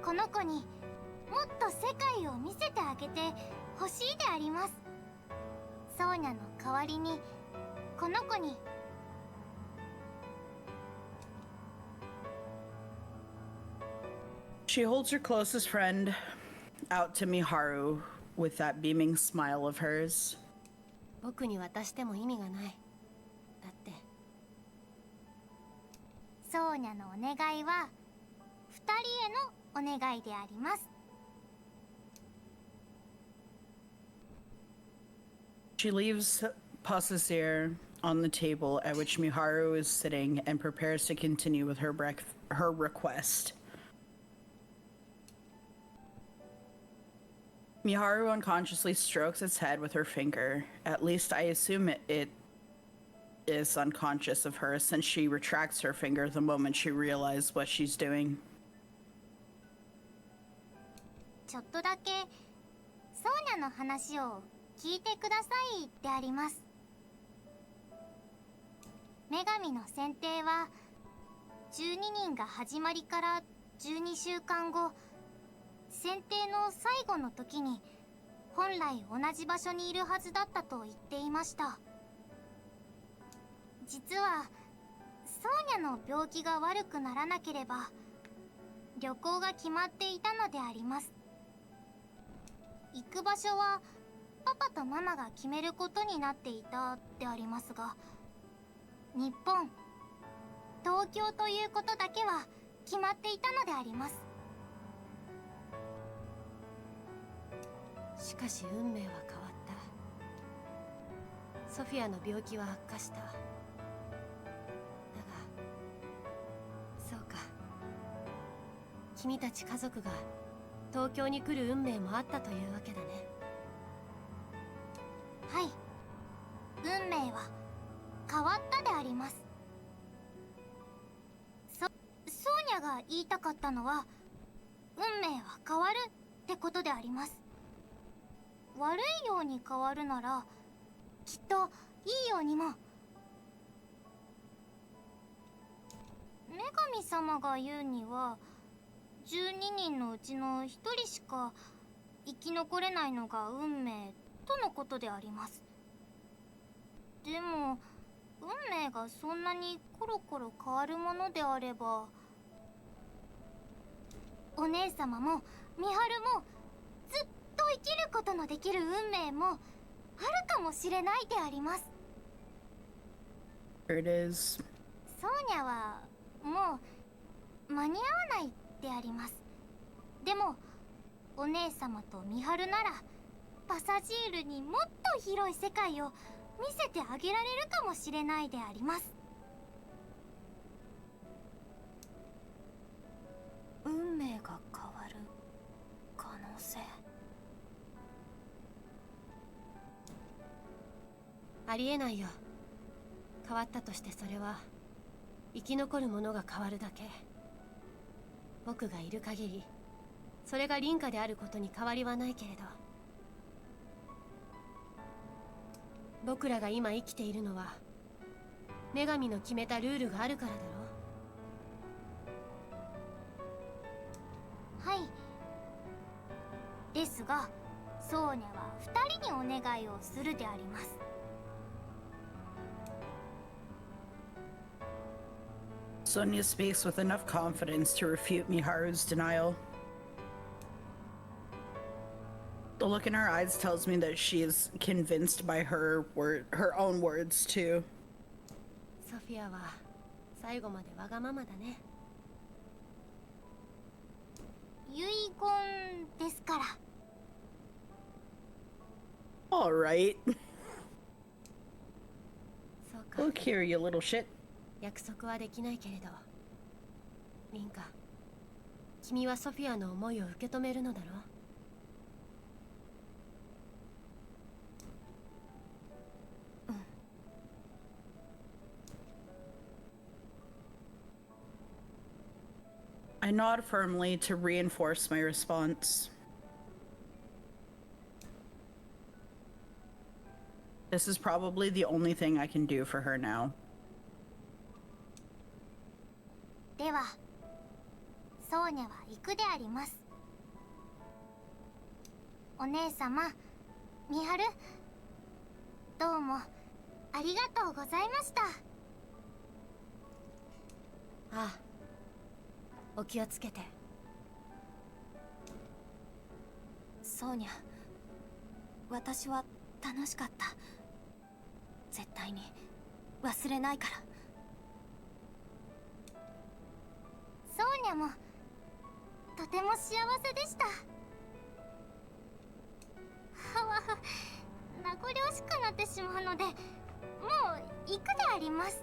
この子にもっと世界を見せてあげて欲しいであります。ソーニャの代わりにこの子に。She holds her closest friend out to Miharu with that beaming smile of hers. 僕に渡しても意味がない。だって。ソーニャのお願いは2人へのお願いであります。She leaves Pasasir on the table at which Miharu is sitting and prepares to continue with her request. Miharu unconsciously strokes its head with her finger. At least I assume it is unconscious of her, since she retracts her finger the moment she realizes what she's doing. ちょっとだけソーニャの話を聞いてくださいであります。女神の選定は12人が始まりから12週間後、選定の最後の時に本来同じ場所にいるはずだったと言っていました。実はソーニャの病気が悪くならなければ旅行が決まっていたのであります。行く場所はパパとママが決めることになっていたでありますが、日本、東京ということだけは決まっていたのであります。しかし運命は変わった。ソフィアの病気は悪化した。だがそうか、君たち家族が東京に来る運命もあったというわけだね。はい、運命は変わったであります。ソーニャが言いたかったのは、運命は変わるってことであります。悪いように変わるならきっといいようにも。女神様が言うには12人のうちの1人しか生き残れないのが運命とのことであります。でも運命がそんなにコロコロ変わるものであれば、お姉様も美晴もずっと生きることのできる運命もあるかもしれないであります。 Here it is. ソーニャはもう間に合わないであります。でもお姉様と美晴ならパサジールにもっと広い世界を見せてあげられるかもしれないであります。運命が変わる可能性。ありえないよ。変わったとしてそれは生き残るものが変わるだけ。僕がいる限りそれが凛花であることに変わりはないけれど、僕らが今生きているのは女神の決めたルールがあるからだろ。はい。ですがソーニャは2人にお願いをするであります。Sonya speaks with enough confidence to refute Miharu's denial. The look in her eyes tells me that she is convinced by her own words too. ソフィアは最後までわがままだね。遺言ですから。 All right. そうか。 Look here, you little shit. 約束はできないけれど、凛花、君はソフィアの思いを受け止めるのだろう。I nod firmly to reinforce my response. This is probably the only thing I can do for her now. ではソーニャは行くであります。お姉様みはる、どうもありがとうございました。ああ、お気をつけて。ソーニャ、私は楽しかった。絶対に忘れないから。ソーニャもとても幸せでした。はわ、名残惜しくなってしまうので、もう行くであります。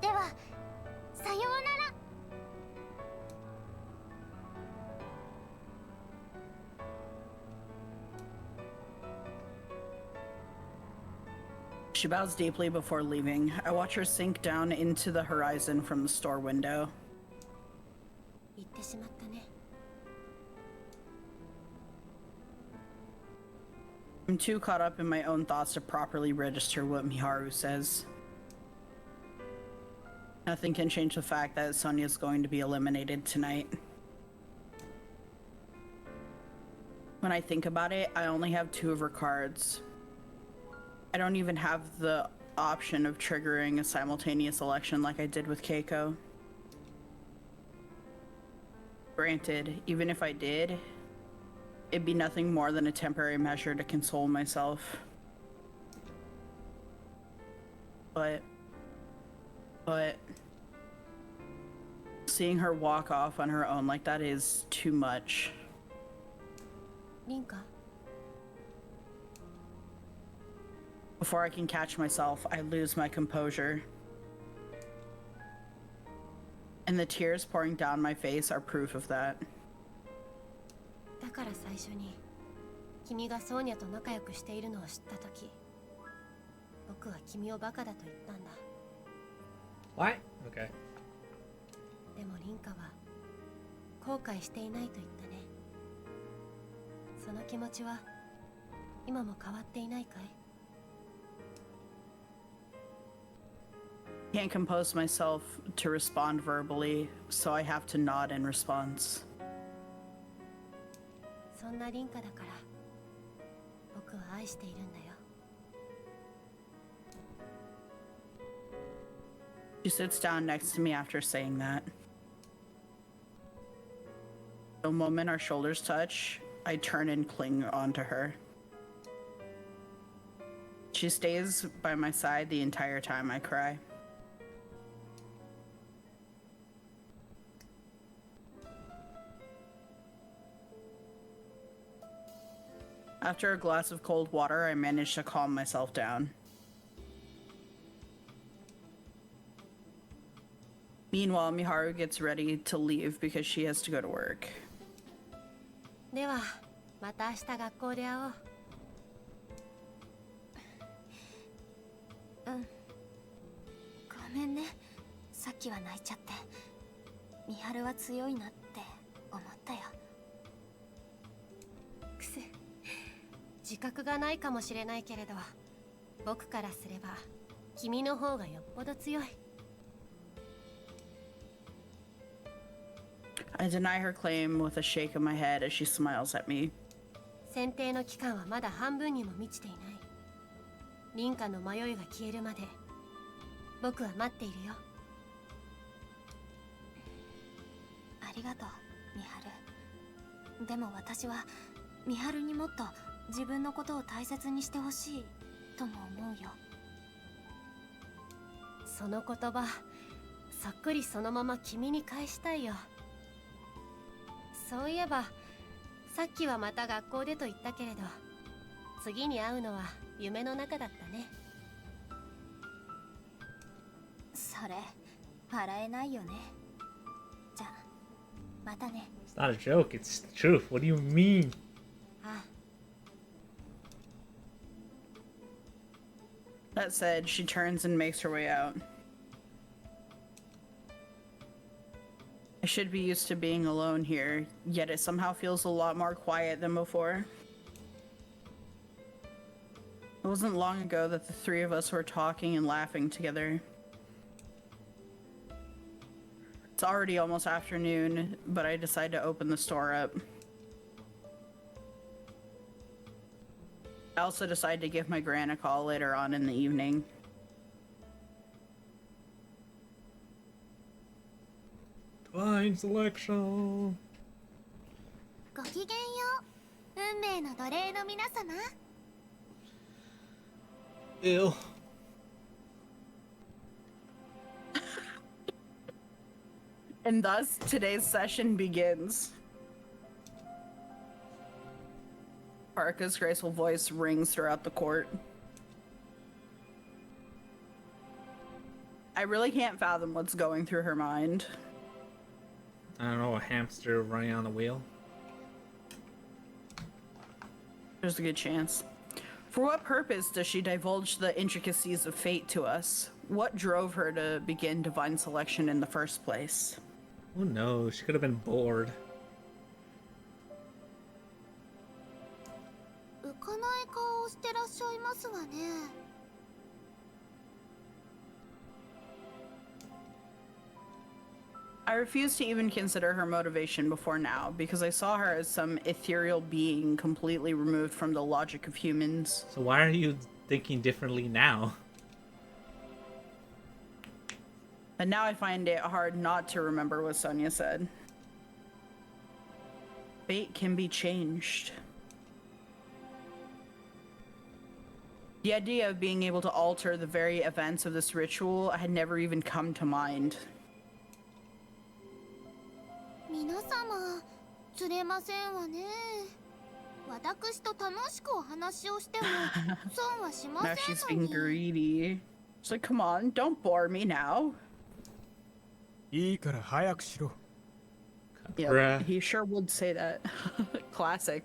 ではさようなら。She bows deeply before leaving. I watch her sink down into the horizon from the store window. 行ってしまったね。I'm too caught up in my own thoughts to properly register what Miharu says. Nothing can change the fact that Sonya's going to be eliminated tonight. When I think about it, I only have 2 of her cards. I don't even have the option of triggering a simultaneous election like I did with Keiko. Granted, even if I did, it'd be nothing more than a temporary measure to console myself. But seeing her walk off on her own like that is too much. リンカ、 Before I can catch myself, I lose my composure. And the tears pouring down my face are proof of that. だから最初に君がソーニャと仲良くしているのを知ったとき、僕は君をバカだと言ったんだ。 What? Okay. でもリンカは後悔していないと言ったね。その気持ちは今も変わっていないかい？ Can't compose myself to respond verbally, so I have to nod in response. そんなリンカだから僕は愛しているんだよ。 She sits down next to me after saying that. The moment our shoulders touch, I turn and cling onto her. She stays by my side the entire time I cry. After a glass of cold water, I manage to calm myself down. Meanwhile, Miharu gets ready to leave because she has to go to work. ではまた明日学校で会おう。うん。ごめんね。さっきは泣いちゃって。ミハルは強いなって思ったよ。くせ、自覚がないかもしれないけれど、僕からすれば君の方がよっぽど強い。 I deny her claim with a shake of my head as she smiles at me. 選定の期間はまだ半分にも満ちていない。リンカの迷いが消えるまで僕は待っているよ。ありがとう、ミハル。でも私はミハルにもっと自分のことを大切にしてほしいとも思うよ。その言葉、そっくりそのまま君に返したいよ。そういえばさっきはまた学校でと言ったけれど、次に会うのは夢の中だったね。それ笑えないよね。じゃあまたね。 It's not a joke, it's the truth. What do you mean? ああ、 That said, she turns and makes her way out. I should be used to being alone here, yet it somehow feels a lot more quiet than before. It wasn't long ago that the 3 of us were talking and laughing together. It's already almost afternoon, but I decide to open the store up. I also decided to give my gran a call later on in the evening. Divine selection. ごきげんよう運命の奴隷の皆様 Ew. And thus, today's session begins. Parka's graceful voice rings throughout the court. I really can't fathom what's going through her mind. I don't know, a hamster running on a wheel. There's a good chance. For what purpose does she divulge the intricacies of fate to us? What drove her to begin divine selection in the first place? Oh no, she could have been bored. 浮かない顔をしてらっしゃいますわね I refuse to even consider her motivation before now, because I saw her as some ethereal being completely removed from the logic of humans. So why are you thinking differently now? And now I find it hard not to remember what Sonya said. Fate can be changed. The idea of being able to alter the very events of this ritual had never even come to mind. 皆様釣れませんわね私と楽しくお話をしても損はしま Now せ she's んの being に greedy. She's like, come on, don't bore me now. いいから早くしろ Yeah, Bruh. he sure would say that. Classic.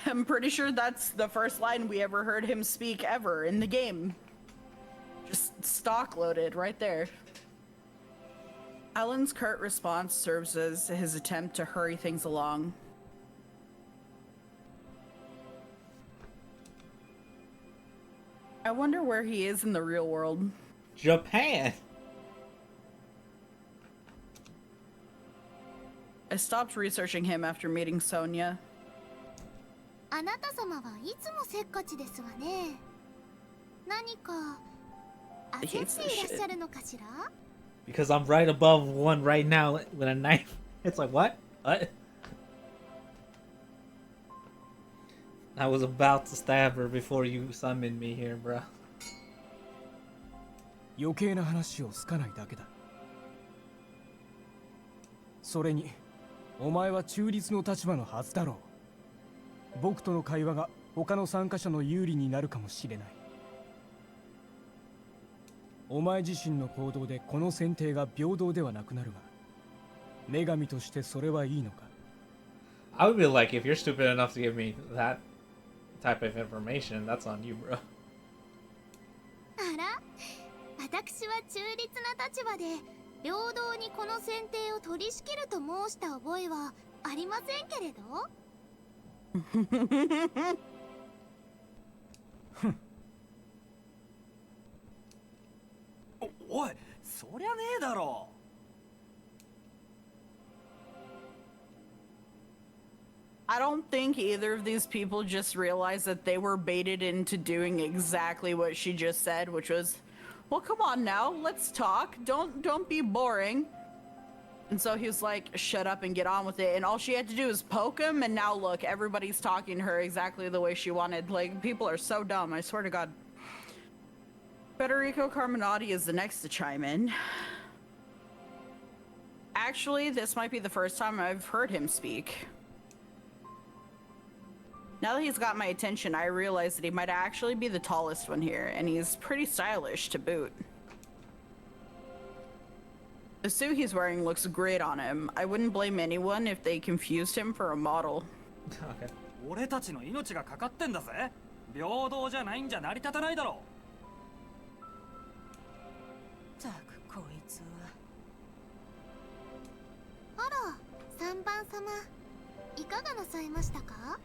I'm pretty sure that's the first line we ever heard him speak ever in the game. Just stock loaded right there. Alan's curt response serves as his attempt to hurry things along. I wonder where he is in the real world. Japan! I stopped researching him after meeting Sonya. あなた様はいつもせっかちですわね何か焦っていらっしゃるのかしら Because I'm right above one right now with a knife. It's like, what? What? I was about to stab her before you summoned me here, bro. 余計な話を好かないだけだそれにお前は中立の立場のはずだろう僕との会話が他の参加者の有利になるかもしれないお前自身の行動でこの選定が平等ではなくなるが女神としてそれはいいのか I would be like, if you're stupid enough to give me that type of information, that's on you, bro. あら私は中立な立場で平等にこの選定を取り仕切ると申した覚えはありませんけれどおいそりゃねえだろ I don't think either of these people just realized that they were baited into doing exactly what she just said, which was, well, come on now, let's talk. Don't be boring. And so he was like, shut up and get on with it. And all she had to do was poke him. And now look, everybody's talking to her exactly the way she wanted. Like, people are so dumb. I swear to God. Federico Carminati is the next to chime in. Actually, this might be the first time I've heard him speak. Now that he's got my attention, I realize that he might actually be the tallest one here, and he's pretty stylish to boot. The suit he's wearing looks great on him. I wouldn't blame anyone if they confused him for a model. Okay. 俺たちの命がかかってんだぜ平等じゃないんじゃ成り立たないだろったくこいつはあら3番様いかがなさいましたか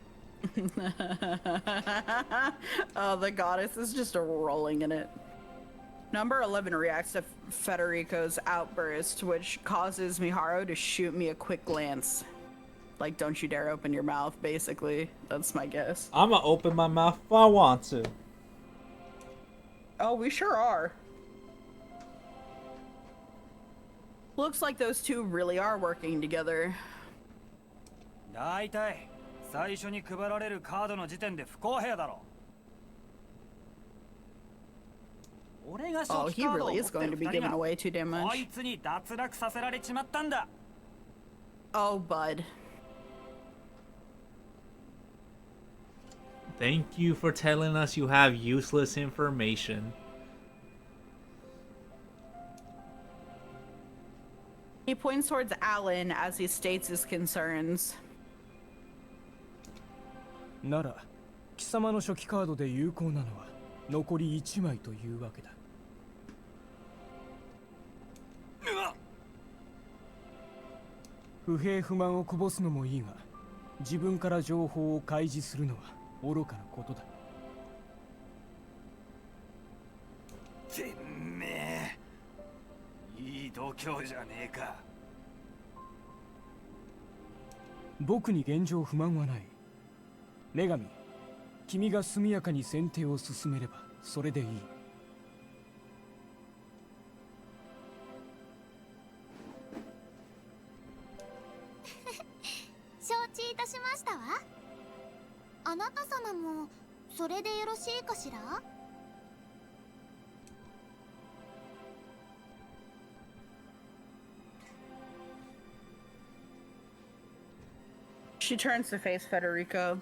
Oh, the goddess is just rolling in it. Number 11 reacts to Federico's outburst, which causes Miharu to shoot me a quick glance. Like, don't you dare open your mouth, basically. That's my guess. I'm gonna open my mouth if I want to. Oh, we sure are. Looks like those two really are working together. だいたい最初に配られるカードの時点で不公平だろ。俺が Oh, 初期 he カードを really 持 is って going る to be 2人 giving が away too damn こ much. いつに脱落させられちまったんだ。 Oh, bud. Thank you for telling us you have useless information. He points towards Alan as he states his concerns. なら貴様の初期カードで有効なのは残り1枚というわけだ。不平不満をこぼすのもいいが、自分から情報を開示するのは愚かなことだ。てめえ、いい度胸じゃねえか。僕に現状不満はない。女神、君が速やかに選定を進めればそれでいい。承知いたしましたわ。あなた様もそれでよろしいかしら？ She turns to face Federico.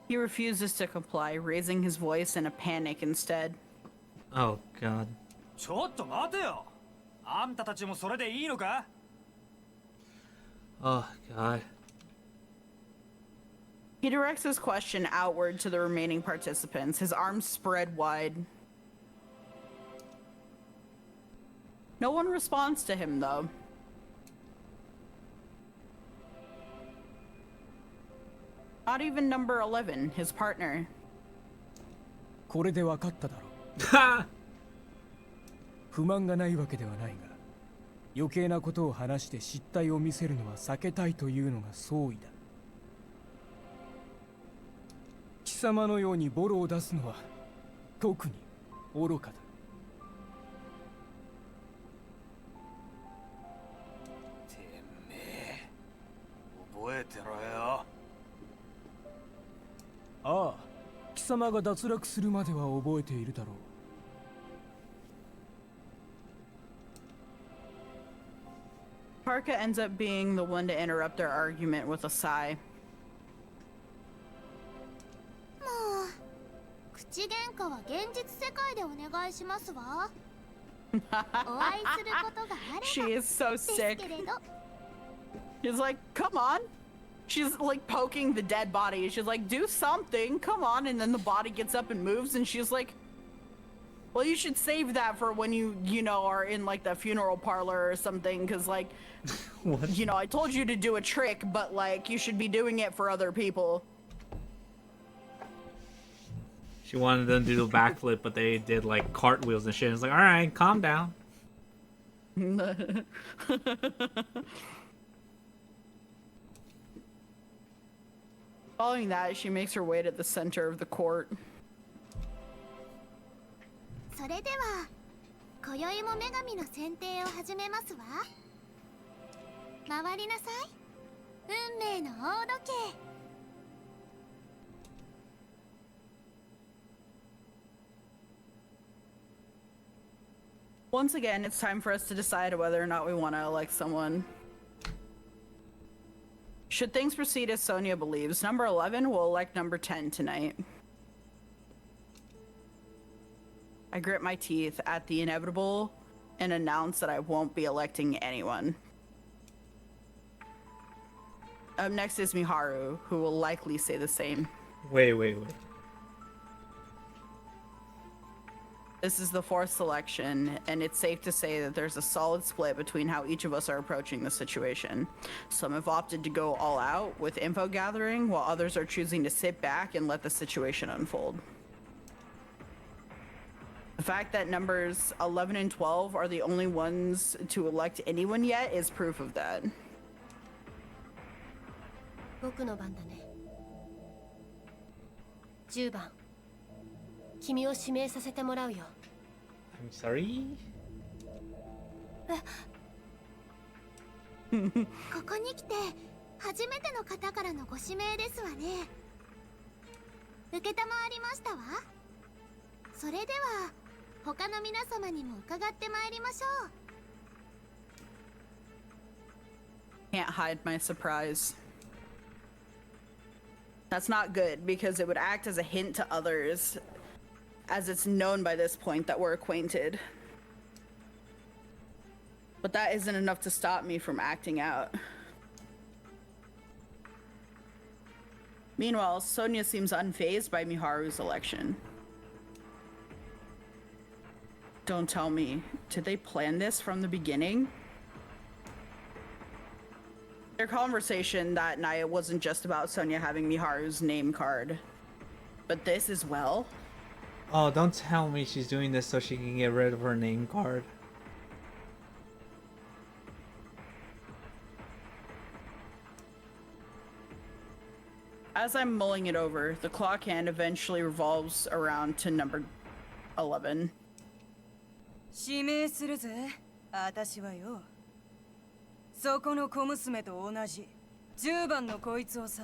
He refuses to comply, raising his voice in a panic instead. Oh god. ちょっと待てよ。あんたたちもそれでいいのか？ Oh god. He directs his question outward to the remaining participants, his arms spread wide. No one responds to him, though. Not even number 11, his partner. これで分かっただろう。不満がないわけではないが、余計なことを話して失態を見せるのは避けたいというのが総意だ。貴様のようにボロを出すのは特に愚かだ。てめえ、覚えてろよ。ああ、貴様が脱落するまでは覚えているだろう。Parka ends up being the one to interrupt their argument with a sigh. もう口喧嘩は現実世界でお願いしますわ。お会いすることがあれば She is so です sick. けれど。 She's like, come on. She's like poking the dead body. She's like, do something. Come on. And then the body gets up and moves. And she's like, well, you should save that for when you know, are in like the funeral parlor or something. Cause like, What? you know, I told you to do a trick, but like, you should be doing it for other people. She wanted them to do a backflip, but they did like cartwheels and shit. It's like, alright, calm down. Following that, she makes her way to the center of the court. それでは今宵も女神の選定を始めますわ。回りなさい、運命の大時計。 Once again, it's time for us to decide whether or not we want to elect someone. Should things proceed as Sonya believes, number 11 will elect number 10 tonight. I grit my teeth at the inevitable and announce that I won't be electing anyone. Up next is Miharu, who will likely say the same. Wait. This is the fourth selection, and it's safe to say that there's a solid split between how each of us are approaching the situation. Some have opted to go all out with info gathering, while others are choosing to sit back and let the situation unfold. The fact that numbers 11 and 12 are the only ones to elect anyone yet is proof of that. 僕の番だね。10番。君を指名させてもらうよ。I'm sorry? ここに来て初めての方からのご指名ですわね。承りましたわ。それでは他の皆様にも伺ってまいりましょう。 Can't hide my surprise. That's not good because it would act as a hint to others, as it's known by this point that we're acquainted. But that isn't enough to stop me from acting out. Meanwhile, Sonya seems unfazed by Miharu's election. Don't tell me, did they plan this from the beginning? Their conversation that night wasn't just about Sonya having Miharu's name card, but this as well? Oh, don't tell me she's doing this so she can get rid of her name card. As I'm mulling it over, the clock hand eventually revolves around to number 11. 指名するぜ、私はよ。そこの小娘と同じ10番のこいつをさ。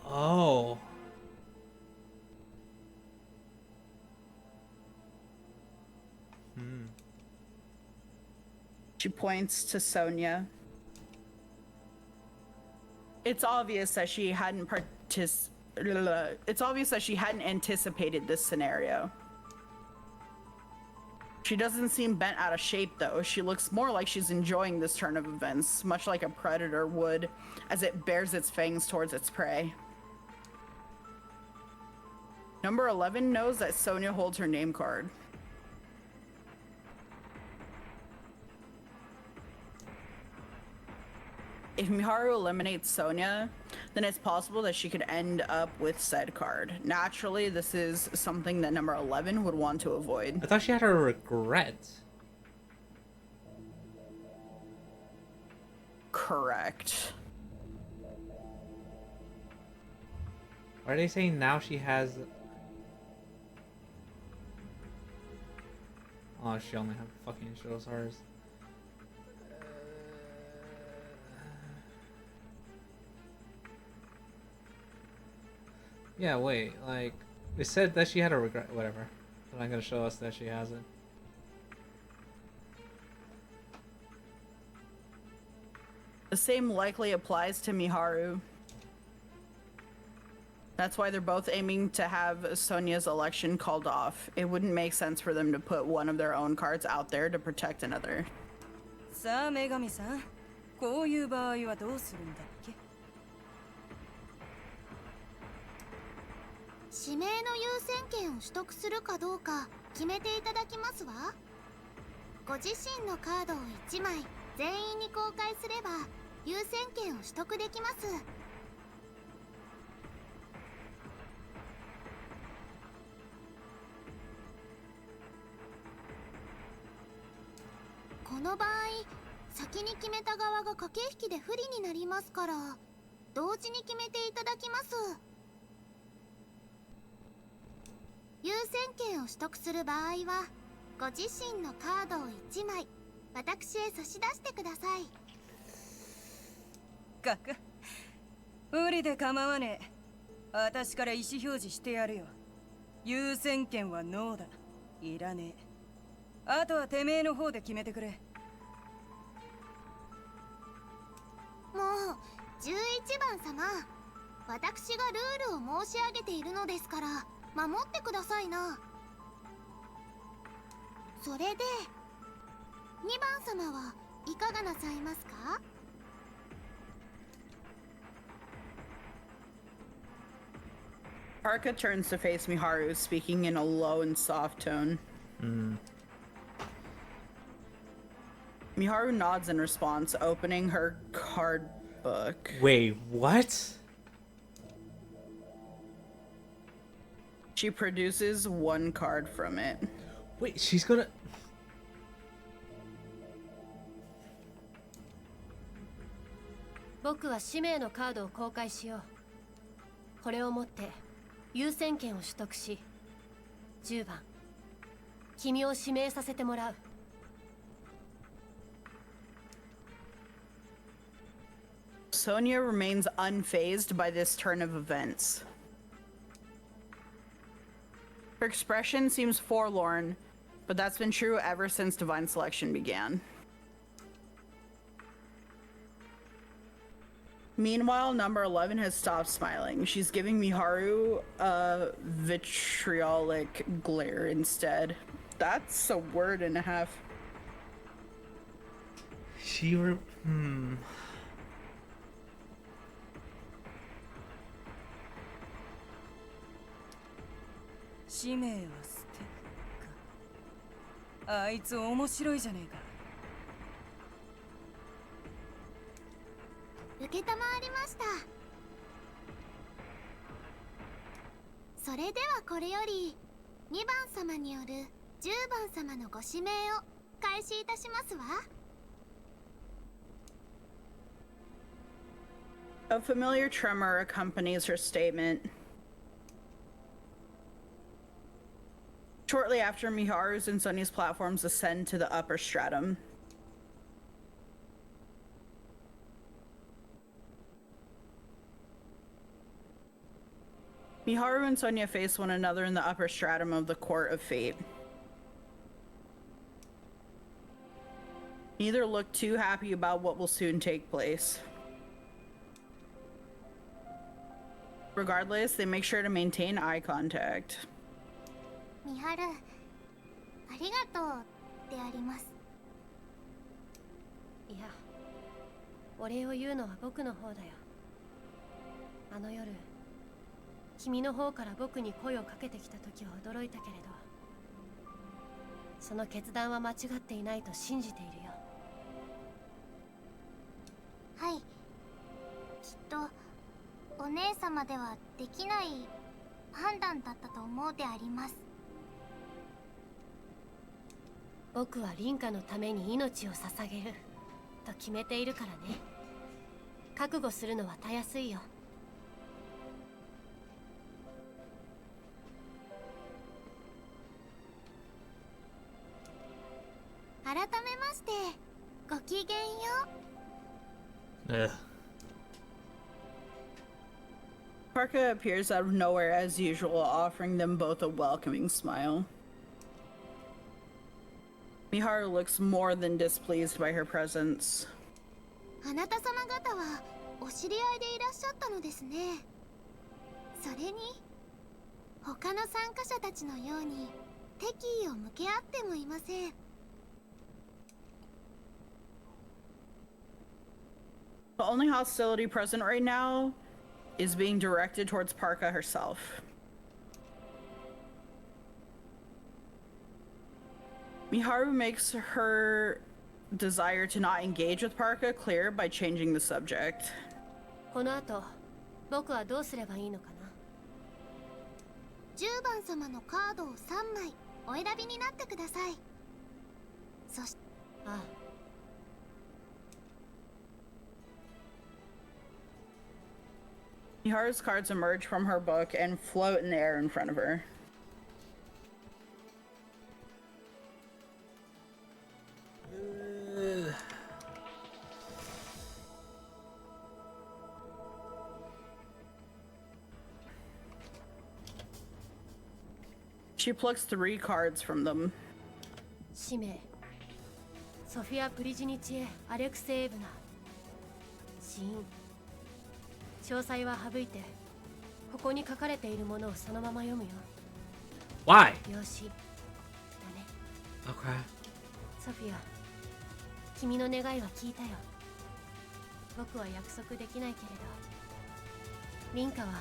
Oh. She points to Sonya. It's obvious that she hadn't anticipated this scenario. She doesn't seem bent out of shape though. She looks more like she's enjoying this turn of events, much like a predator would as it bares its fangs towards its prey. Number 11 knows that Sonya holds her name card. If Miharu eliminates Sonya, then it's possible that she could end up with said card. Naturally, this is something that number 11 would want to avoid. I thought she had her regret. Correct. Why are they saying now she has... Oh, she only have fucking shows hers. Yeah, wait, like, it said that she had a regret, whatever. They're not gonna show us that she has it. The same likely applies to Miharu. That's why they're both aiming to have Sonya's election called off. It wouldn't make sense for them to put one of their own cards out there to protect another. さあ、女神さん、こういう場合はどうするんだっけ？指名の優先権を取得するかどうか決めていただきますわ。ご自身のカードを1枚全員に公開すれば優先権を取得できます。この場合、先に決めた側が駆け引きで不利になりますから、同時に決めていただきます。優先権を取得する場合は、ご自身のカードを1枚、私へ差し出してください。かく、無理で構わねえ。私から意思表示してやるよ。優先権はノーだ。いらねえ。あとはてめえの方で決めてくれ。もう、11番様。私がルールを申し上げているのですから、守ってくださいな。それで、2番様はいかがなさいますかHaruka turns to face Miharu, speaking in a low and soft tone. Miharu nods in response, opening her card book. Wait, what? She produces one card from it. Wait, she's gonna. 僕は使命のカードを公開しよう。これを持って優先権を取得し、10番君を指名させてもらう。Sonya remains unfazed by this turn of events. Her expression seems forlorn, but that's been true ever since Divine Selection began. Meanwhile, number 11 has stopped smiling. She's giving Miharu a vitriolic glare instead. That's a word and a half. Hmm. 使命は捨てか。あいつ面白いじゃねえか。承りました。それではこれより2番様による10番様のご指名を開始いたしますわ。A familiar tremor accompanies her statement. Shortly after, Miharu's and Sonya's platforms ascend to the upper stratum. Miharu and Sonya face one another in the upper stratum of the Court of Fate. Neither look too happy about what will soon take place. Regardless, they make sure to maintain eye contact. ミハル、ありがとうであります。いや、お礼を言うのは僕の方だよ。あの夜、君の方から僕に声をかけてきた時は驚いたけれど、その決断は間違っていないと信じているよ。はい、きっとお姉様ではできない判断だったと思うであります。僕は凛花のために命を捧げると決めているからね。覚悟するのはたやすいよ。改めましてごきげんよう。Parka appears out of nowhere as usual, offering them both a welcoming smile. Miharu looks more than displeased by her presence. あなた様方はお知り合いでいらっしゃったのですね。それに他の参加者たちのように敵意を向け合ってもいません。The only hostility present right now is being directed towards Parka herself. Miharu makes her desire to not engage with Parka clear by changing the subject. この後、僕はどうすればいいのかな。10番様のカードを3枚お選びになってください。そして、ああ。Miharu's cards emerge from her book and float in the air in front of her. She plucks 3 cards from them. 使命、ソフィア・プリジニチエ・アレクセエーブナ、死因、詳細は省いてここに書かれているものをそのまま読むよ。 Why? 病死だね。 Okay. ソフィア、君の願いは聞いたよ。僕は約束できないけれど、凛花は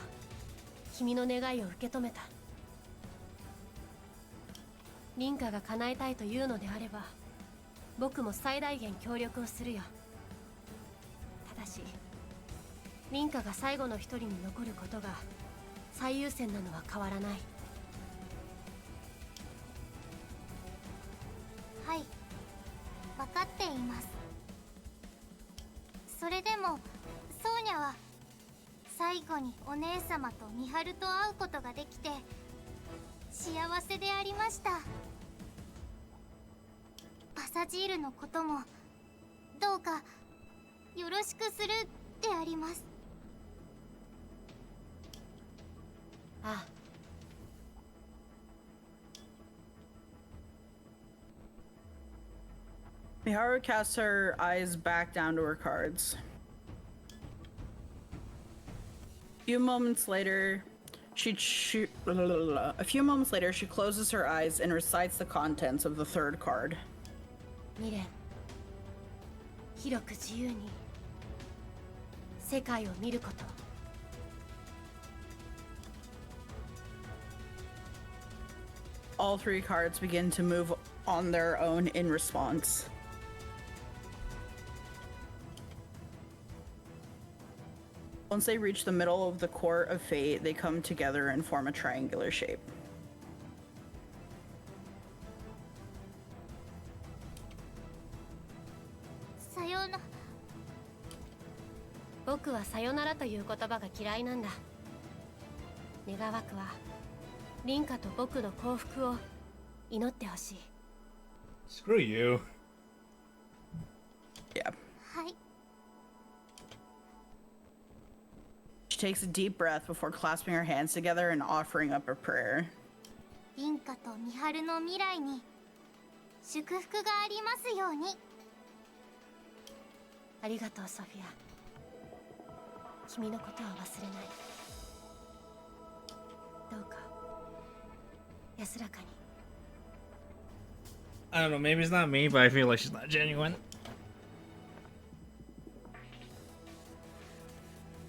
君の願いを受け止めた。凛花が叶えたいというのであれば、僕も最大限協力をするよ。ただし、凛花が最後の一人に残ることが最優先なのは変わらない。かっています。それでもソーニャは最後にお姉様と美晴と会うことができて幸せでありました。パサジールのこともどうかよろしくするであります。ああ。Miharu casts her eyes back down to her cards. A few moments later, she closes her eyes and recites the contents of the third card. 未練、広く自由に世界を見ること。All three cards begin to move on their own in response. Once they reach the middle of the court of fate, they come together and form a triangular shape. さような。僕はさよならという言葉が嫌いなんだ。願わくは凛花と僕の幸福を祈ってほしい。Screw you. Yeah. はい。 She takes a deep breath before clasping her hands together and offering up a prayer. 凛花と美晴の未来に祝福がありますように。ありがとうソフィア。君のことは忘れない。どうか安らかに。I don't know, maybe it's not me, but I feel like she's not genuine.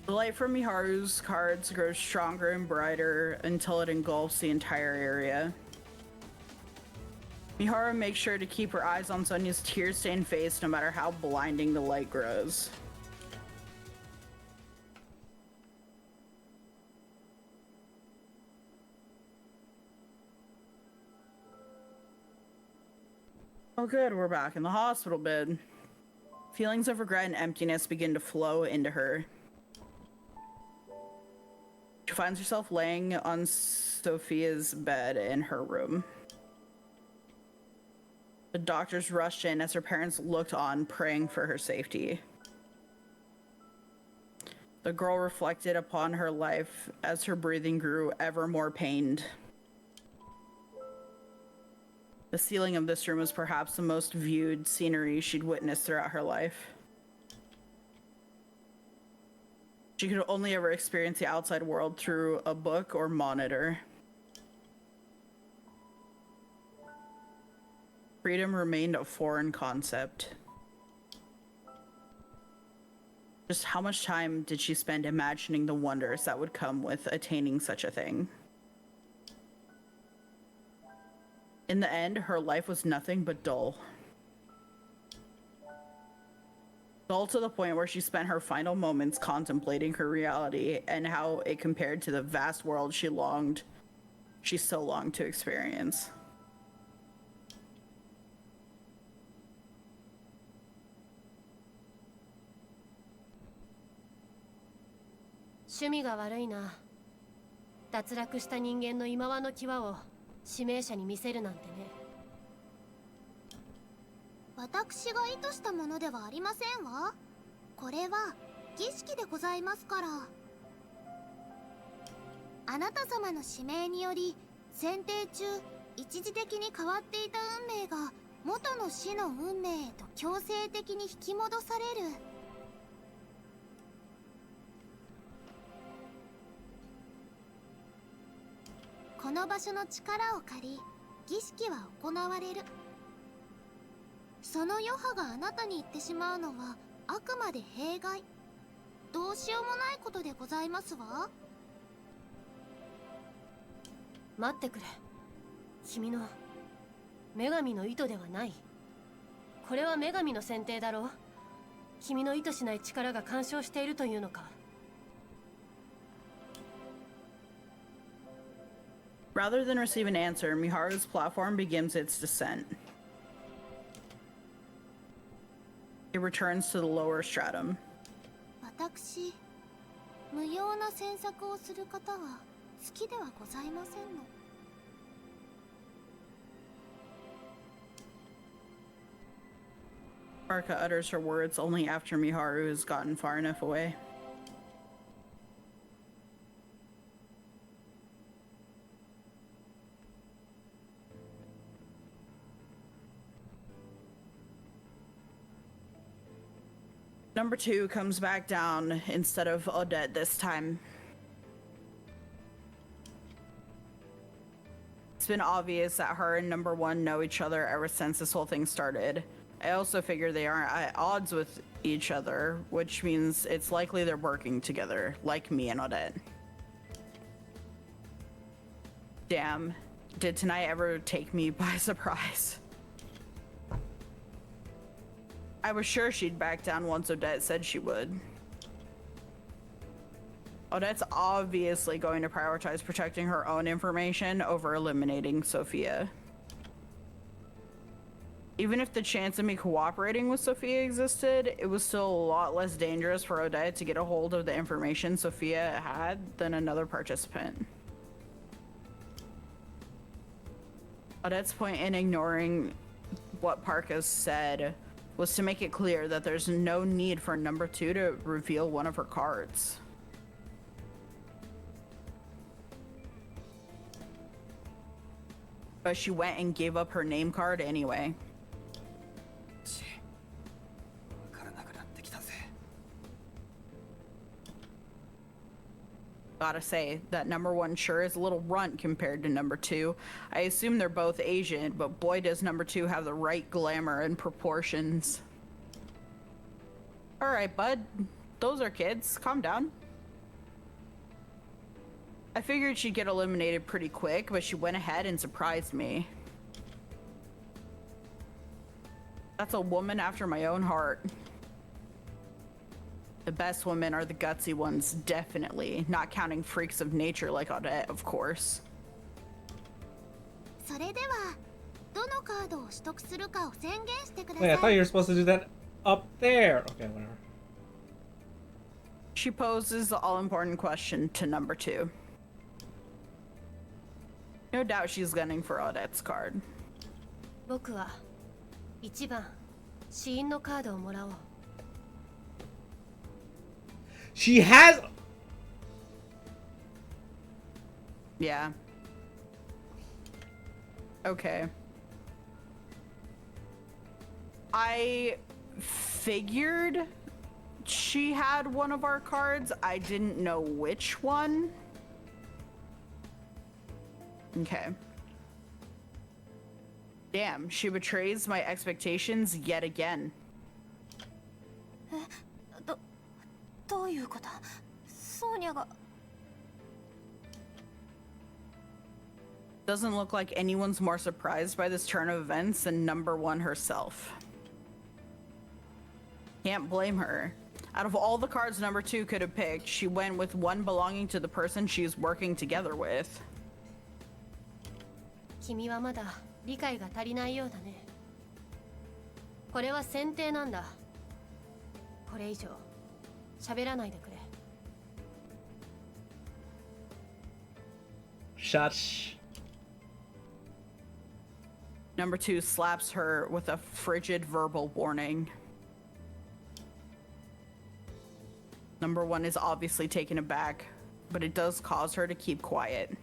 The light from Miharu's cards grows stronger and brighter until it engulfs the entire area. Miharu makes sure to keep her eyes on Sonya's tear-stained face no matter how blinding the light grows. Oh good, we're back in the hospital bed. Feelings of regret and emptiness begin to flow into her. She finds herself laying on Sophia's bed in her room. The doctors rushed in as her parents looked on, praying for her safety. The girl reflected upon her life as her breathing grew ever more pained. The ceiling of this room was perhaps the most viewed scenery she'd witnessed throughout her life. She could only ever experience the outside world through a book or monitor. Freedom remained a foreign concept. Just how much time did she spend imagining the wonders that would come with attaining such a thing? In the end, her life was nothing but dull. Dull to the point where she spent her final moments contemplating her reality and how it compared to the vast world she so longed to experience.趣味が悪いな。脱落した人間の今はの際を指名者に見せるなんてね。私が意図したものではありませんわ。これは儀式でございますから。あなた様の指名により選定中一時的に変わっていた運命が元の死の運命へと強制的に引き戻される。この場所の力を借り儀式は行われる。その余波があなたに言ってしまうのはあくまで弊害。どうしようもないことでございますわ。待ってくれ。君の女神の意図ではない。これは女神の選定だろう。君の意図しない力が干渉しているというのか。Rather than receive an answer, Miharu's platform begins its descent. He returns to the lower stratum. 私、無用な詮索をする方は好きではございませんの。Arka utters her words only after Miharu has gotten far enough away. Number 2 comes back down instead of Odette this time. It's been obvious that her and number 1 know each other ever since this whole thing started. I also figure they aren't at odds with each other, which means it's likely they're working together, like me and Odette. Damn, did tonight ever take me by surprise? I was sure she'd back down once Odette said she would. Odette's obviously going to prioritize protecting her own information over eliminating Sophia. Even if the chance of me cooperating with Sophia existed, it was still a lot less dangerous for Odette to get a hold of the information Sophia had than another participant. Odette's point in ignoring what Parka said was to make it clear that there's no need for number 2 to reveal one of her cards. But she went and gave up her name card anyway. Gotta say, that number 1 sure is a little runt compared to number 2. I assume they're both Asian, but boy does number 2 have the right glamour and proportions. Alright, bud. Those are kids. Calm down. I figured she'd get eliminated pretty quick, but she went ahead and surprised me. That's a woman after my own heart. The best women are the gutsy ones, definitely. Not counting freaks of nature like Odette, of course. それでは、どのカードを取得するかを宣言してくださ Wait, I い。 thought you were supposed to do that up there. Okay, whatever. She poses the all-important question to number 2. No doubt she's gunning for Odette's card. 僕は1番死因のカードをもらおう。 She has. Yeah. Okay. I figured she had one of our cards. I didn't know which one. Okay. Damn, she betrays my expectations yet again. どういうこと？ソーニャが。 Doesn't look like anyone's more surprised by this turn of events than number 1 herself. Can't blame her. Out of all the cards number 2 could have picked, she went with one belonging to the person she's working together with. 君はまだ理解が足りないようだね。これは選定なんだ。これ以上喋らないでくれ。 Shush. Number 2 slaps her with a frigid verbal warning. Number 1 is obviously taken aback, but it does cause her to keep quiet.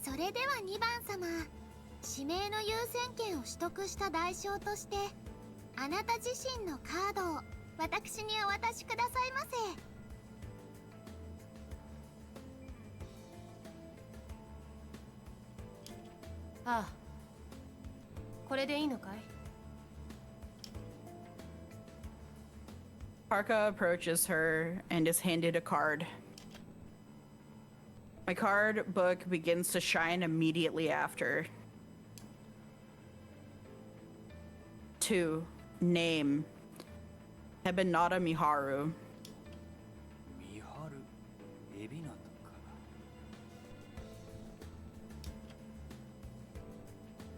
それでは2番様、指名の優先権を取得した代償として、あなた自身のカードを私にお渡しくださいませ。ああ、これでいいのかい？ Parka approaches her and is handed a card. My card book begins to shine immediately after. 2. Name. Hebanata Miharu. 見張るエビナとか。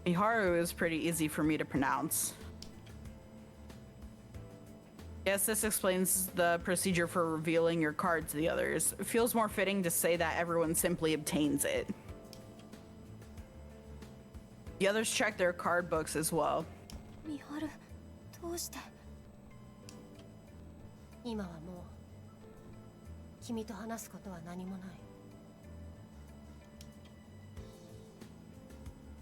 Miharu is pretty easy for me to pronounce. Yes, this explains the procedure for revealing your card to the others. It feels more fitting to say that everyone simply obtains it. The others check their card books as well. ミハル、どうして？今はもう君と話すことは何もない。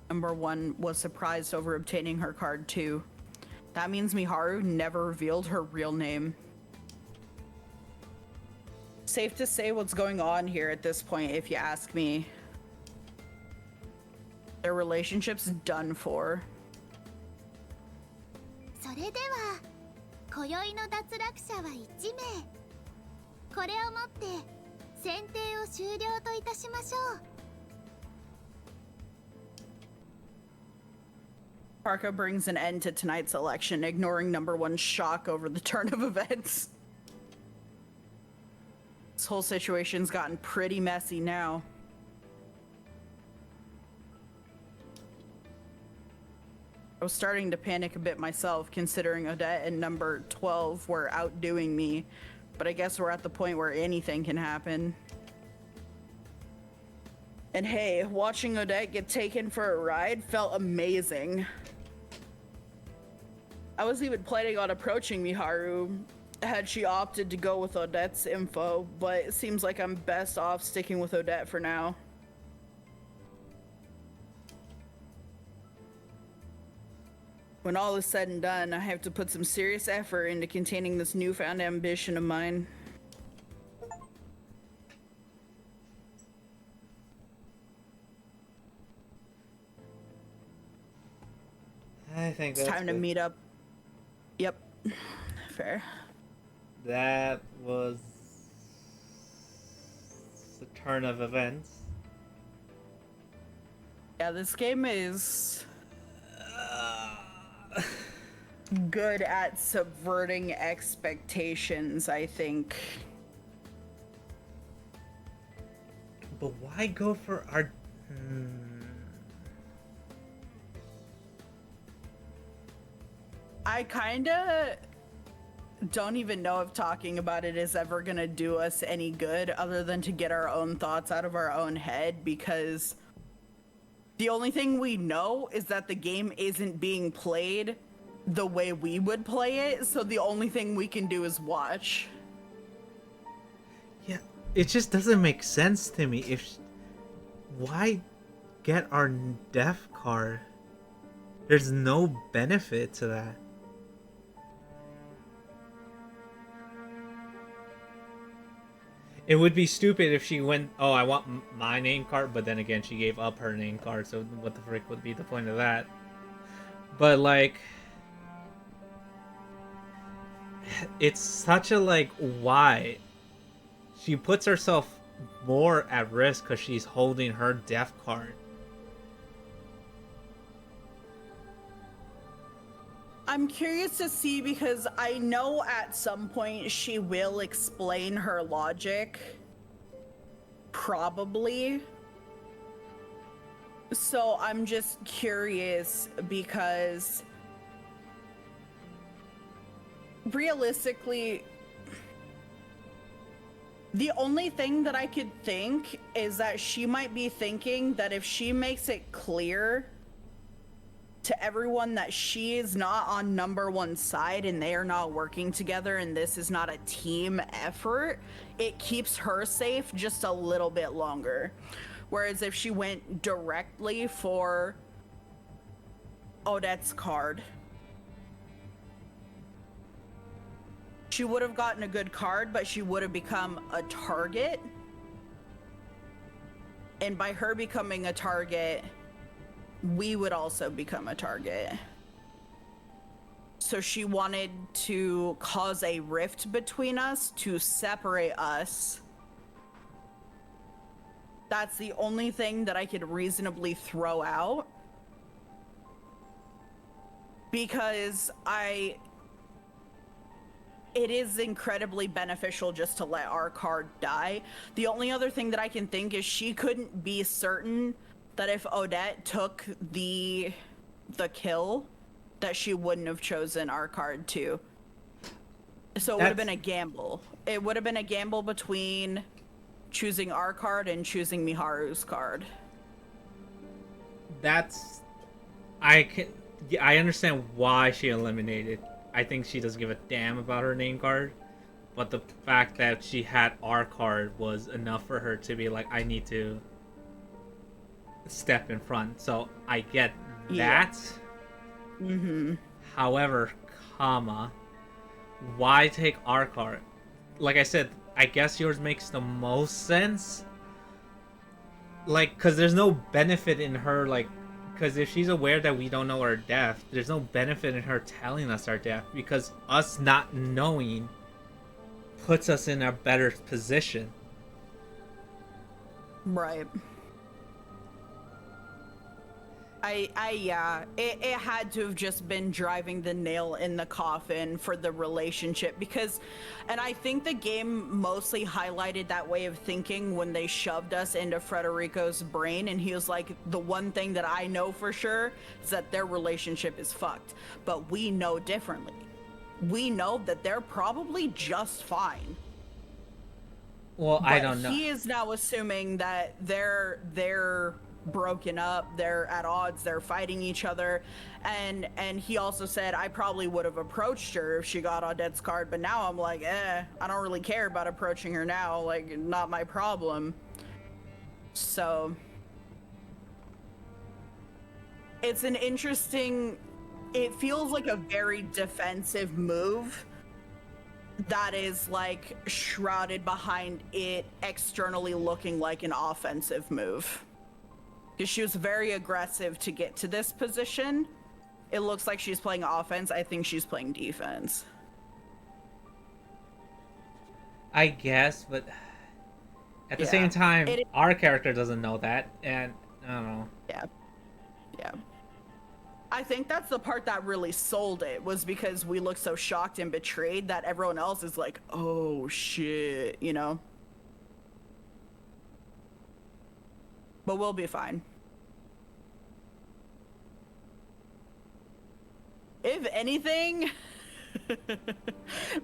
Number 1 was surprised over obtaining her card too. That means Miharu never revealed her real name. Safe to say what's going on here at this point, if you ask me. Their relationship's done for. それでは今宵の脱落者は1名。これをもって選定を終了といたしましょう。Parka brings an end to tonight's election, ignoring number 1's shock over the turn of events. This whole situation's gotten pretty messy now. I was starting to panic a bit myself, considering Odette and number 12 were outdoing me, but I guess we're at the point where anything can happen. And hey, watching Odette get taken for a ride felt amazing. I was even planning on approaching Miharu had she opted to go with Odette's info, but it seems like I'm best off sticking with Odette for now. When all is said and done, I have to put some serious effort into containing this newfound ambition of mine. I think that's It's time to good. meet up. Yep. Fair. That was the turn of events. Yeah, this game is good at subverting expectations, I think. But why go for our... I kinda don't even know if talking about it is ever gonna do us any good other than to get our own thoughts out of our own head, because the only thing we know is that the game isn't being played the way we would play it, so the only thing we can do is watch. Yeah, it just doesn't make sense to me. Why get our deaf card? There's no benefit to that. It would be stupid if she went, oh, I want my name card, but then again, she gave up her name card, so what the frick would be the point of that? But, like, it's such a, like, why? She puts herself more at risk because she's holding her deaf card. I'm curious to see, because I know at some point she will explain her logic. Probably. So I'm just curious, because realistically, the only thing that I could think is that she might be thinking that if she makes it clear to everyone that she is not on number 1's side and they are not working together and this is not a team effort, it keeps her safe just a little bit longer. Whereas if she went directly for Odette's card, she would have gotten a good card, but she would have become a target. And by her becoming a target, we would also become a target. So she wanted to cause a rift between us to separate us. That's the only thing that I could reasonably throw out. Because it is incredibly beneficial just to let our card die. The only other thing that I can think is she couldn't be certain that if Odette took the kill, that she wouldn't have chosen our card too. So it would have been a gamble. It would have been a gamble between choosing our card and choosing Miharu's card. I understand why she eliminated. I think she doesn't give a damn about her name card, but the fact that she had our card was enough for her to be like, I need to step in front. So I get that. Mm-hmm. However, why take our card? Like I said, I guess yours makes the most sense. Like, because there's no benefit in her, like, because if she's aware that we don't know our death, there's no benefit in her telling us our death, because us not knowing puts us in a better position. Right. It had to have just been driving the nail in the coffin for the relationship, because, and I think the game mostly highlighted that way of thinking when they shoved us into Frederico's brain, and he was like, the one thing that I know for sure is that their relationship is fucked, but we know differently. We know that they're probably just fine. Well, But I don't know. he is now assuming that they're broken up, they're at odds, they're fighting each other, and he also said I probably would have approached her if she got Odette's card, but now I'm like, I don't really care about approaching her now, like, not my problem. So it's an interesting, it feels like a very defensive move that is like shrouded behind it externally looking like an offensive move. Because she was very aggressive to get to this position. It looks like she's playing offense. I think she's playing defense. I guess, but at the same time, our character doesn't know that, and I don't know. Yeah. I think that's the part that really sold it, was because we look so shocked and betrayed that everyone else is like, oh shit, you know? But we'll be fine. If anything,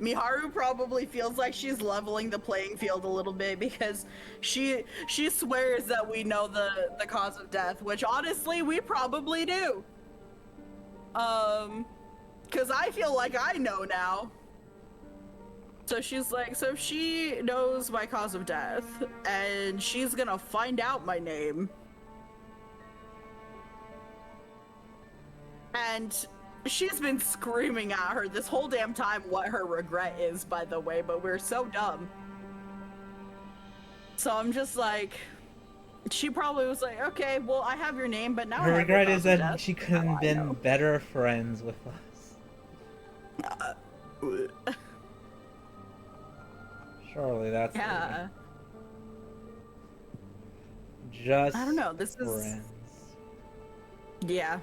Miharu probably feels like she's leveling the playing field a little bit, because she swears that we know the cause of death, which honestly we probably do. Because I feel like I know now. So she's like, so if she knows my cause of death, and she's gonna find out my name, and she's been screaming at her this whole damn time what her regret is, by the way, but we're so dumb. So I'm just like, she probably was like, okay, well, I have your name, but now Her I have your regret cause is of that death. she couldn't Now I been know. better friends with us. Surely that's Yeah. just I don't know, this is... friends. Yeah.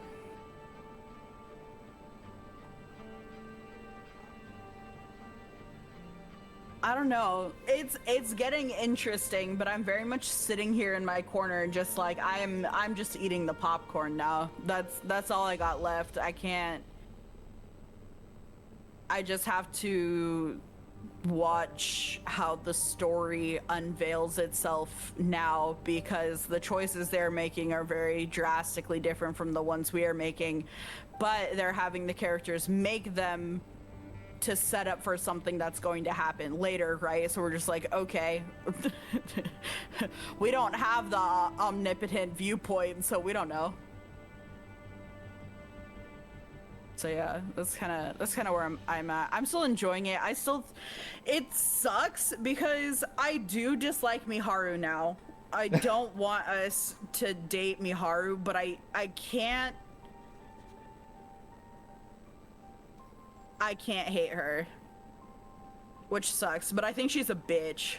I don't know. It's getting interesting, but I'm very much sitting here in my corner, just like I'm just eating the popcorn now. That's all I got left. I can't. I just have to watch how the story unveils itself now, because the choices they're making are very drastically different from the ones we are making, but they're having the characters make them to set up for something that's going to happen later, right? So we're just like, okay, we don't have the omnipotent viewpoint, so we don't know. So yeah, that's kind of where I'm at. I'm still enjoying it. It sucks because I do dislike Miharu now. I don't want us to date Miharu, but I can't hate her, which sucks, but I think she's a bitch.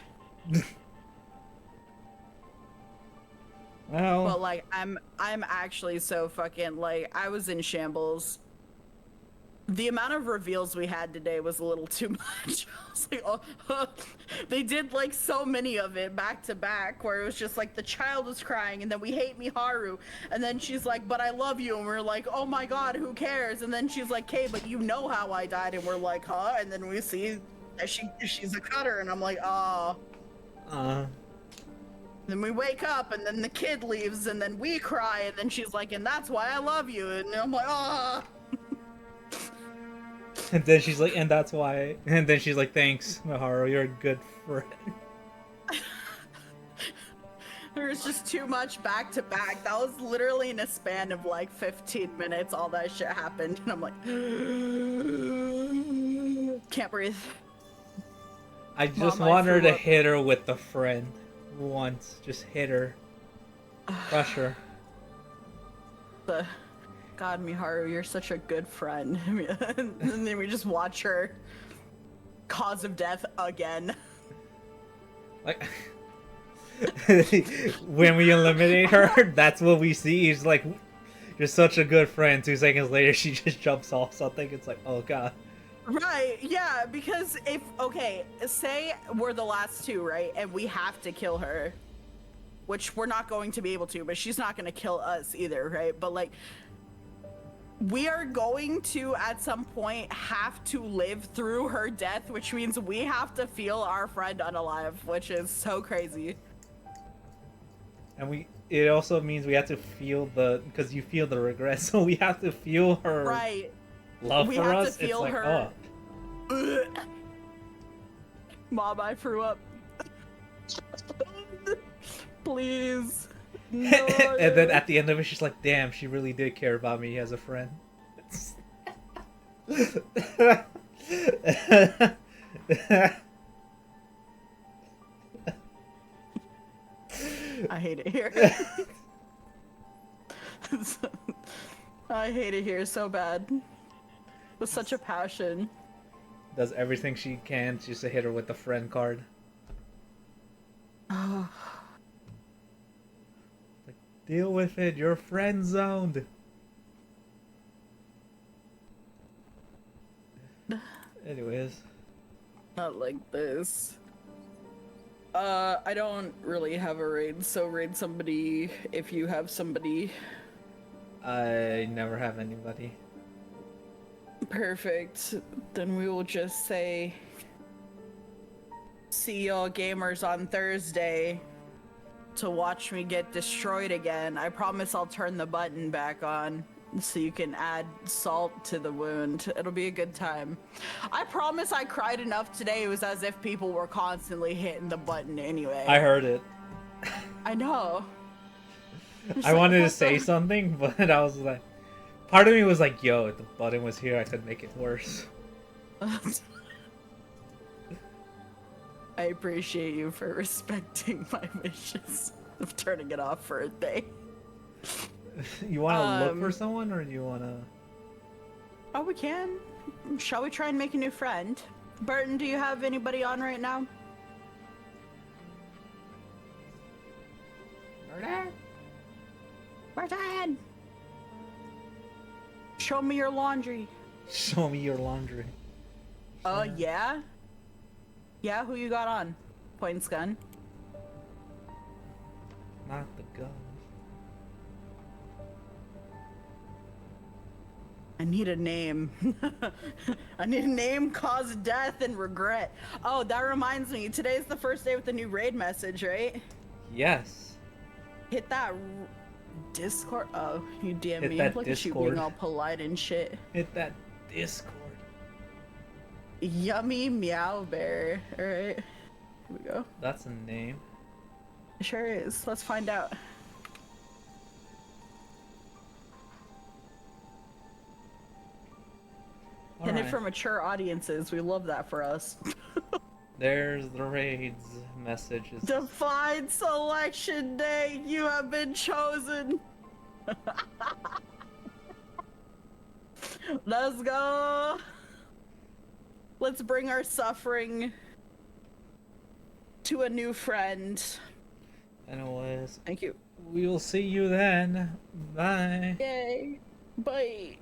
Well, but like I'm actually so fucking, like, I was in shambles. The amount of reveals we had today was a little too much. I was like, oh, they did like so many of it back to back, where it was just like the child was crying, and then we hate Miharu, and then she's like, but I love you, and we're like, oh my god, who cares? And then she's like, okay, but you know how I died, and we're like, huh? And then we see she's a cutter, and I'm like, oh. Then we wake up, and then the kid leaves, and then we cry, and then she's like, and that's why I love you, and I'm like, oh. And then she's like, and that's why. And then she's like, thanks, Miharu, you're a good friend. There was just too much back to back. That was literally in a span of like 15 minutes. All that shit happened, and I'm like, can't breathe. I just Mom, want her threw to up. hit her with the friend once. Just hit her. Crush her. God, Miharu, you're such a good friend. And then we just watch her cause of death again. Like, when we eliminate her, that's what we see. He's like, you're such a good friend. 2 seconds later, she just jumps off something. It's like, oh god. Right, yeah, because okay, say we're the last two, right? And we have to kill her. Which we're not going to be able to, but she's not going to kill us either, right? But like, we are going to, at some point, have to live through her death, which means we have to feel our friend unalive, which is so crazy. And it also means we have to feel because you feel the regret, so we have to feel her Right. love We for have us. to feel it's like, her. oh. Mom, I threw up. Please. No. And then at the end of it, she's like, damn, she really did care about me as a friend. I hate it here. I hate it here so bad. With such a passion. Does everything she can just to hit her with the friend card. Oh. Like, deal with it, you're friend zoned. Anyways. Not like this. I don't really have a raid, so raid somebody if you have somebody. I never have anybody. Perfect. Then we will just say, see y'all gamers on Thursday to watch me get destroyed again. I promise I'll turn the button back on so you can add salt to the wound. It'll be a good time. I promise I cried enough today. It was as if people were constantly hitting the button anyway. I heard it. I know. I wanted to say something, but I was like, part of me was like, yo, if the button was here, I could make it worse. I appreciate you for respecting my wishes of turning it off for a day. You want to look for someone, or do you want to... Oh, we can. Shall we try and make a new friend? Burton, do you have anybody on right now? Burton? Burton! Show me your laundry. Show me your laundry. Oh, yeah? Yeah, who you got on? Points gun. Not the gun. I need a name. I need a name, cause of death, and regret. Oh, that reminds me. Today's the first day with the new raid message, right? Yes. Hit that Discord. Oh, you DM Hit me. that Look at you Discord. being all polite and shit. Hit that Discord. Yummy Meow Bear. Alright. Here we go. That's a name. It sure is. Let's find out. And it Alright. for mature audiences. We love that for us. There's the raids messages. Divine Selection Day, you have been chosen. Let's go. Let's bring our suffering to a new friend. Anyways, Thank you. we will see you then. Bye. Yay. Bye.